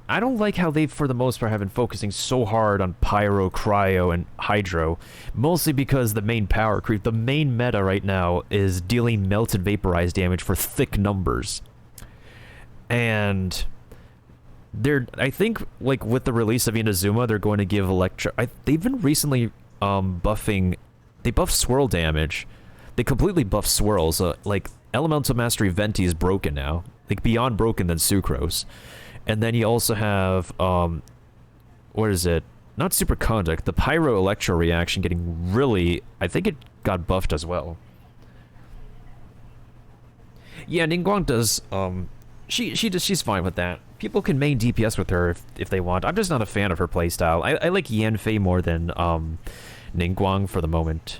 I don't like how they, for the most part, have been focusing so hard on Pyro, Cryo, and Hydro. Mostly because the main power creep, the main meta right now, is dealing melted vaporized damage for thick numbers. And I think, like, with the release of Inazuma, they're going to give they've been recently buffing. They buffed swirl damage. They completely buffed swirls. Like, Elemental Mastery Venti is broken now. Like, beyond broken than Sucrose. And then you also have, what is it? Not Superconduct. The Pyro Electro reaction getting really... I think it got buffed as well. Yeah, Ningguang does, she's fine with that. People can main DPS with her if they want. I'm just not a fan of her playstyle. I like Yanfei more than, Ningguang for the moment.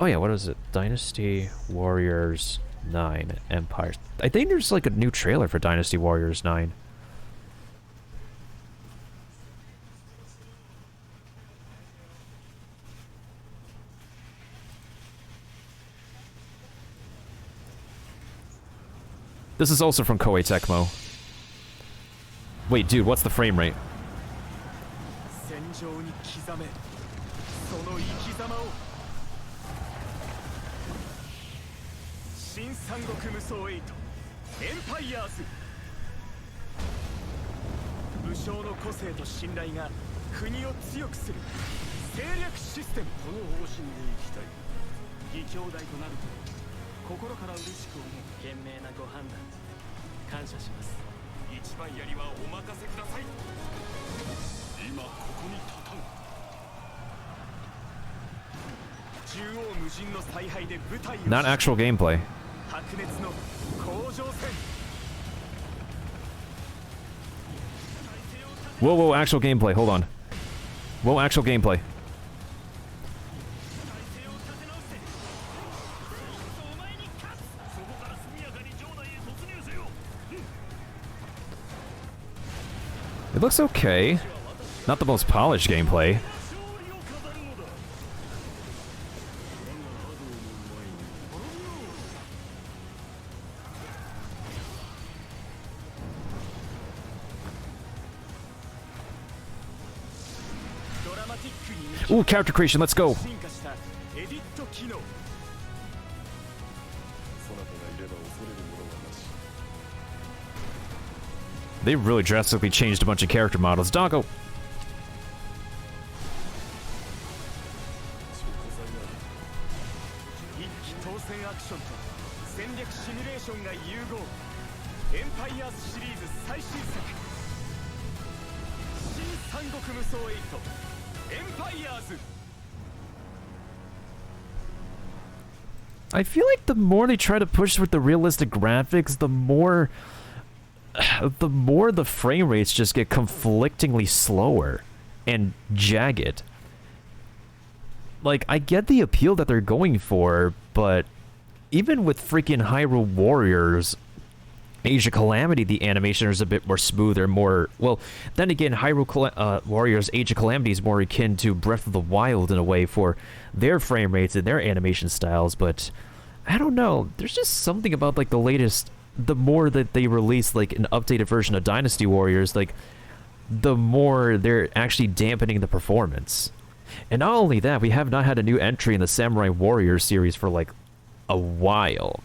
Oh yeah, what is it? Dynasty Warriors 9 Empire. I think there's like a new trailer for Dynasty Warriors 9. This is also from Koei Tecmo. Wait, dude, what's the frame rate? Not actual gameplay. Whoa, whoa, actual gameplay, hold on. Whoa, actual gameplay. It looks okay. Not the most polished gameplay. Ooh, character creation, let's go. They really drastically changed a bunch of character models. Doggo! I feel like the more they try to push with the realistic graphics, the more the frame rates just get conflictingly slower and jagged. Like, I get the appeal that they're going for, but even with freaking Hyrule Warriors Age of Calamity, the animation is a bit more smoother, more... Well, then again, Hyrule Warriors Age of Calamity is more akin to Breath of the Wild in a way for their frame rates and their animation styles, but I don't know. There's just something about, like, the latest... The more that they release, like, an updated version of Dynasty Warriors, like, the more they're actually dampening the performance. And not only that, we have not had a new entry in the Samurai Warriors series for, like, a while.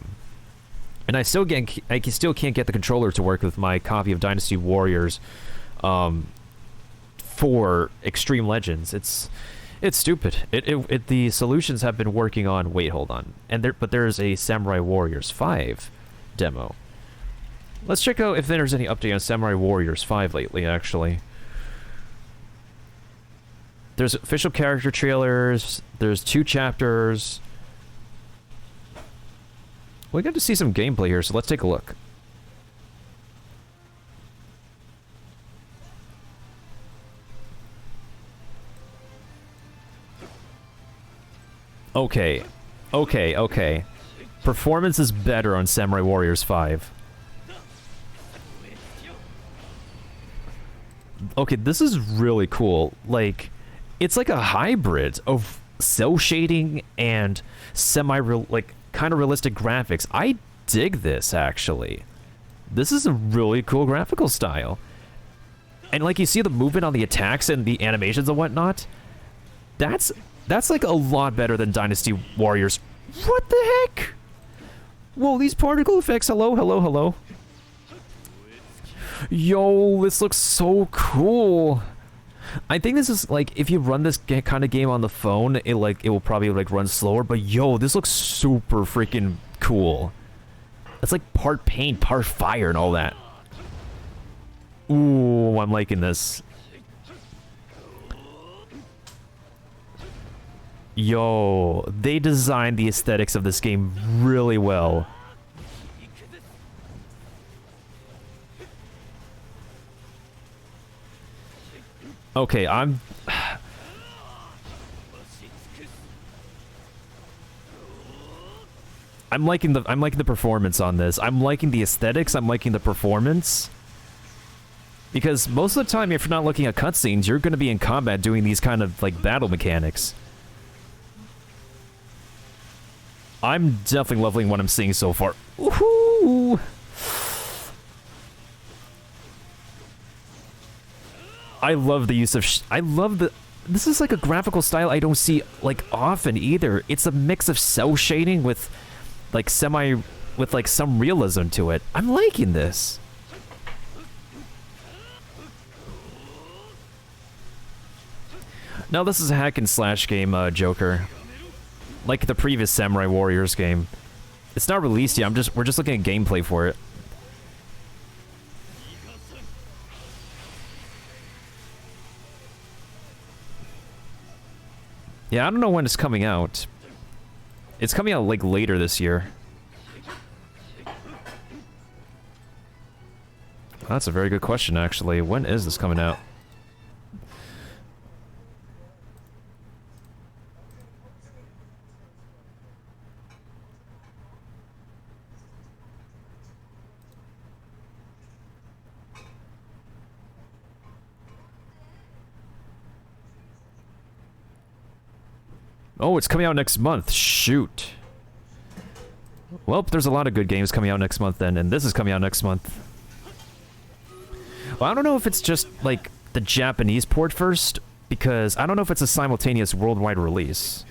And I still can't get the controller to work with my copy of Dynasty Warriors for Extreme Legends. It's stupid. The solutions have been working on... Wait, hold on. But there's a Samurai Warriors 5 demo. Let's check out if there's any update on Samurai Warriors 5 lately, actually. There's official character trailers. There's 2 chapters. We got to see some gameplay here, so let's take a look. Okay. Performance is better on Samurai Warriors 5. Okay, this is really cool. Like, it's like a hybrid of cell shading and semi-real, like, kind of realistic graphics. I dig this, actually. This is a really cool graphical style. And, like, you see the movement on the attacks and the animations and whatnot? That's like a lot better than Dynasty Warriors. What the heck? Whoa, these particle effects, hello. Yo, this looks so cool. I think this is like, if you run this kind of game on the phone, it will probably like run slower, but yo, this looks super freaking cool. It's like part paint, part fire and all that. Ooh, I'm liking this. Yo, they designed the aesthetics of this game really well. Okay, I'm liking the performance on this. I'm liking the aesthetics, I'm liking the performance. Because most of the time, if you're not looking at cutscenes, you're going to be in combat doing these kind of like battle mechanics. I'm definitely loving what I'm seeing so far. Woohoo! I love the use of this is like a graphical style I don't see like often either. It's a mix of cell shading with like some realism to it. I'm liking this. Now this is a hack and slash game, Joker. Like the previous Samurai Warriors game. It's not released yet. We're just looking at gameplay for it. Yeah, I don't know when it's coming out. It's coming out like later this year. That's a very good question, actually. When is this coming out? Oh, it's coming out next month. Shoot. Well, there's a lot of good games coming out next month then, and this is coming out next month. Well, I don't know if it's just, like, the Japanese port first, because I don't know if it's a simultaneous worldwide release.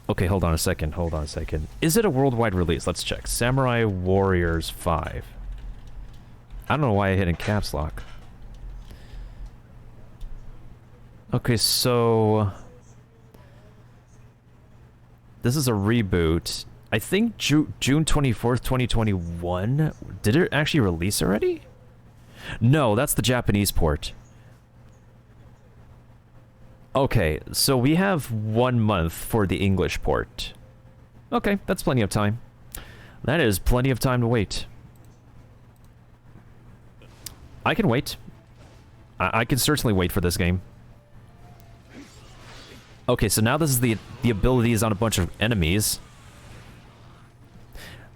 Okay, hold on a second, Is it a worldwide release? Let's check. Samurai Warriors 5. I don't know why I hit in caps lock. Okay, so this is a reboot. I think June 24th, 2021. Did it actually release already? No, that's the Japanese port. Okay, so we have 1 month for the English port. Okay, that's plenty of time. That is plenty of time to wait. I can wait. I can certainly wait for this game. Okay, so now this is the abilities on a bunch of enemies.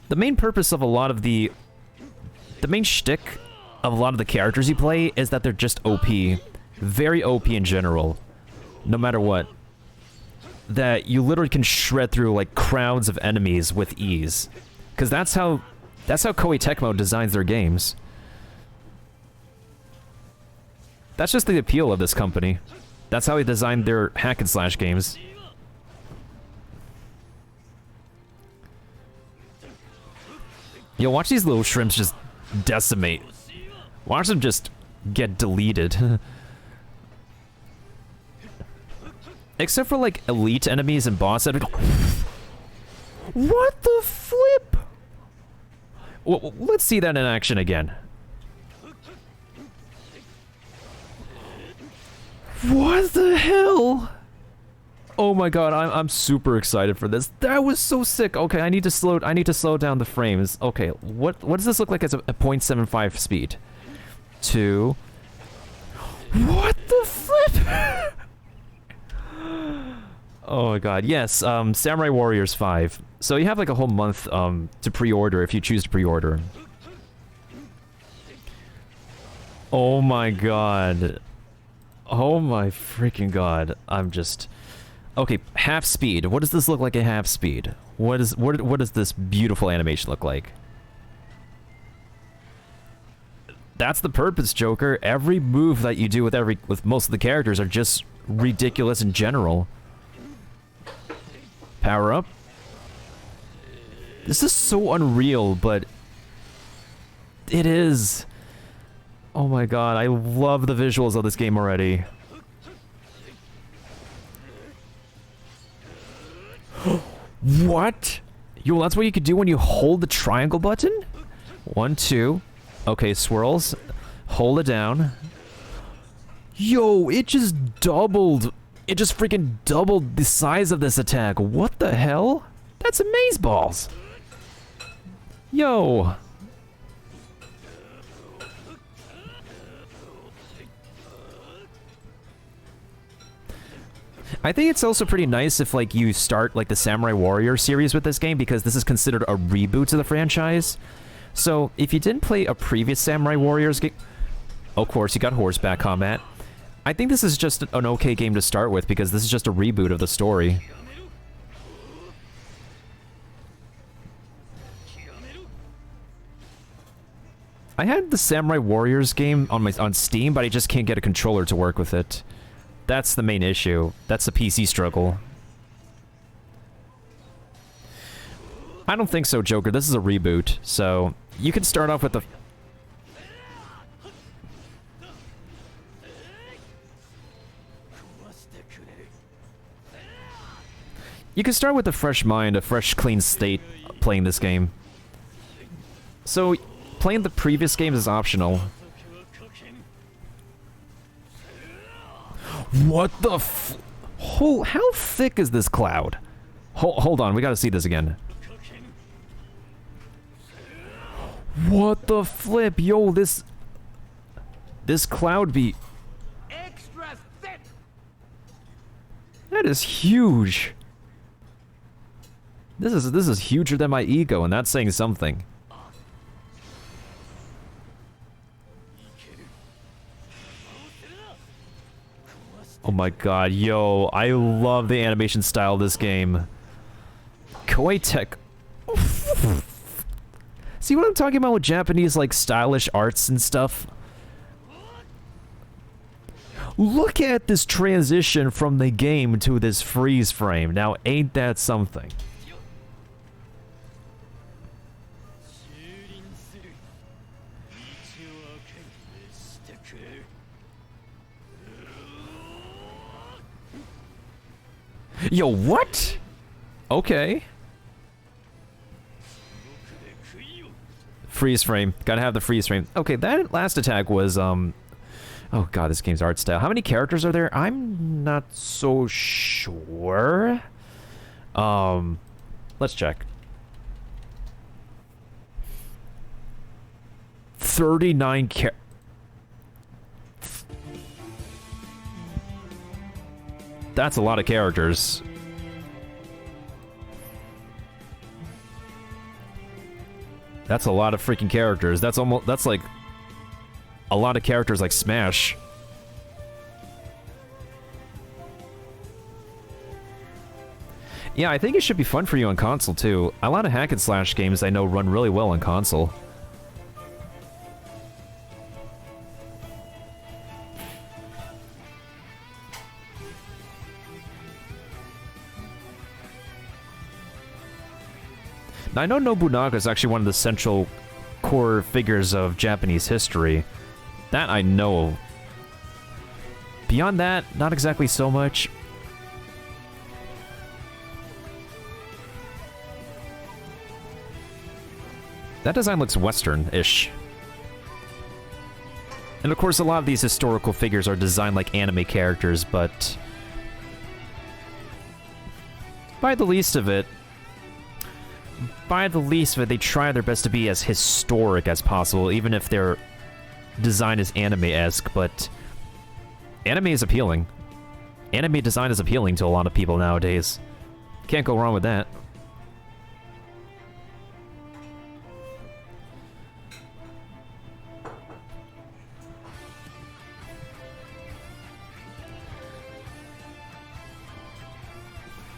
The main purpose of a lot of the main shtick of a lot of the characters you play is that they're just OP. Very OP in general. No matter what. That you literally can shred through like crowds of enemies with ease. Because that's how Koei Tecmo designs their games. That's just the appeal of this company. That's how they designed their hack and slash games. Yo, watch these little shrimps just decimate. Watch them just get deleted. Except for like elite enemies and boss enemies. What the flip? Well, let's see that in action again. What the hell? Oh my god, I'm super excited for this. That was so sick. Okay, I need to slow down the frames. Okay, what does this look like as a 0.75 speed? 2. What the flip? Oh my god, yes, Samurai Warriors 5. So you have like a whole month to pre-order if you choose to pre-order. Oh my god. Oh my freaking god. I'm just... Okay, half speed. What does this look like at half speed? What does this beautiful animation look like? That's the purpose, Joker. Every move that you do with most of the characters are just ridiculous in general. Power up. This is so unreal, but It is. Oh my god, I love the visuals of this game already. What? Yo, that's what you could do when you hold the triangle button? 1, 2. Okay, swirls. Hold it down. Yo, it just doubled. It just freaking doubled the size of this attack. What the hell? That's amazeballs. Yo. I think it's also pretty nice if, like, you start, like, the Samurai Warrior series with this game, because this is considered a reboot to the franchise. So, if you didn't play a previous Samurai Warriors game... Of course, you got horseback combat. I think this is just an okay game to start with, because this is just a reboot of the story. I had the Samurai Warriors game on Steam, but I just can't get a controller to work with it. That's the main issue. That's the PC struggle. I don't think so, Joker. This is a reboot, so you can start off with the... You can start with a fresh mind, a fresh, clean state playing this game. So, playing the previous games is optional. What the f... how thick is this cloud? Hold on, we gotta see this again. What the flip? Yo, this cloud be...
Extra thick.
That is huge. This is huger than my ego, and that's saying something. Oh my god, yo, I love the animation style of this game. Koei Tech. See what I'm talking about with Japanese, like, stylish arts and stuff? Look at this transition from the game to this freeze frame. Now, ain't that something? Yo, what? Okay. Freeze frame. Gotta have the freeze frame. Okay, that last attack was, oh god, this game's art style. How many characters are there? I'm not so sure. Let's check. 39 That's a lot of characters. That's a lot of freaking characters. That's like a lot of characters like Smash. Yeah, I think it should be fun for you on console too. A lot of hack and slash games I know run really well on console. Now, I know Nobunaga is actually one of the central core figures of Japanese history. That I know. Beyond that, not exactly so much. That design looks Western-ish. And of course, a lot of these historical figures are designed like anime characters, but... by the least of it, they try their best to be as historic as possible, even if their design is anime-esque, but anime is appealing. Anime design is appealing to a lot of people nowadays. Can't go wrong with that.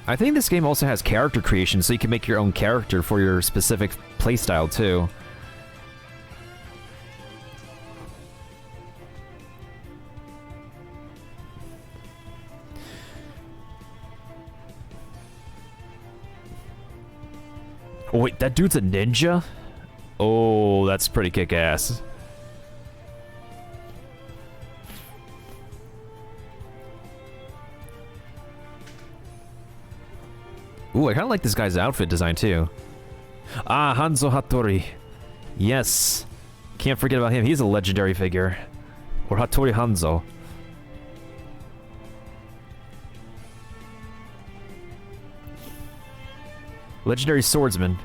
I think this game also has character creation, so you can make your own character for your specific playstyle, too. Oh, wait, that dude's a ninja? Oh, that's pretty kick-ass. Ooh, I kind of like this guy's outfit design, too. Ah, Hanzo Hattori. Yes. Can't forget about him. He's a legendary figure. Or Hattori Hanzo. Legendary swordsman.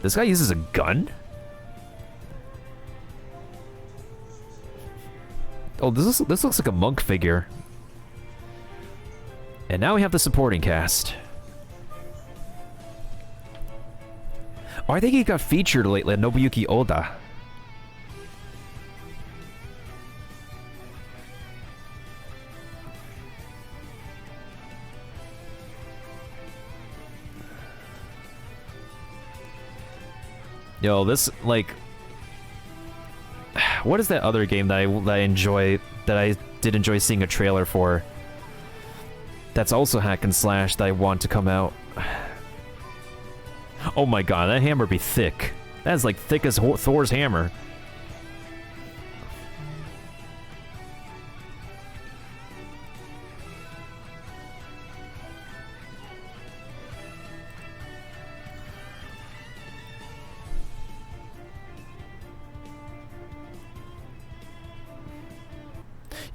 This guy uses a gun? Oh, this looks like a monk figure. And now we have the supporting cast. Oh, I think he got featured lately, Nobuyuki Oda. Yo, this, like... What is that other game that I enjoy, that I did enjoy seeing a trailer for? That's also hack and slash that I want to come out. Oh my god, that hammer be thick. That is like thick as Thor's hammer.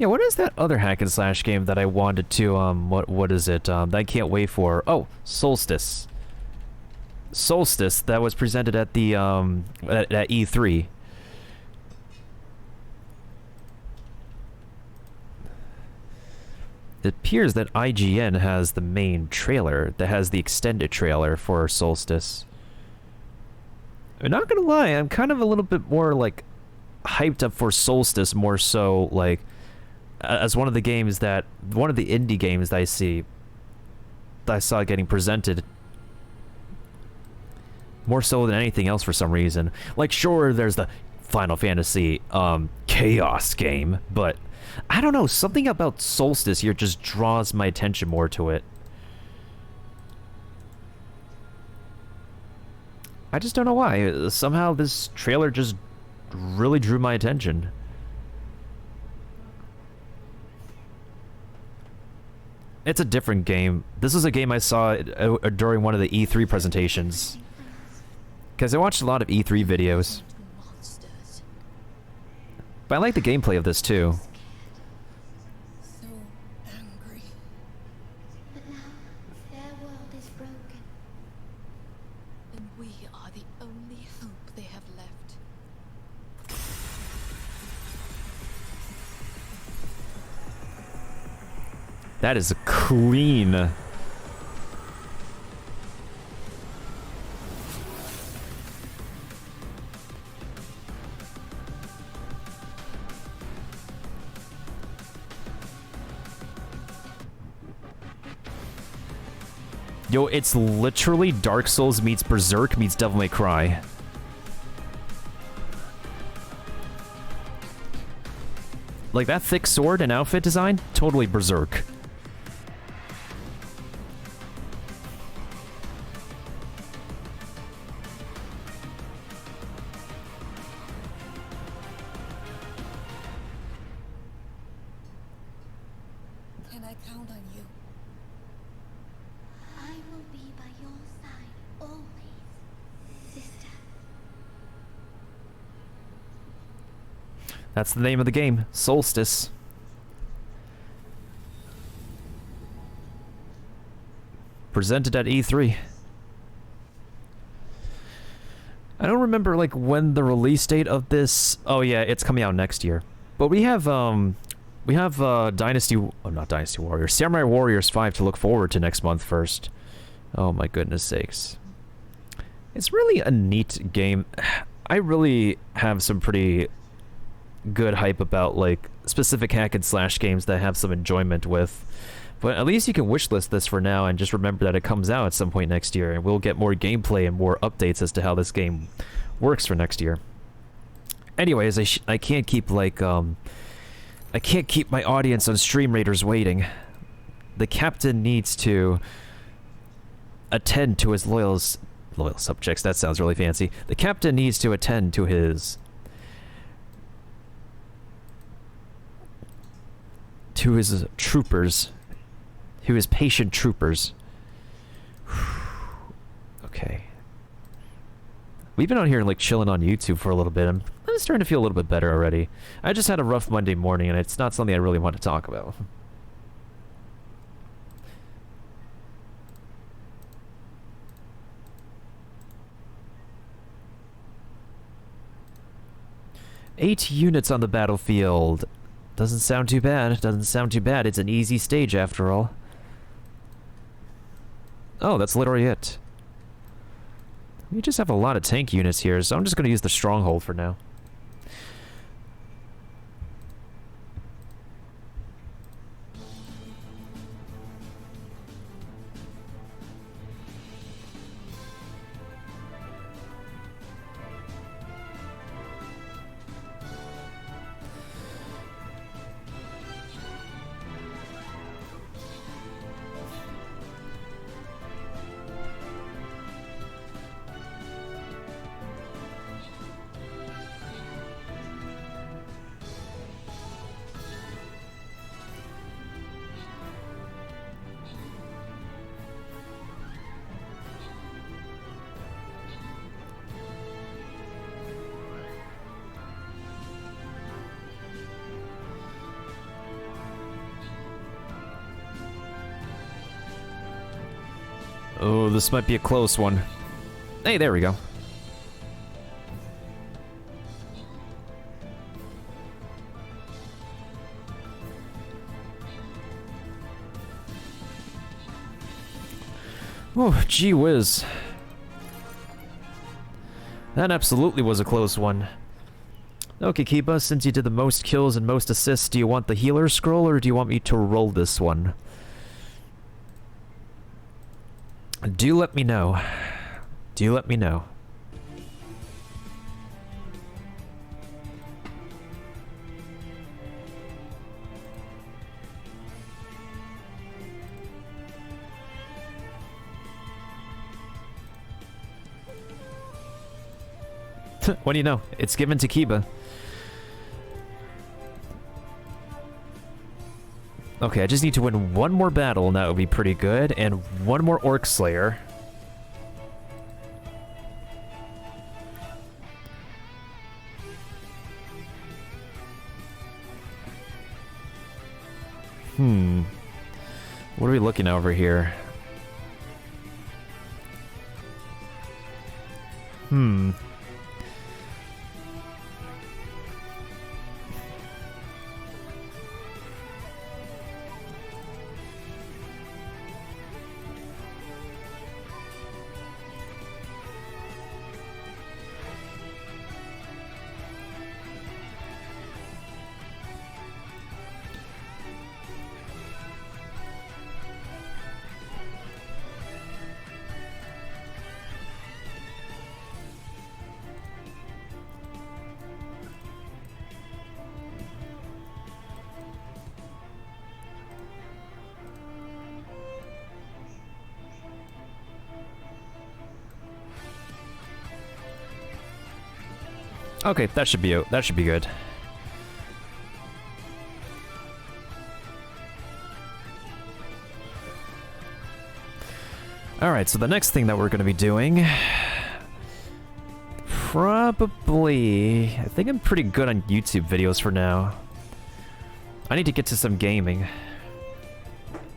Yeah, what is that other hack and slash game that I wanted to, what is it, that I can't wait for? Oh, Solstice. Solstice, that was presented at the, at E3. It appears that IGN has the main trailer, that has the extended trailer for Solstice. I'm not gonna lie, I'm kind of a little bit more, like, hyped up for Solstice, more so, like, as one of the games that, one of the indie games that I saw getting presented, more so than anything else for some reason. Like, sure, there's the Final Fantasy, Chaos game, but I don't know, something about Solstice here just draws my attention more to it. I just don't know why. Somehow this trailer just really drew my attention. It's a different game. This is a game I saw during one of the E3 presentations. Because I watched a lot of E3 videos. But I like the gameplay of this too.
So angry. But now their world is broken. And we are the only hope they have left.
That is clean. Yo, it's literally Dark Souls meets Berserk meets Devil May Cry. Like, that thick sword and outfit design? Totally Berserk.
Can I count on you?
I will be by your side always, sister.
That's the name of the game, Solstice. Presented at E3. I don't remember, like, when the release date of this... Oh yeah, it's coming out next year. But we have Dynasty... Oh, not Dynasty Warriors. Samurai Warriors 5 to look forward to next month first. Oh my goodness sakes. It's really a neat game. I really have some pretty good hype about, like, specific hack and slash games that I have some enjoyment with. But at least you can wishlist this for now and just remember that it comes out at some point next year, and we'll get more gameplay and more updates as to how this game works for next year. Anyways, I can't keep, like, I can't keep my audience on Stream Raiders waiting. The captain needs to attend to his loyal loyal subjects. That sounds really fancy. The captain needs to attend to his troopers, to his patient troopers. Okay. We've been out here like chilling on YouTube for a little bit. I'm starting to feel a little bit better already. I just had a rough Monday morning, and it's not something I really want to talk about. Eight units on the battlefield. Doesn't sound too bad. Doesn't sound too bad. It's an easy stage after all. Oh, that's literally it. We just have a lot of tank units here, so I'm just going to use the stronghold for now. Oh, this might be a close one. Hey, there we go. Oh, gee whiz. That absolutely was a close one. Okay, Kiba, since you did the most kills and most assists, do you want the healer scroll or do you want me to roll this one? Do let me know. Do let me know. What do you know? It's given to Kiba. Okay, I just need to win one more battle, and that would be pretty good, and one more Orc Slayer. What are we looking over here? Okay, that should be good. Alright, so the next thing that we're going to be doing... Probably... I think I'm pretty good on YouTube videos for now. I need to get to some gaming.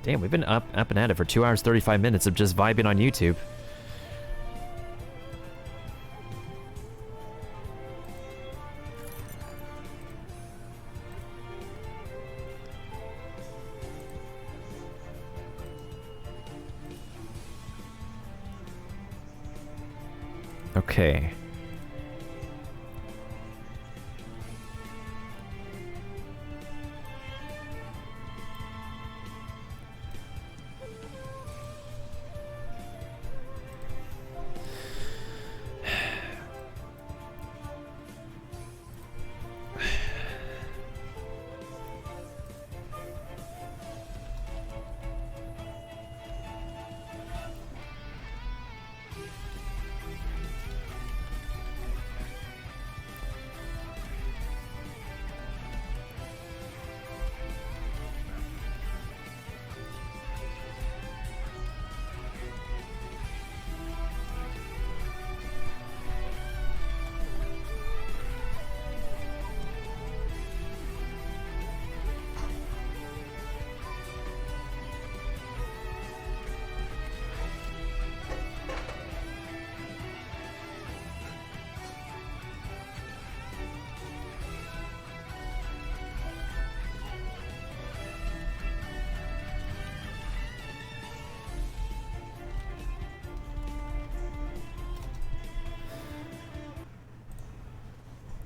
Damn, we've been up and at it for 2 hours 35 minutes of just vibing on YouTube. Okay.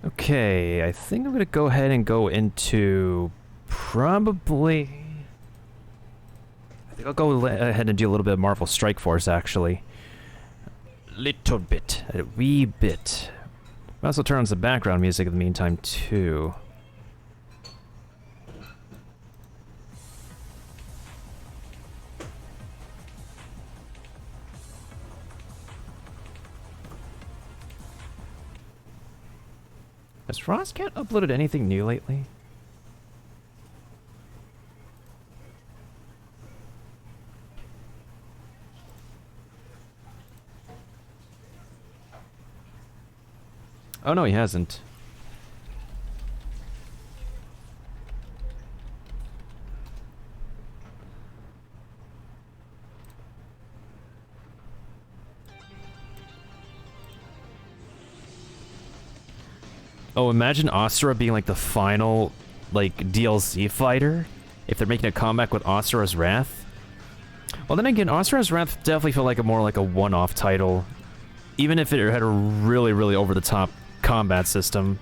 Okay, I think I'm gonna go ahead and go into probably. I think I'll go ahead and do a little bit of Marvel Strike Force actually. Little bit, a wee bit. I'll also turn on some background music in the meantime too. Has Frostcat uploaded anything new lately? Oh no, he hasn't. Oh, imagine Asura being like the final, like, DLC fighter? If they're making a comeback with Asura's Wrath? Well, then again, Asura's Wrath definitely felt like more like a one-off title. Even if it had a really, really over-the-top combat system.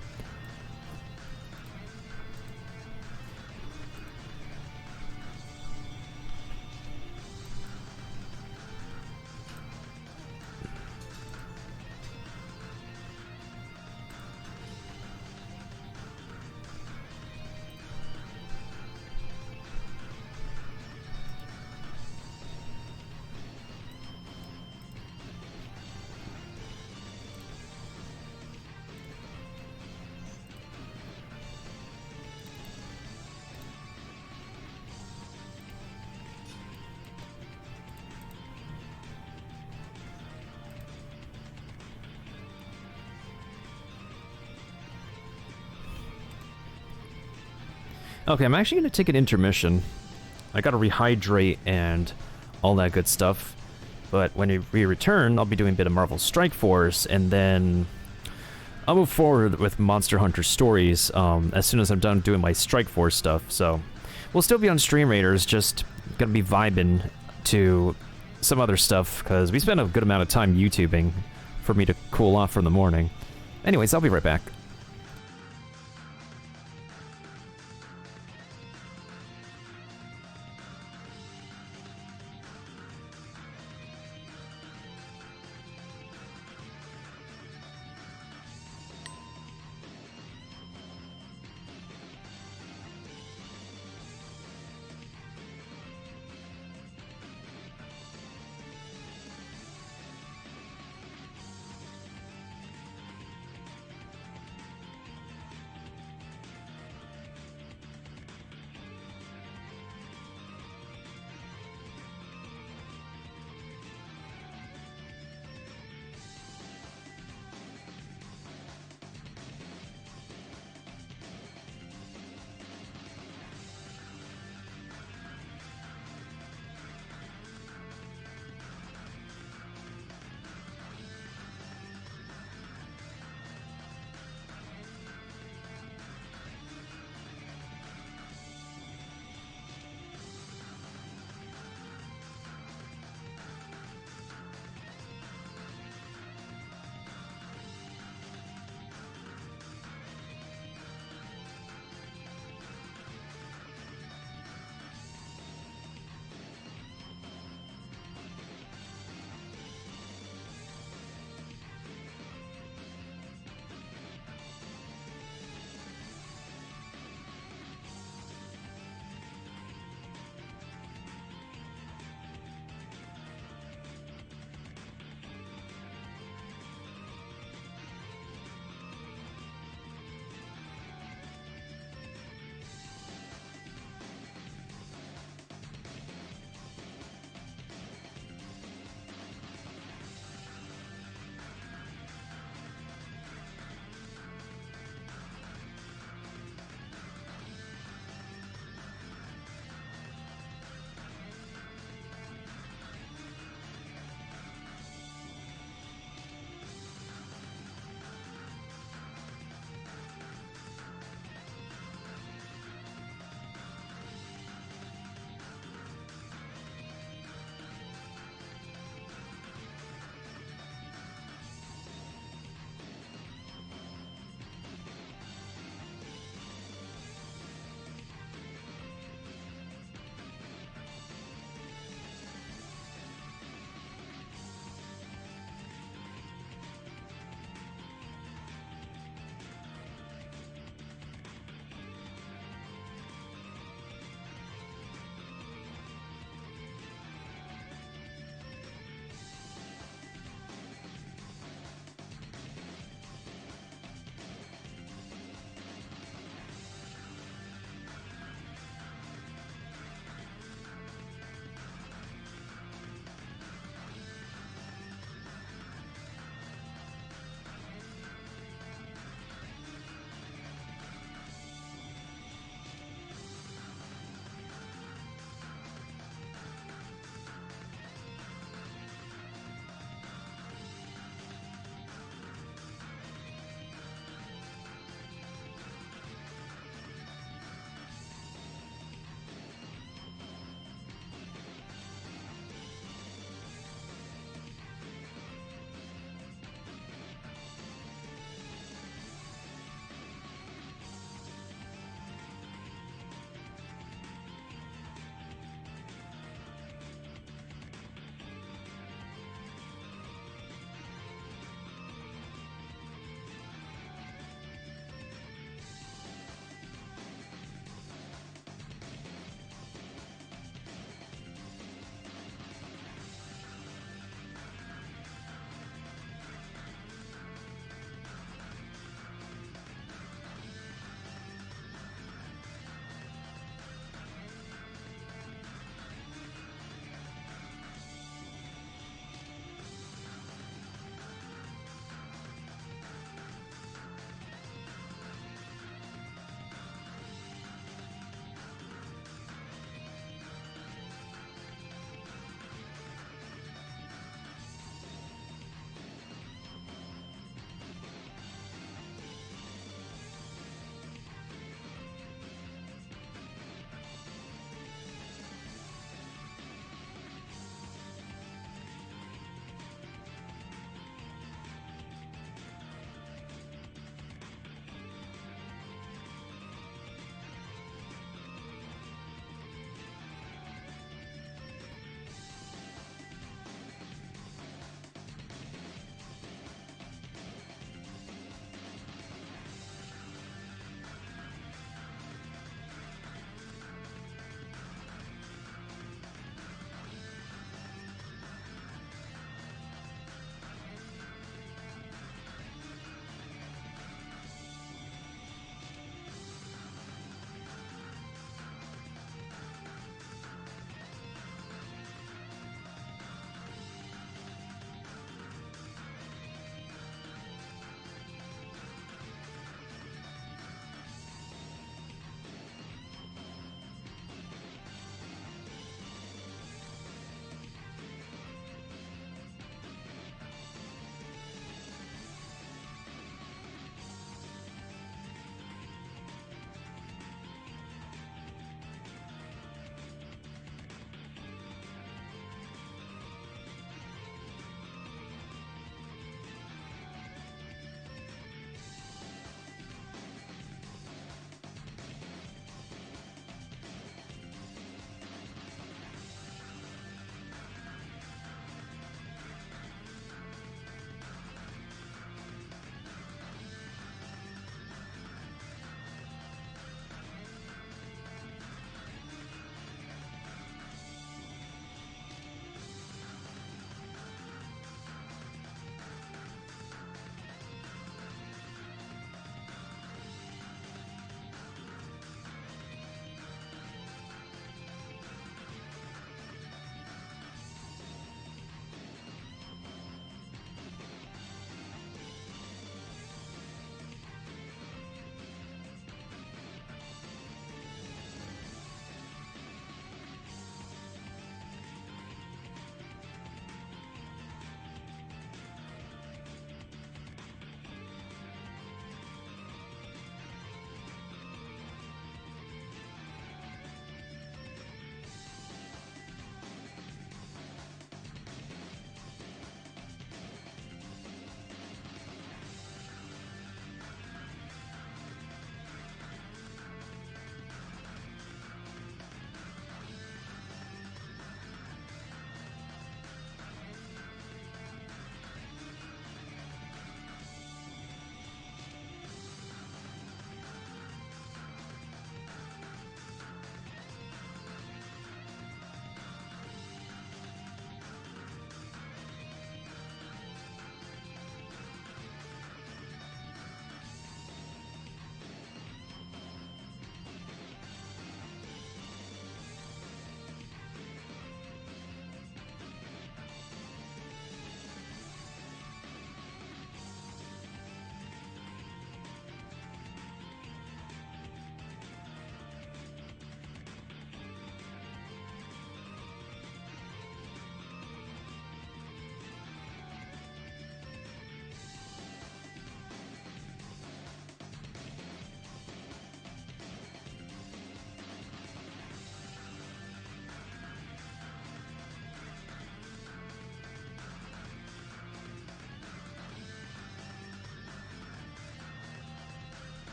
Okay, I'm actually going to take an intermission. I gotta rehydrate and all that good stuff. But when we return, I'll be doing a bit of Marvel Strike Force, and then I'll move forward with Monster Hunter Stories as soon as I'm done doing my Strike Force stuff. So we'll still be on Stream Raiders, just gonna be vibing to some other stuff, because we spent a good amount of time YouTubing for me to cool off from the morning. Anyways, I'll be right back.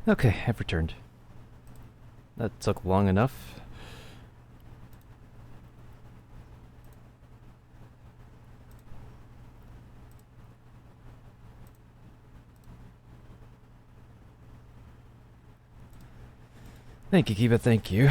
Okay, I've returned. That took long enough. Thank you, Kiva, thank you.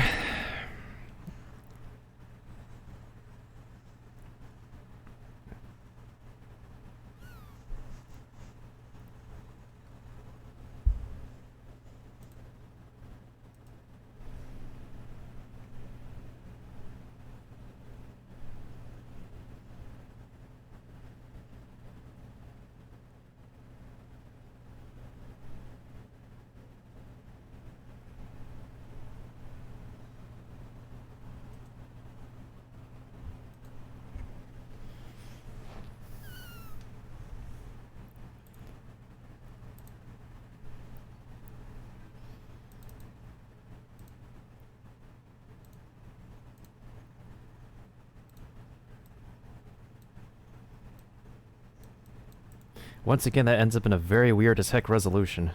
Once again, that ends up in a very weird as heck resolution.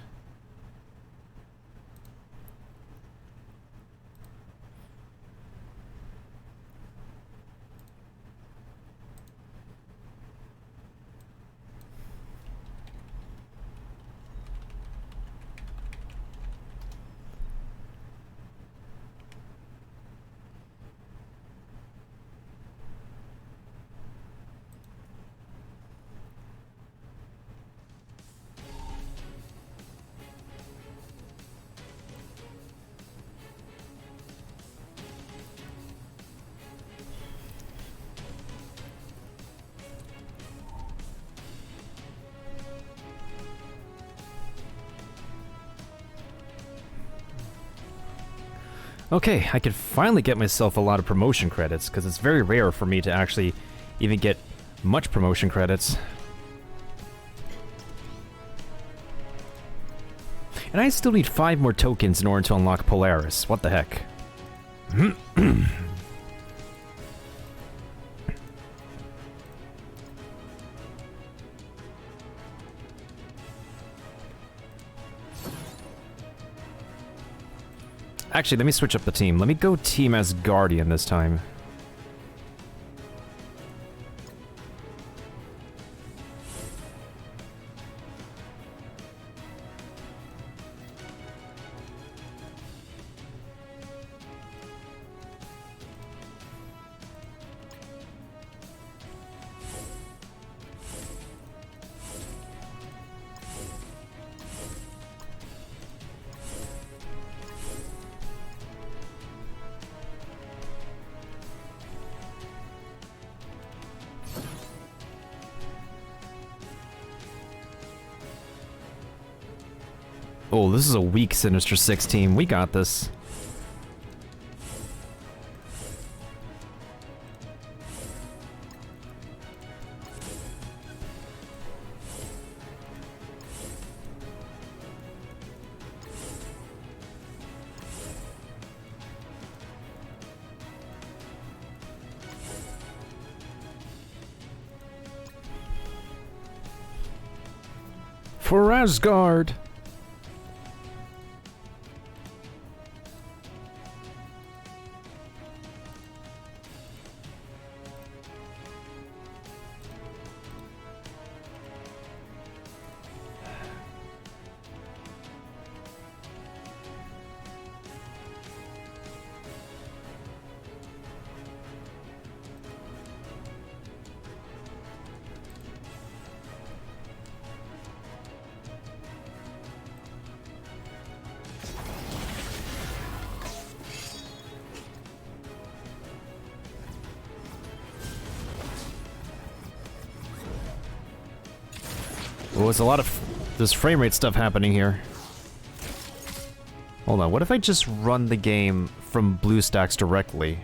Okay, I could finally get myself a lot of promotion credits, because it's very rare for me to actually even get much promotion credits. And I still need 5 more tokens in order to unlock Polaris. What the heck? Actually, let me switch up the team. Let me go team as Guardian this time. Oh, this is a weak Sinister Six team. We got this. For Asgard! Oh, there's a lot of this frame rate stuff happening here. Hold on, what if I just run the game from BlueStacks directly?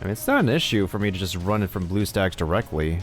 I mean, it's not an issue for me to just run it from BlueStacks directly.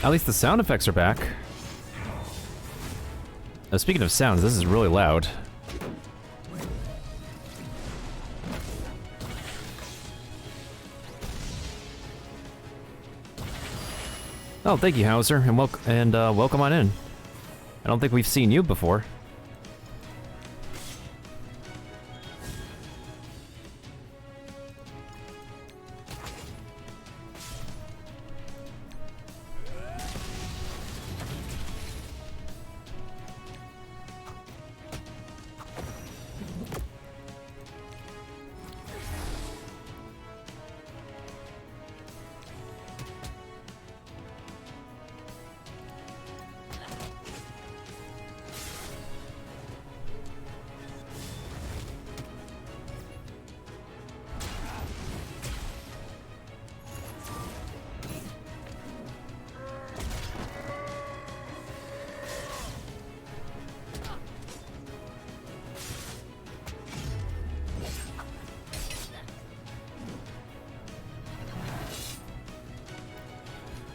At least the sound effects are back. Speaking of sounds, this is really loud. Oh, thank you, Hauser, and welcome on in. I don't think we've seen you before.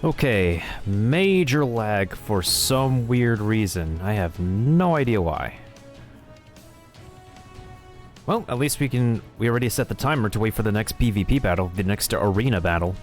Okay, major lag for some weird reason. I have no idea why. Well, at least we already set the timer to wait for the next PvP battle, the next arena battle.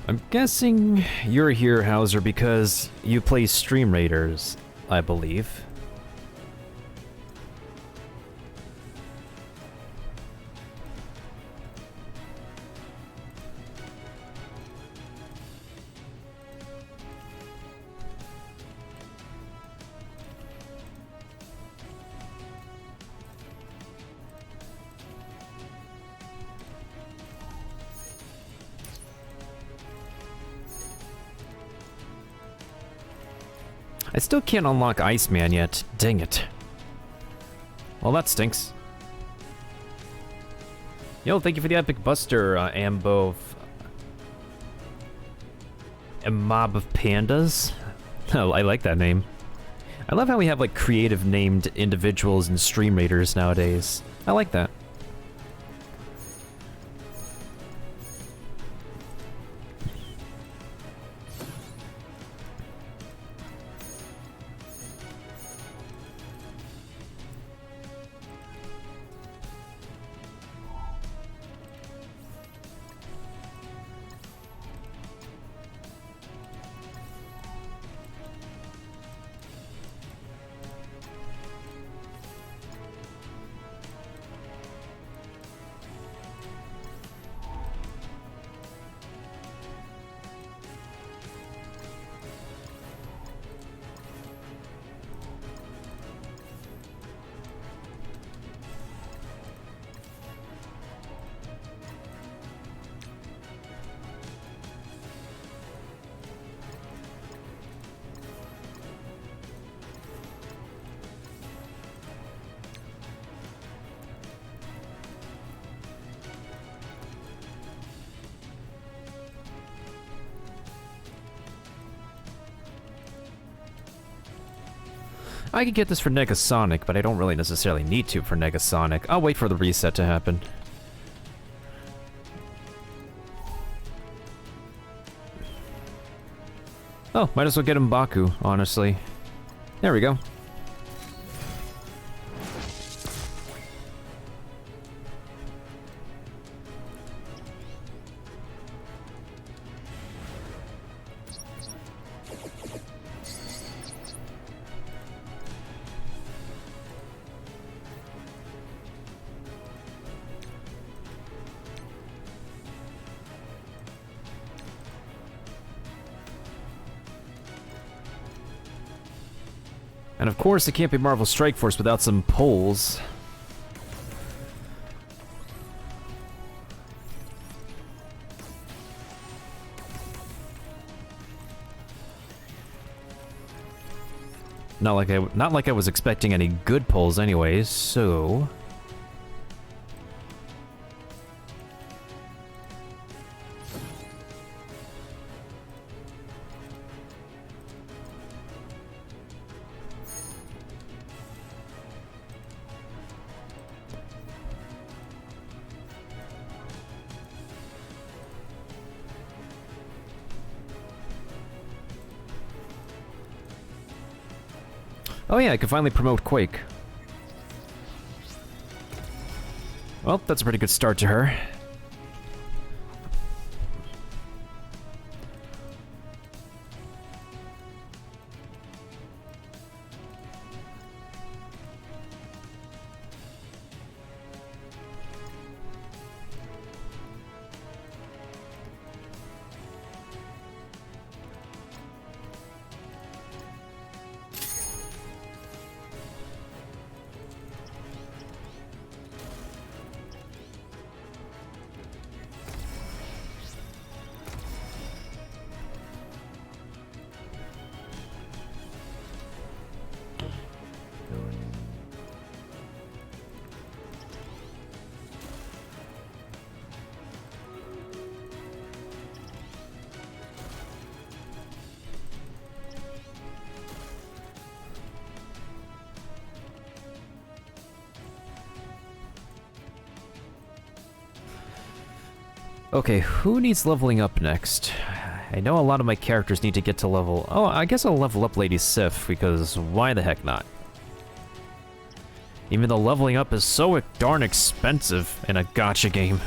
I'm guessing you're here, Hauser, because you play Stream Raiders, I believe. I still can't unlock Iceman yet. Dang it. Well, that stinks. Yo, thank you for the epic buster, Ambo. A mob of pandas? Oh, I like that name. I love how we have, like, creative named individuals in Stream Raiders nowadays. I like that. I could get this for Negasonic, but I don't really necessarily need to for Negasonic. I'll wait for the reset to happen. Oh, might as well get him Baku, honestly. There we go. And of course, it can't be Marvel Strike Force without some poles. Not like I was expecting any good pulls anyways, so Oh yeah, I can finally promote Quake. Well, that's a pretty good start to her. Okay, who needs leveling up next? I know a lot of my characters need to get to level... Oh, I guess I'll level up Lady Sif, because why the heck not? Even though leveling up is so darn expensive in a gacha game.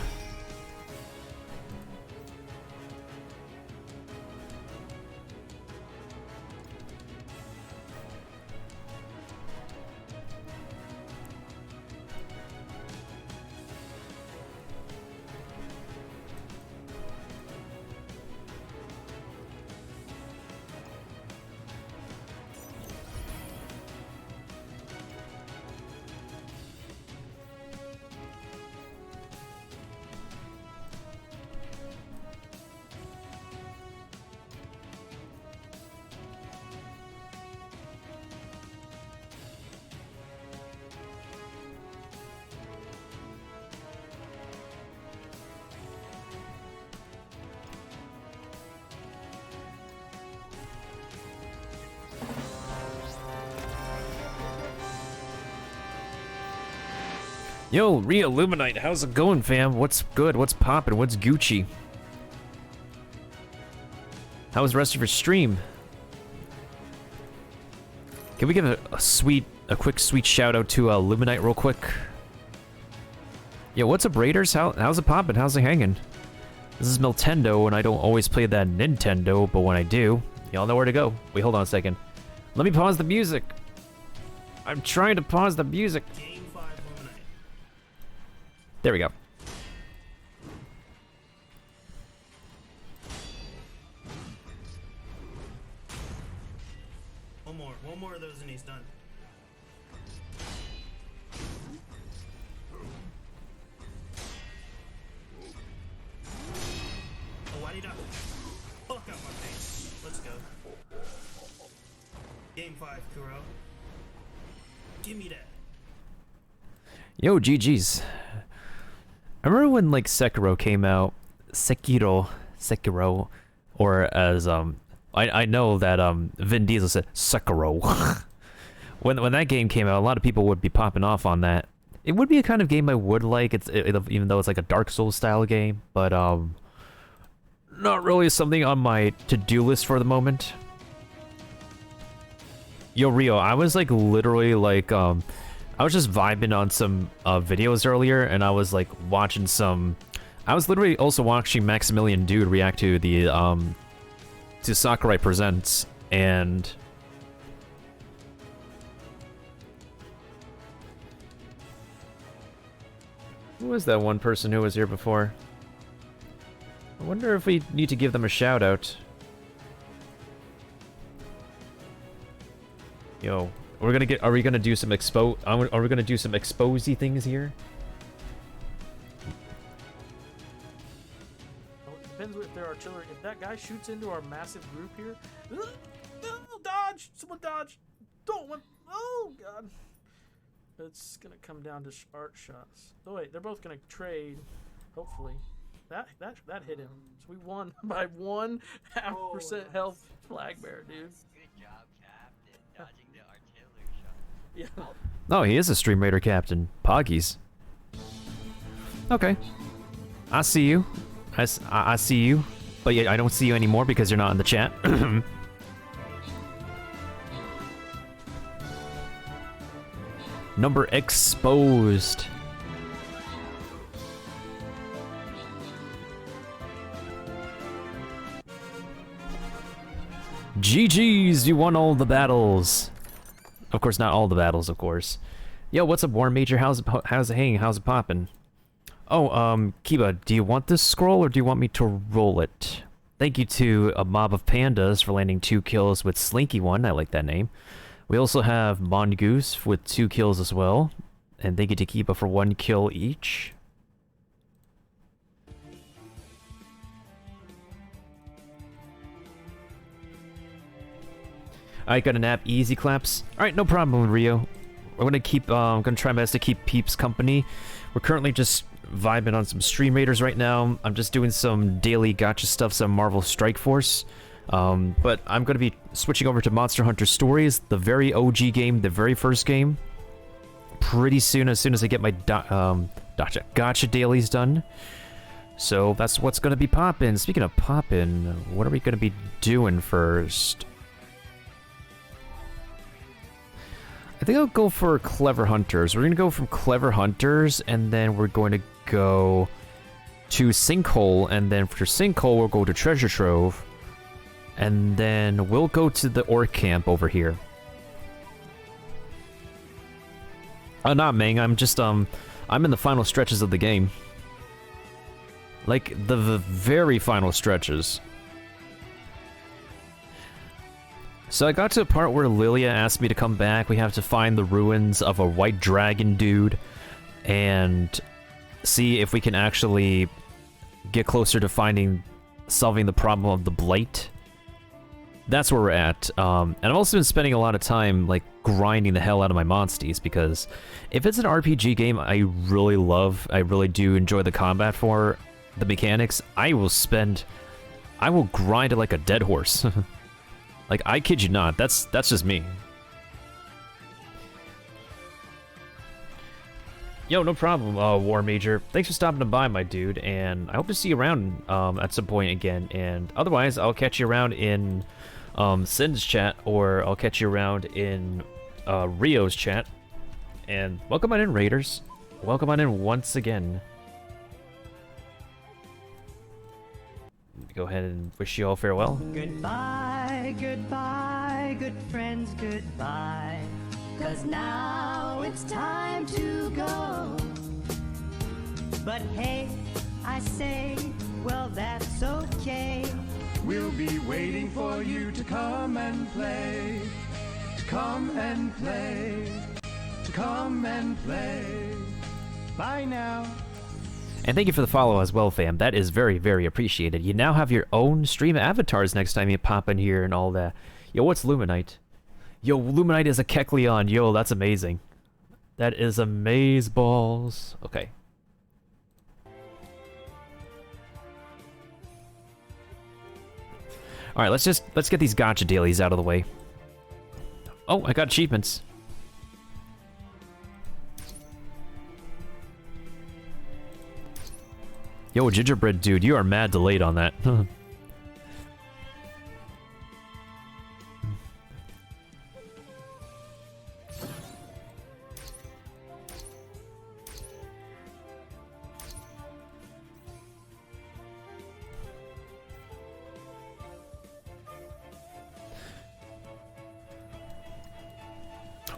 Yo, Re-Illuminite, how's it going, fam? What's good? What's poppin'? What's Gucci? How was the rest of your stream? Can we give a quick sweet shout out to Illuminite real quick? Yo, what's up, Raiders? How's it poppin'? How's it hanging? This is Miltendo, and I don't always play that Nintendo, but when I do, y'all know where to go. Wait, hold on a second. Let me pause the music. I'm trying to pause the music. There we go.
One more of those and he's done. Oh, why did I fuck out my face? Let's go. Game 5, Kuro. Give me that.
Yo, GG's. I remember when like Sekiro came out, Sekiro, or as I know that Vin Diesel said Sekiro. when that game came out, a lot of people would be popping off on that. It would be a kind of game I would like. Even though it's like a Dark Souls style game, but not really something on my to-do list for the moment. Yo, Rio, I was like literally like I was just vibing on some videos earlier, and I was like watching some... I was literally also watching Maximilian Dude react to the to Sakurai Presents, and who was that one person who was here before? I wonder if we need to give them a shout out. Yo. Are we gonna do some are we gonna do some exposy things here?
Well, it depends if they're artillery. If that guy shoots into our massive group here, dodge! Someone dodge! Don't want. Oh god! It's gonna come down to art shots. Oh wait, they're both gonna trade. Hopefully, that hit him. So we won by 1.5% health. Flag bearer, dude.
Good job, Captain. Dodging the artillery shot.
Yeah.
Oh, he is a Stream Raider captain. Poggies. Okay. I see you. I see you. But yeah, I don't see you anymore because you're not in the chat. Number exposed. GG's, you won all the battles. Of course, not all the battles, of course. Yo, what's up, War Major? How's it hanging? How's it poppin'? Oh, Kiba, do you want this scroll or do you want me to roll it? Thank you to a mob of pandas for landing 2 kills with Slinky One. I like that name. We also have Mongoose with 2 kills as well. And thank you to Kiba for 1 kill each. Alright, got a nap. Easy claps. Alright, no problem, Rio. We're gonna keep, I'm gonna try my best to keep Peeps company. We're currently just vibing on some Stream Raiders right now. I'm just doing some daily gacha stuff, some Marvel Strike Force. But I'm gonna be switching over to Monster Hunter Stories, the very OG game, the very first game. Pretty soon, as I get my gacha dailies done. So that's what's gonna be poppin'. Speaking of poppin', what are we gonna be doing first? I think I'll go for Clever Hunters. We're gonna go from Clever Hunters, and then we're going to go to Sinkhole, and then for Sinkhole we'll go to Treasure Trove, and then we'll go to the Orc Camp over here. Oh, not Ming, I'm just, I'm in the final stretches of the game. Like, the very final stretches. So I got to a part where Lilia asked me to come back. We have to find the ruins of a white dragon dude and see if we can actually get closer to solving the problem of the blight. That's where we're at. And I've also been spending a lot of time like grinding the hell out of my monsties, because if it's an RPG game I really do enjoy the combat for, the mechanics, I will grind it like a dead horse. Like, I kid you not, that's just me. Yo, no problem, War Major. Thanks for stopping by, my dude, and I hope to see you around at some point again. And otherwise, I'll catch you around in Sin's chat, or I'll catch you around in Rio's chat. And welcome on in, Raiders. Welcome on in once again. Go ahead and wish you all farewell.
Goodbye, goodbye, good friends, goodbye. 'Cause now it's time to go. But hey, I say, well, that's okay.
We'll be waiting for you to come and play. To come and play. To come and play. Bye now.
And thank you for the follow as well, fam. That is very, very appreciated. You now have your own stream avatars next time you pop in here and all that. Yo, what's Luminite? Yo, Luminite is a Kecleon. Yo, that's amazing. That is amazeballs. Okay. Alright, let's get these gacha dailies out of the way. Oh, I got achievements. Yo, Gingerbread dude, you are mad delayed on that.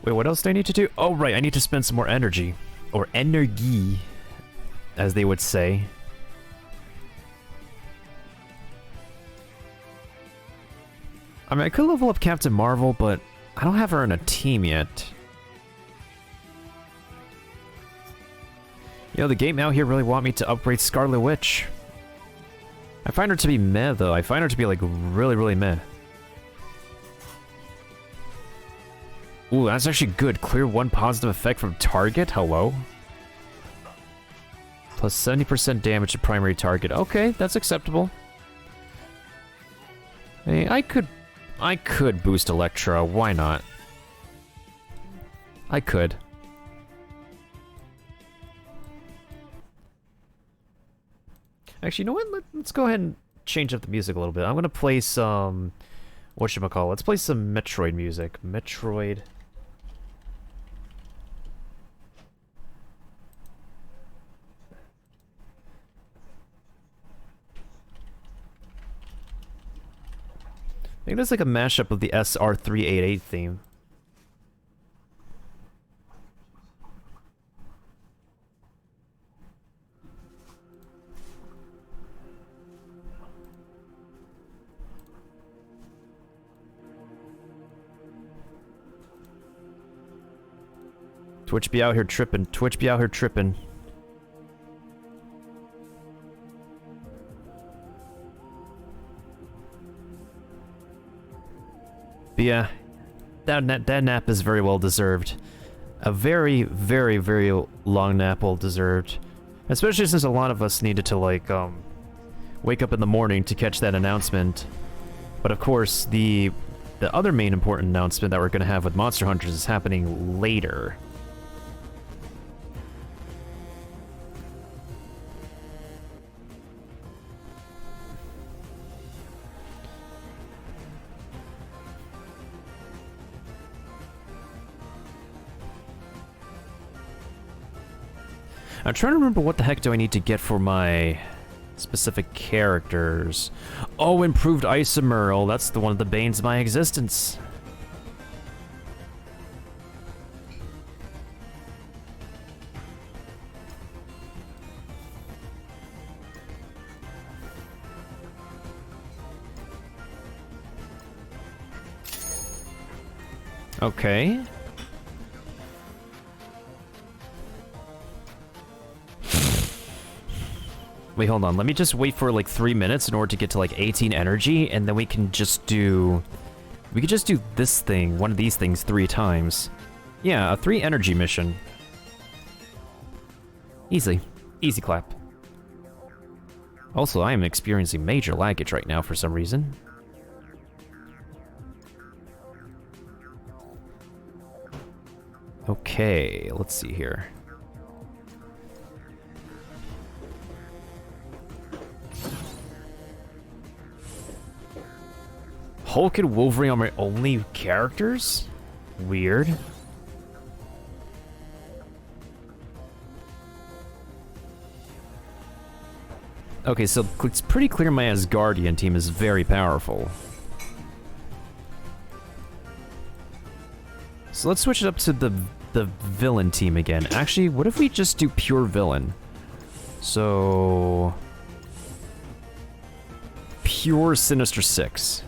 Wait, what else do I need to do? Oh, right, I need to spend some more energy. Or energy, as they would say. I mean, I could level up Captain Marvel, but I don't have her in a team yet. You know, the game out here really want me to upgrade Scarlet Witch. I find her to be meh, though. I find her to be, like, really, really meh. Ooh, that's actually good. Clear 1 positive effect from target? Hello? Plus 70% damage to primary target. Okay, that's acceptable. Hey, I could boost Electra. Why not? I could. Actually, you know what? Let's go ahead and change up the music a little bit. I'm gonna play some... whatchamacallit? Let's play some Metroid music. Metroid... think that's like a mashup of the SR388 theme. Twitch be out here tripping. Twitch be out here tripping. But yeah, that nap is very well deserved. A very, very, very long nap well deserved. Especially since a lot of us needed to, like, wake up in the morning to catch that announcement. But of course, the other main important announcement that we're going to have with Monster Hunters is happening later. I'm trying to remember what the heck do I need to get for my specific characters. Oh, improved isomer. Oh, that's the one of the banes of my existence. Okay. Wait, hold on. Let me just wait for like 3 minutes in order to get to like 18 energy, and then we can just do... We could just do this thing, one of these things 3 times. Yeah, a 3 energy mission. Easy. Easy clap. Also, I am experiencing major laggage right now for some reason. Okay, let's see here. Hulk and Wolverine are my only characters? Weird. Okay, so it's pretty clear my Asgardian team is very powerful. So let's switch it up to the villain team again. Actually, what if we just do pure villain? So... Pure Sinister Six.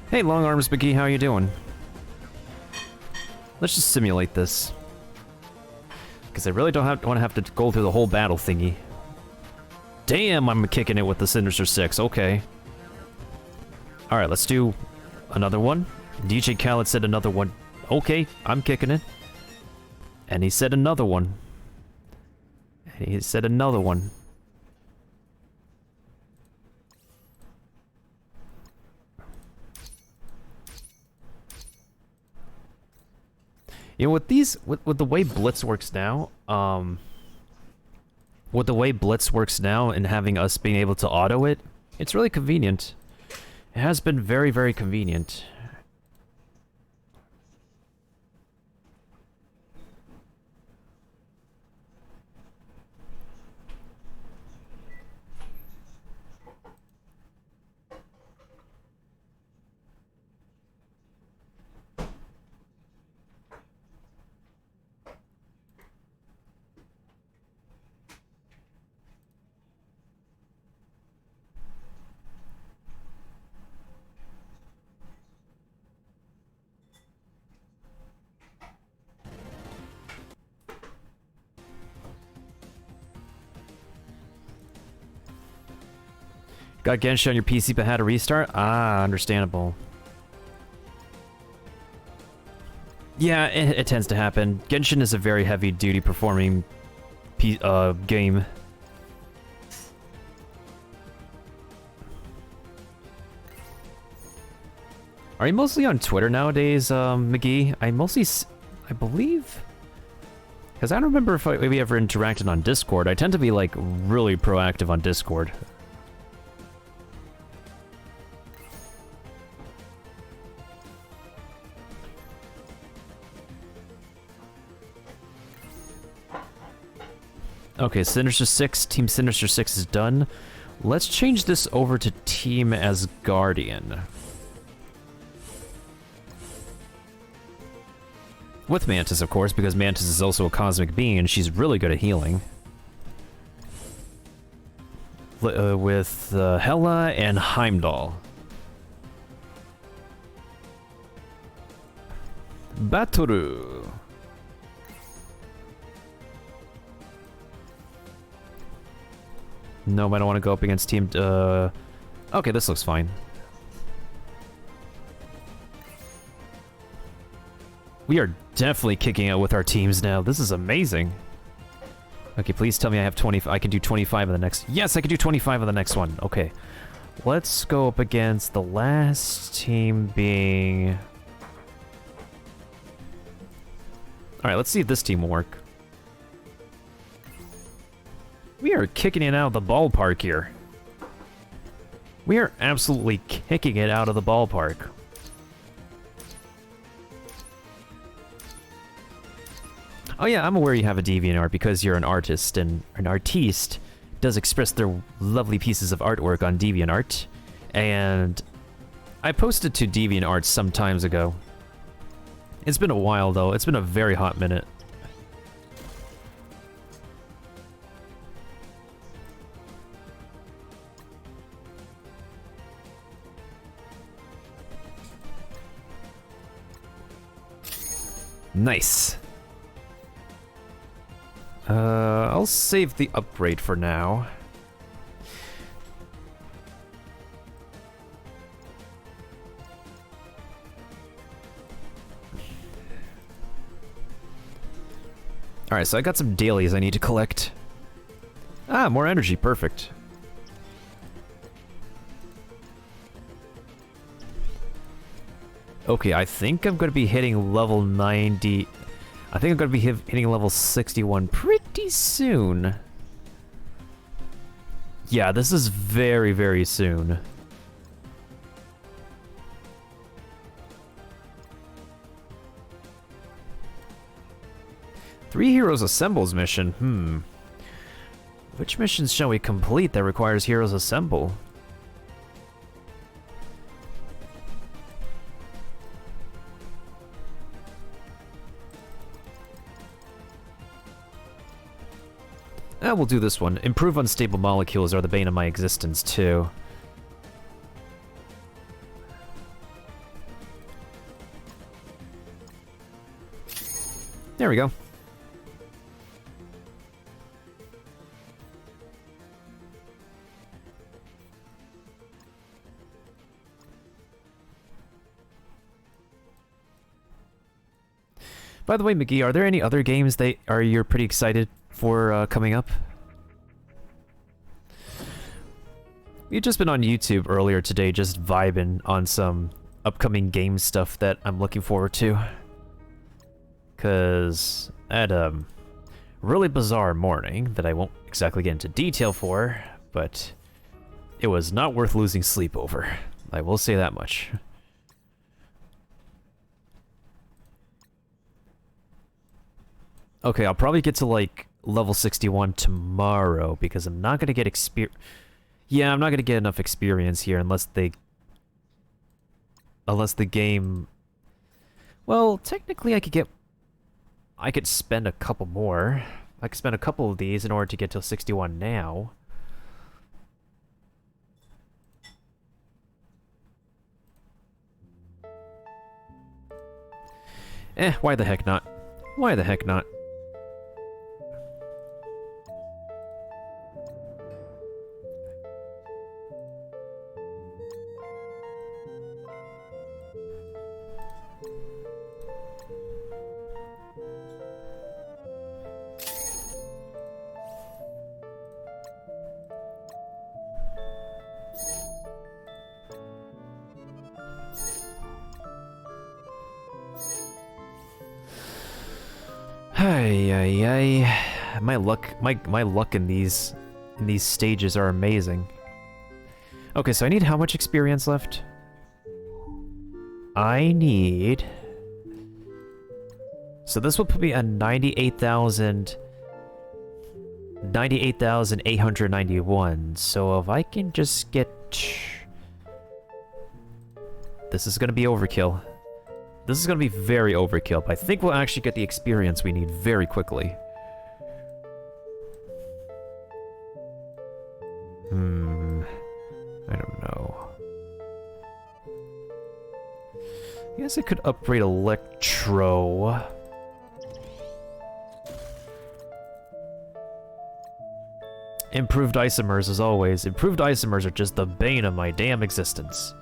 Hey, Long Arms McGee, how you doing? Let's just simulate this. Because I really don't want to have to go through the whole battle thingy. Damn, I'm kicking it with the Sinister Six, okay. Alright, let's do another one. DJ Khaled said another one. Okay, I'm kicking it. And he said another one. And he said another one. You know, with these, with the way Blitz works now, with the way Blitz works now and having us being able to auto it, it's really convenient. It has been very, very convenient. Got Genshin on your PC but had a restart? Ah, understandable. Yeah, it tends to happen. Genshin is a very heavy-duty performing game. Are you mostly on Twitter nowadays, McGee? I believe... Because I don't remember if we ever interacted on Discord. I tend to be, like, really proactive on Discord. Okay, Sinister 6, Team Sinister 6 is done. Let's change this over to Team Asgardian. With Mantis, of course, because Mantis is also a cosmic being and she's really good at healing. With Hela and Heimdall. Batoru. No, I don't want to go up against Team... Okay, this looks fine. We are definitely kicking it with our teams now. This is amazing. Okay, please tell me I have 20. I can do 25 in the next. Yes, I can do 25 in the next one. Okay. Let's go up against the last team being... Alright, let's see if this team will work. We are kicking it out of the ballpark here. We are absolutely kicking it out of the ballpark. Oh yeah, I'm aware you have a DeviantArt because you're an artist, and an artiste does express their lovely pieces of artwork on DeviantArt. And I posted to DeviantArt some times ago. It's been a while though, it's been a very hot minute. Nice. I'll save the upgrade for now. Alright, so I got some dailies I need to collect. Ah, more energy, perfect. Okay, I think I'm gonna be hitting level 90... I think I'm going to be hitting level 61 pretty soon. Yeah, this is very, very soon. Three Heroes Assembles mission, Which missions shall we complete that requires Heroes Assemble? We'll do this one. Improve unstable molecules are the bane of my existence, too. There we go. By the way, McGee, are there any other games that you're pretty excited for coming up? We've just been on YouTube earlier today, just vibing on some upcoming game stuff that I'm looking forward to. Cause I had a really bizarre morning that I won't exactly get into detail for, but it was not worth losing sleep over. I will say that much. Okay, I'll probably get to like level 61 tomorrow because I'm not gonna get Yeah, I'm not gonna get enough experience here unless the game... Well, technically I could spend a couple more. I could spend a couple of these in order to get to 61 now. Why the heck not? Why the heck not? My luck in these stages are amazing. Okay, so I need how much experience left? I need... So this will put me at 98,000... 98,891. So if I can just get... This is going to be overkill. This is going to be very overkill, but I think we'll actually get the experience we need very quickly. I don't know. I guess I could upgrade Electro. Improved isomers, as always. Improved isomers are just the bane of my damn existence.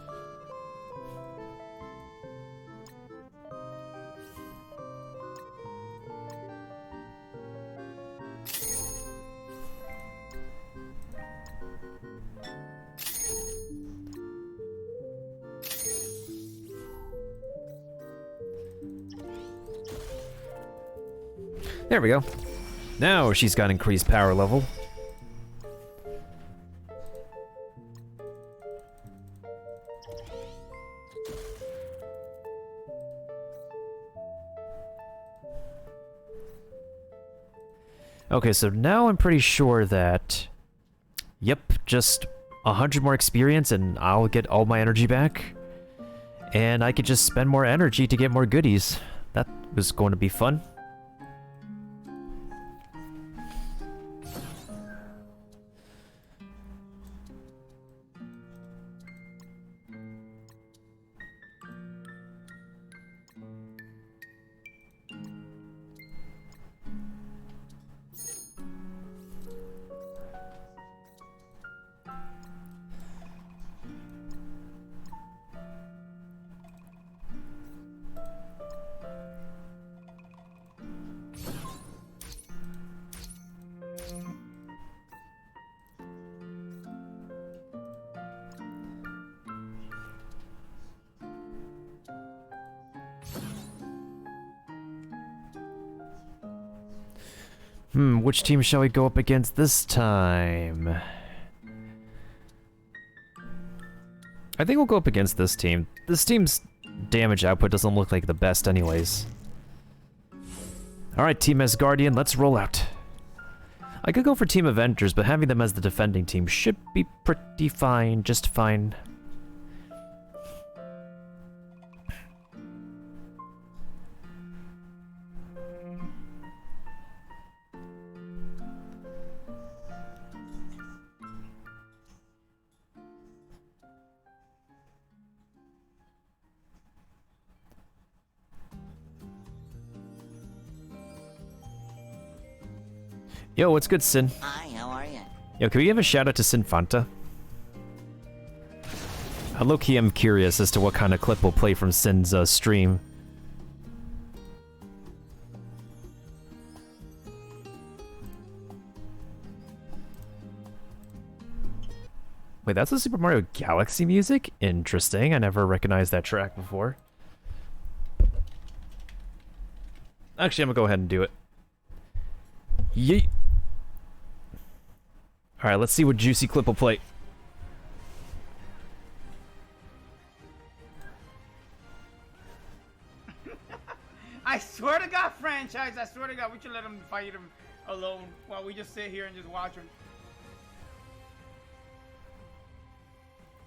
There we go. Now she's got increased power level. Okay, so now I'm pretty sure that... Yep, just 100 more experience and I'll get all my energy back. And I could just spend more energy to get more goodies. That was going to be fun. Which team shall we go up against this time? I think we'll go up against this team. This team's damage output doesn't look like the best anyways. Alright, Team Asgardian, let's roll out. I could go for Team Avengers, but having them as the defending team should be pretty fine, just fine. Yo, what's good, Sin?
Hi, how are you?
Yo, can we give a shout out to Sinfanta? Low-key, I'm curious as to what kind of clip we'll play from Sin's stream. Wait, that's the Super Mario Galaxy music? Interesting, I never recognized that track before. Actually, I'm gonna go ahead and do it. Yeet. Alright, let's see what juicy clip will play.
I swear to God, franchise, I swear to God, we should let him fight him alone while we just sit here and just watch him.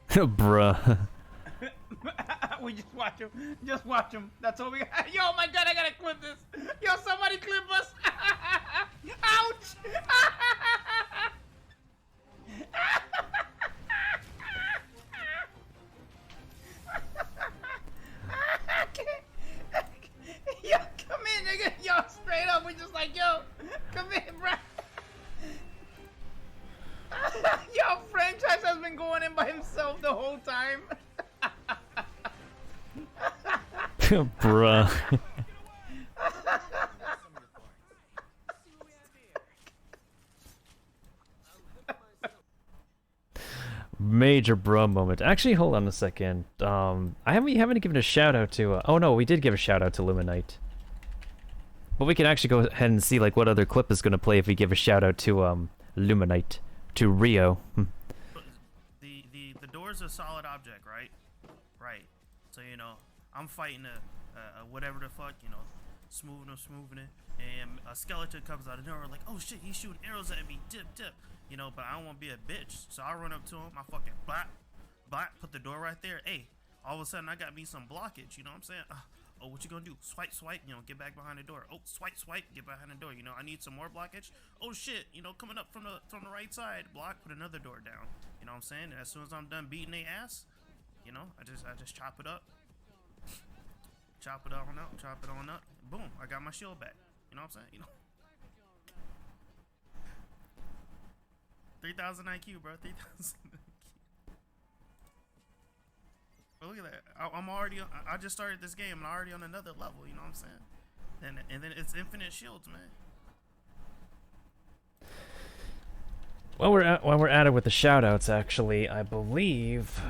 Bruh.
We just watch him. Just watch him. That's all we got. Yo, my God, I gotta clip this. Yo, somebody clip us. Ouch. Yo, come in, nigga. Yo, straight up. We just like, yo, come in, bro. Yo, franchise has been going in by himself the whole time.
Bruh. Major bruh moment. Actually, hold on a second. We haven't given a shout out to. Oh no, we did give a shout out to Luminite. But we can actually go ahead and see like what other clip is gonna play if we give a shout out to Luminite, to Rio.
The door's a solid object, right? Right. So you know, I'm fighting a whatever the fuck, you know, smoothing it, and a skeleton comes out of nowhere like, oh shit, he's shooting arrows at me, dip. You know, but I don't want to be a bitch, so I run up to him, I fucking blat, put the door right there. Hey, all of a sudden I got me some blockage, you know what I'm saying? Oh, what you gonna do? Swipe, you know, get back behind the door. Oh, swipe, get behind the door. You know, I need some more blockage. Oh shit, you know, coming up from the right side, block, put another door down. You know what I'm saying? And as soon as I'm done beating their ass, you know, I just chop it up. Chop it on up. Boom, I got my shield back. You know what I'm saying? You know. 3,000 IQ, bro. 3,000 IQ. But look at that. I'm already. I just started this game and I'm already on another level. You know what I'm saying? And then it's infinite shields, man.
While we're at it with the shoutouts, actually, I believe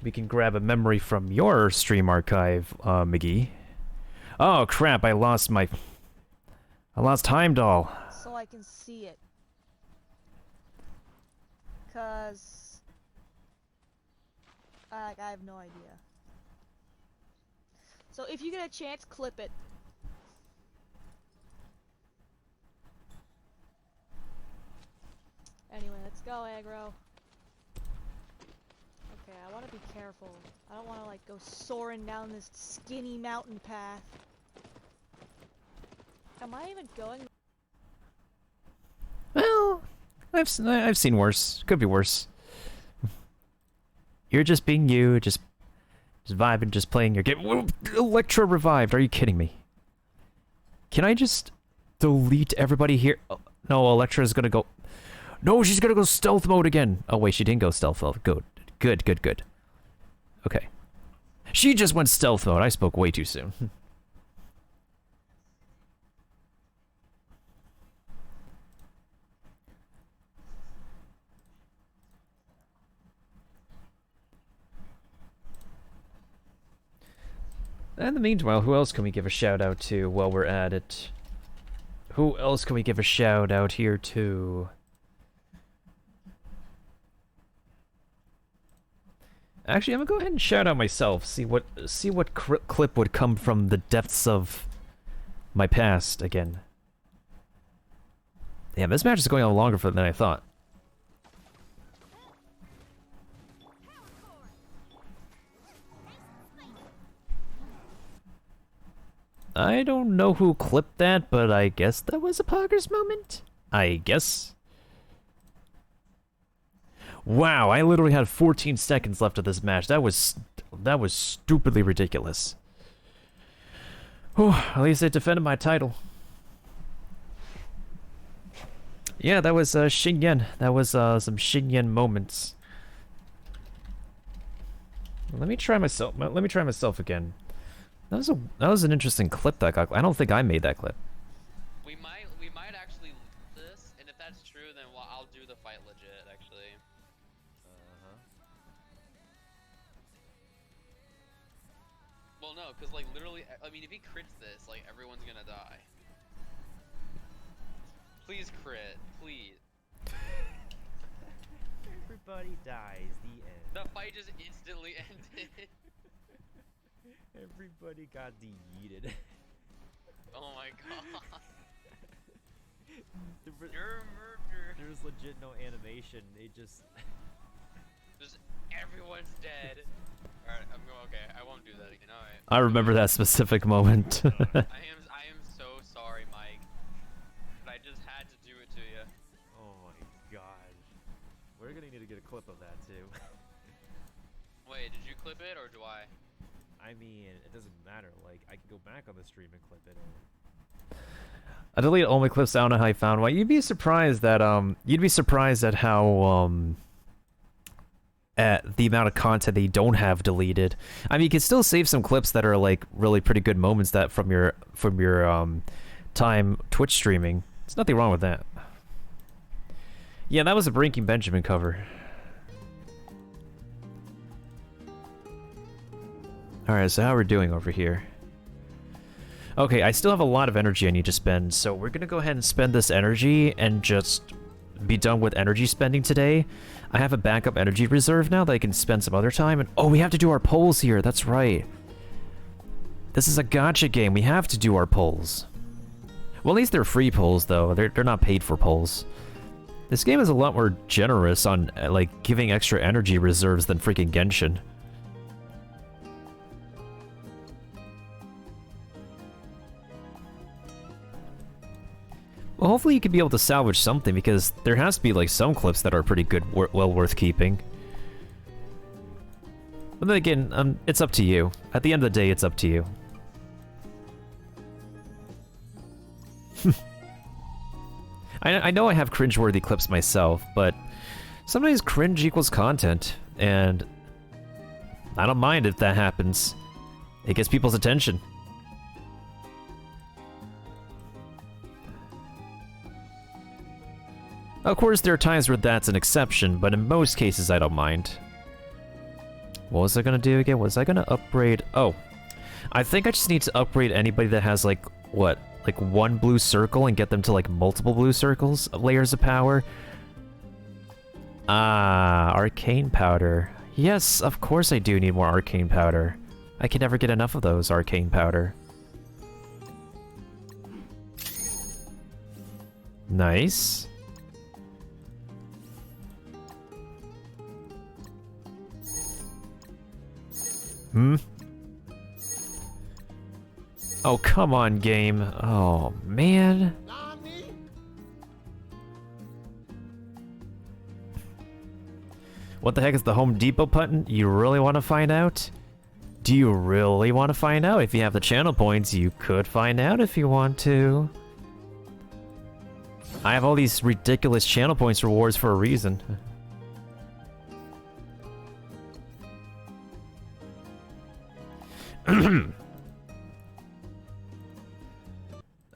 we can grab a memory from your stream archive, McGee. Oh crap! I lost Heimdall.
So I can see it. 'Cause I have no idea. So if you get a chance, clip it. Anyway, let's go, aggro. Okay, I want to be careful. I don't want to like go soaring down this skinny mountain path. Am I even going?
Well, I've seen worse. Could be worse. You're just being you, just vibing, just playing your game. Electro revived. Are you kidding me? Can I just delete everybody here? Oh, no, Electra's gonna go. No, she's gonna go stealth mode again. Oh wait, she didn't go stealth mode. Good. Okay. She just went stealth mode. I spoke way too soon. In the meanwhile, who else can we give a shout out to while we're at it? Who else can we give a shout out here to? Actually, I'm gonna go ahead and shout out myself. See what clip would come from the depths of my past again. Damn, this match is going on longer than I thought. I don't know who clipped that, but I guess that was a Poggers moment? I guess. Wow, I literally had 14 seconds left of this match. That was stupidly ridiculous. Whew, at least I defended my title. Yeah, that was Xinyan. That was some Xinyan moments. Let me try myself again. That was an interesting clip that got. I don't think I made that clip.
We might actually lose this, and if that's true, then I'll do the fight legit. Actually. Well, no, because like literally, I mean, if he crits this, like everyone's gonna die. Please crit, please.
Everybody dies. The end.
The fight just instantly ended.
Everybody got yeeted.
Oh my god.
You're a murderer. There's legit no animation. It just
everyone's dead. Alright, I'm going. Okay, I won't do that again. Alright.
I remember that specific moment.
I am so sorry, Mike. But I just had to do it to you.
Oh my god. We're gonna need to get a clip of that too.
Wait, did you clip it or do I?
I mean, it doesn't matter. Like, I can go back on the stream and clip it.
I deleted all my clips. I don't know how I found one. You'd be surprised at how at the amount of content they don't have deleted. I mean, you can still save some clips that are like really pretty good moments that from your time Twitch streaming. There's nothing wrong with that. Yeah, that was a Breaking Benjamin cover. Alright, so how we're doing over here? Okay, I still have a lot of energy I need to spend, so we're gonna go ahead and spend this energy and just be done with energy spending today. I have a backup energy reserve now that I can spend some other time, and oh, we have to do our polls here, that's right. This is a gacha game. We have to do our polls. Well, at least they're free polls, though. They're not paid for polls. This game is a lot more generous on, like, giving extra energy reserves than freaking Genshin. Well, hopefully you could be able to salvage something, because there has to be, like, some clips that are pretty good, well worth keeping. But then again, it's up to you. At the end of the day, it's up to you. I know I have cringeworthy clips myself, but sometimes cringe equals content, and I don't mind if that happens. It gets people's attention. Of course, there are times where that's an exception, but in most cases, I don't mind. What was I gonna do again? Was I gonna upgrade? Oh, I think I just need to upgrade anybody that has, like, what? Like one blue circle and get them to, like, multiple blue circles, layers of power. Ah, arcane powder. Yes, of course I do need more arcane powder. I can never get enough of those arcane powder. Nice. Hmm? Oh, come on, game. Oh, man. What the heck is the Home Depot button? You really want to find out? Do you really want to find out? If you have the channel points, you could find out if you want to. I have all these ridiculous channel points rewards for a reason.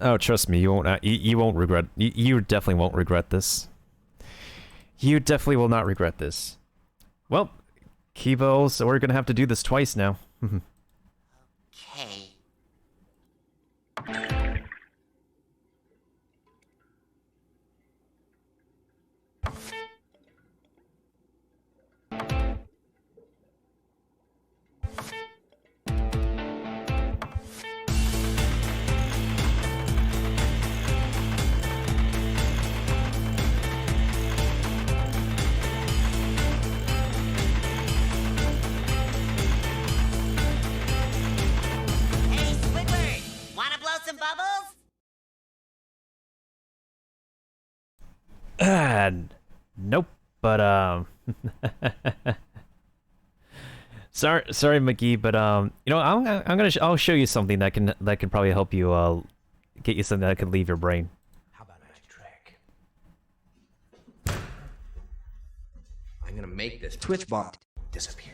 Oh, trust me, you won't. You won't regret. You definitely won't regret this. You definitely will not regret this. Well, Kibo, so we're gonna have to do this twice now.
Okay. Hey, Squidward! Wanna blow some bubbles?
Nope. But sorry, McGee. But you know, I'll show you something that can probably help you get you something that could leave your brain.
How about a magic trick? I'm gonna make this Twitch bot disappear.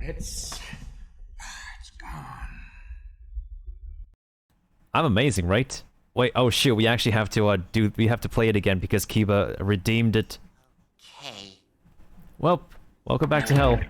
It's gone.
I'm amazing, right? Wait, oh shoot, we actually have to we have to play it again because Kiba redeemed it.
Okay.
Well, welcome back to hell.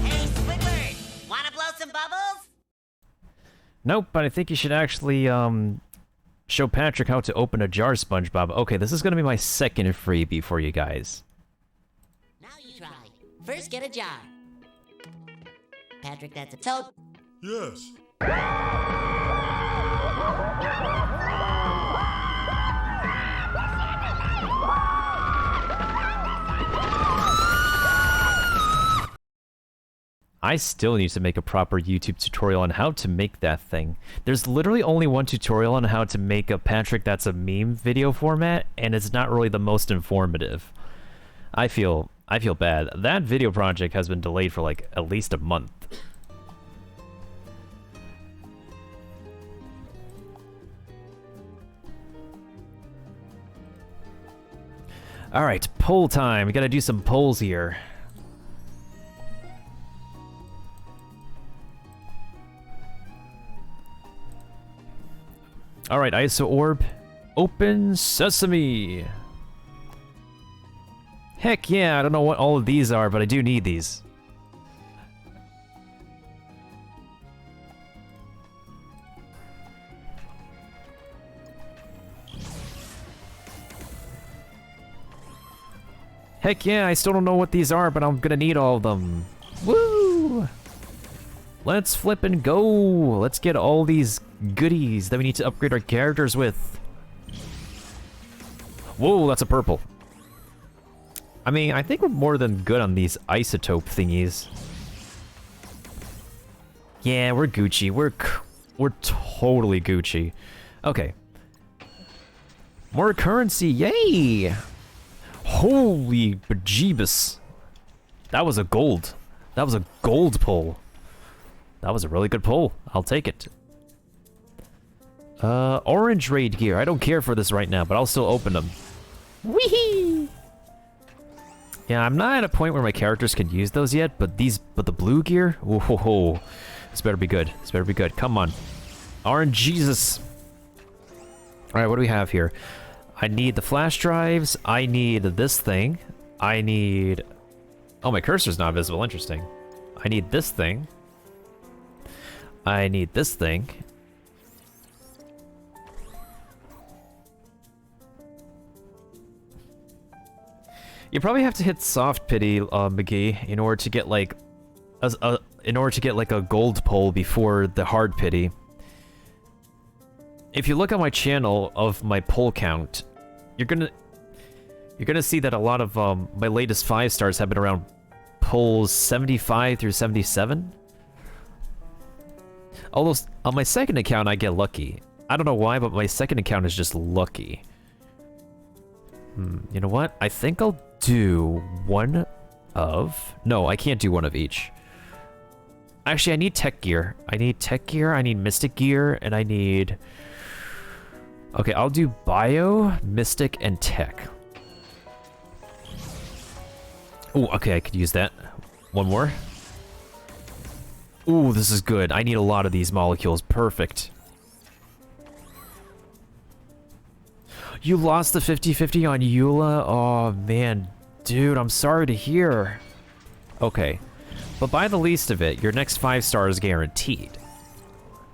Hey, Squidward! Wanna blow some bubbles?
Nope, but I think you should actually show Patrick how to open a jar, SpongeBob. Okay, this is gonna be my second freebie for you guys.
Now you try. First, get a jar. Patrick, that's a toad.
Yes.
I still need to make a proper YouTube tutorial on how to make that thing. There's literally only one tutorial on how to make a Patrick That's a Meme video format, and it's not really the most informative. I feel bad. That video project has been delayed for like at least a month. Alright, poll time. We gotta do some polls here. Alright, ISO orb. Open sesame. Heck yeah, I don't know what all of these are, but I do need these. Heck yeah, I still don't know what these are, but I'm gonna need all of them. Woo! Let's flip and go! Let's get all these goodies that we need to upgrade our characters with. Whoa, that's a purple. I mean, I think we're more than good on these isotope thingies. Yeah, we're Gucci. We're totally Gucci. Okay. More currency, yay! Holy bejeebus. That was a gold. That was a gold pull. That was a really good pull. I'll take it. Orange raid gear. I don't care for this right now, but I'll still open them. Wee-hee! Yeah, I'm not at a point where my characters can use those yet, but the blue gear? Whoa, ho, ho. This better be good. This better be good. Come on. Orange Jesus. Alright, what do we have here? I need the flash drives. I need this thing. I need... Oh, my cursor's not visible. Interesting. I need this thing. I need this thing. You probably have to hit soft pity, McGee, in order to get like a gold pull before the hard pity. If you look at my channel of my pull count, you're gonna see that a lot of my latest 5 stars have been around pulls 75 through 77. Although on my second account I get lucky. I don't know why, but my second account is just lucky. You know what? I think I'll do one of... No, I can't do one of each. Actually, I need tech gear. I need tech gear, I need mystic gear, and I need... Okay, I'll do bio, mystic, and tech. Oh, okay, I could use that. One more. Ooh, this is good. I need a lot of these molecules. Perfect. You lost the 50-50 on Eula? Oh, man. Dude, I'm sorry to hear. Okay. But by the least of it, your next 5 stars is guaranteed.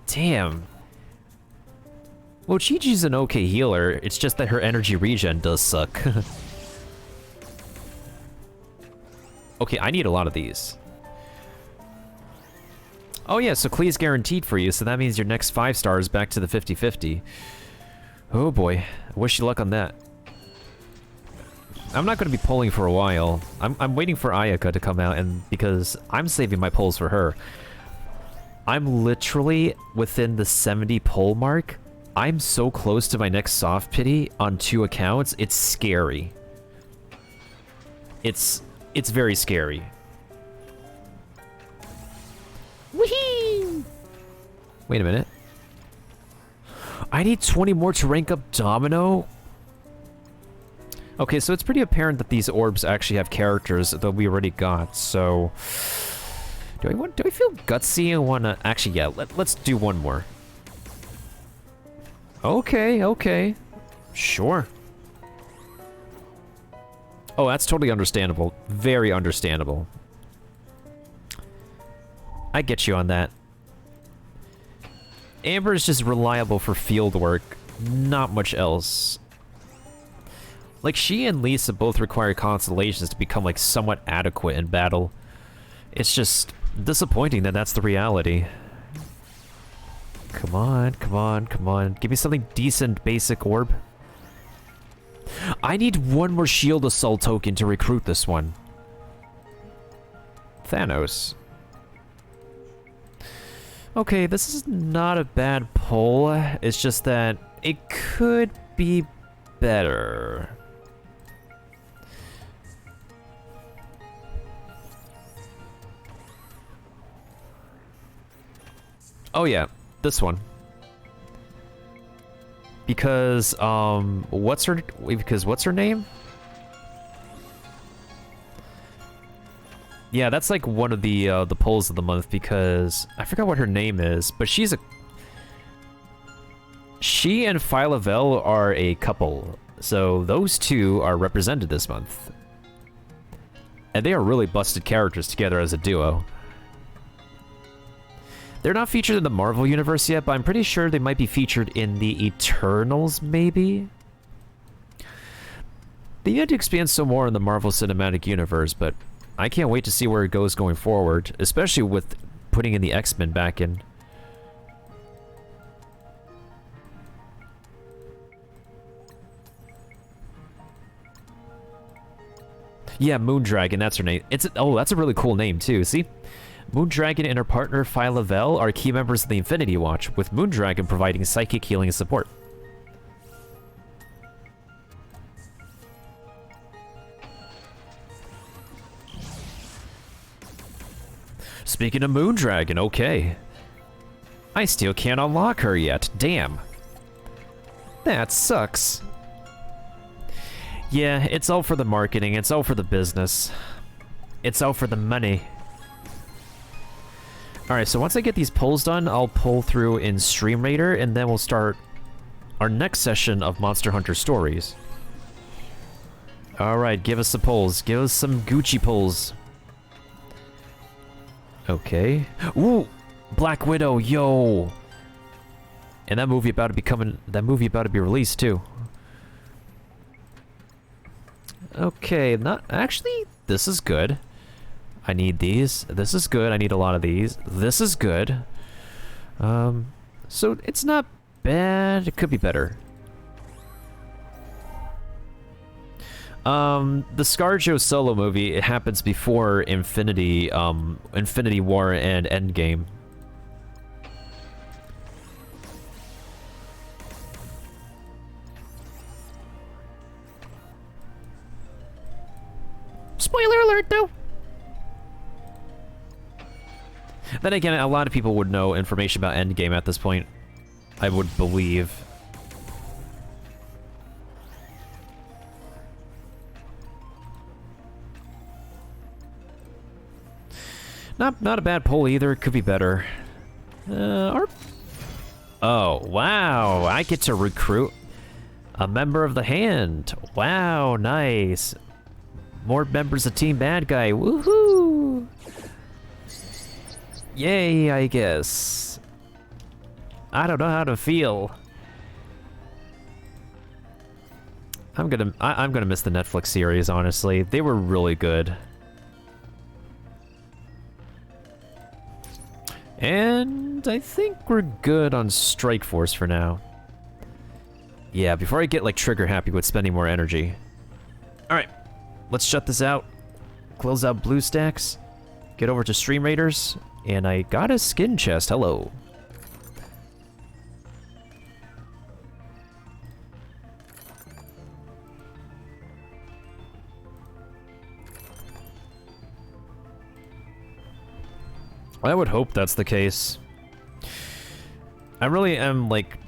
Damn. Well, Chi-Chi's an okay healer. It's just that her energy regen does suck. Okay, I need a lot of these. Oh yeah, so Klee's guaranteed for you, so that means your next 5 stars back to the 50-50. Oh boy, I wish you luck on that. I'm not going to be pulling for a while. I'm waiting for Ayaka to come out, and because I'm saving my pulls for her. I'm literally within the 70 pull mark. I'm so close to my next soft pity on 2 accounts, it's scary. It's very scary. Whee! Wait a minute. I need 20 more to rank up Domino? Okay, so it's pretty apparent that these orbs actually have characters that we already got, so... Do I feel gutsy and wanna... Actually, yeah, let's do one more. Okay, okay. Sure. Oh, that's totally understandable. Very understandable. I get you on that. Amber is just reliable for field work. Not much else. Like, she and Lisa both require constellations to become, like, somewhat adequate in battle. It's just disappointing that that's the reality. Come on, come on, come on. Give me something decent, basic orb. I need one more shield assault token to recruit this one. Thanos. Okay, this is not a bad pull. It's just that it could be better. Oh yeah, this one. Because what's her name? Yeah, that's like one of the pulls of the month because I forgot what her name is, but she She and Phyla-Vell are a couple, so those two are represented this month. And they are really busted characters together as a duo. They're not featured in the Marvel Universe yet, but I'm pretty sure they might be featured in the Eternals, maybe? They need to expand some more in the Marvel Cinematic Universe, but I can't wait to see where it goes going forward, especially with putting in the X-Men back in. Yeah, Moondragon, that's her name. Oh, that's a really cool name too, see? Moondragon and her partner Phyla-Vell are key members of the Infinity Watch, with Moondragon providing psychic healing support. Speaking of Moondragon, okay. I still can't unlock her yet, damn. That sucks. Yeah, it's all for the marketing, it's all for the business. It's all for the money. Alright, so once I get these pulls done, I'll pull through in Stream Raider, and then we'll start our next session of Monster Hunter Stories. Alright, give us the pulls. Give us some Gucci pulls. Okay. Ooh! Black Widow, yo! And that movie about to be released, too. Okay, actually, this is good. I need these. This is good. I need a lot of these. This is good. So it's not bad. It could be better. The ScarJo solo movie, it happens before Infinity War and Endgame. Spoiler alert, though! Then again, a lot of people would know information about Endgame at this point, I would believe. Not a bad pull either, it could be better. Oh, wow, I get to recruit a member of the Hand. Wow, nice. More members of Team Bad Guy, woohoo! Yay, I guess. I don't know how to feel. I'm gonna miss the Netflix series, honestly. They were really good. And I think we're good on Strike Force for now. Yeah, before I get like trigger happy with spending more energy. Alright, let's shut this out. Close out BlueStacks. Get over to Stream Raiders. And I got a skin chest, hello. I would hope that's the case. I really am, like,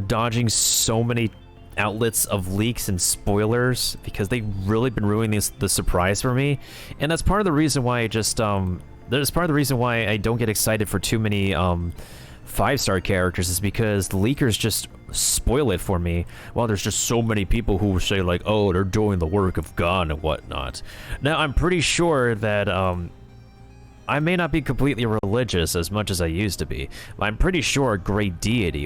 dodging so many outlets of leaks and spoilers because they've really been ruining the surprise for me. And that's part of the reason why I just, that's part of the reason why I don't get excited for too many 5-star characters, is because the leakers just spoil it for me, while there's just so many people who say like, oh, they're doing the work of God and whatnot. Now, I'm pretty sure that I may not be completely religious as much as I used to be, but I'm pretty sure a great deity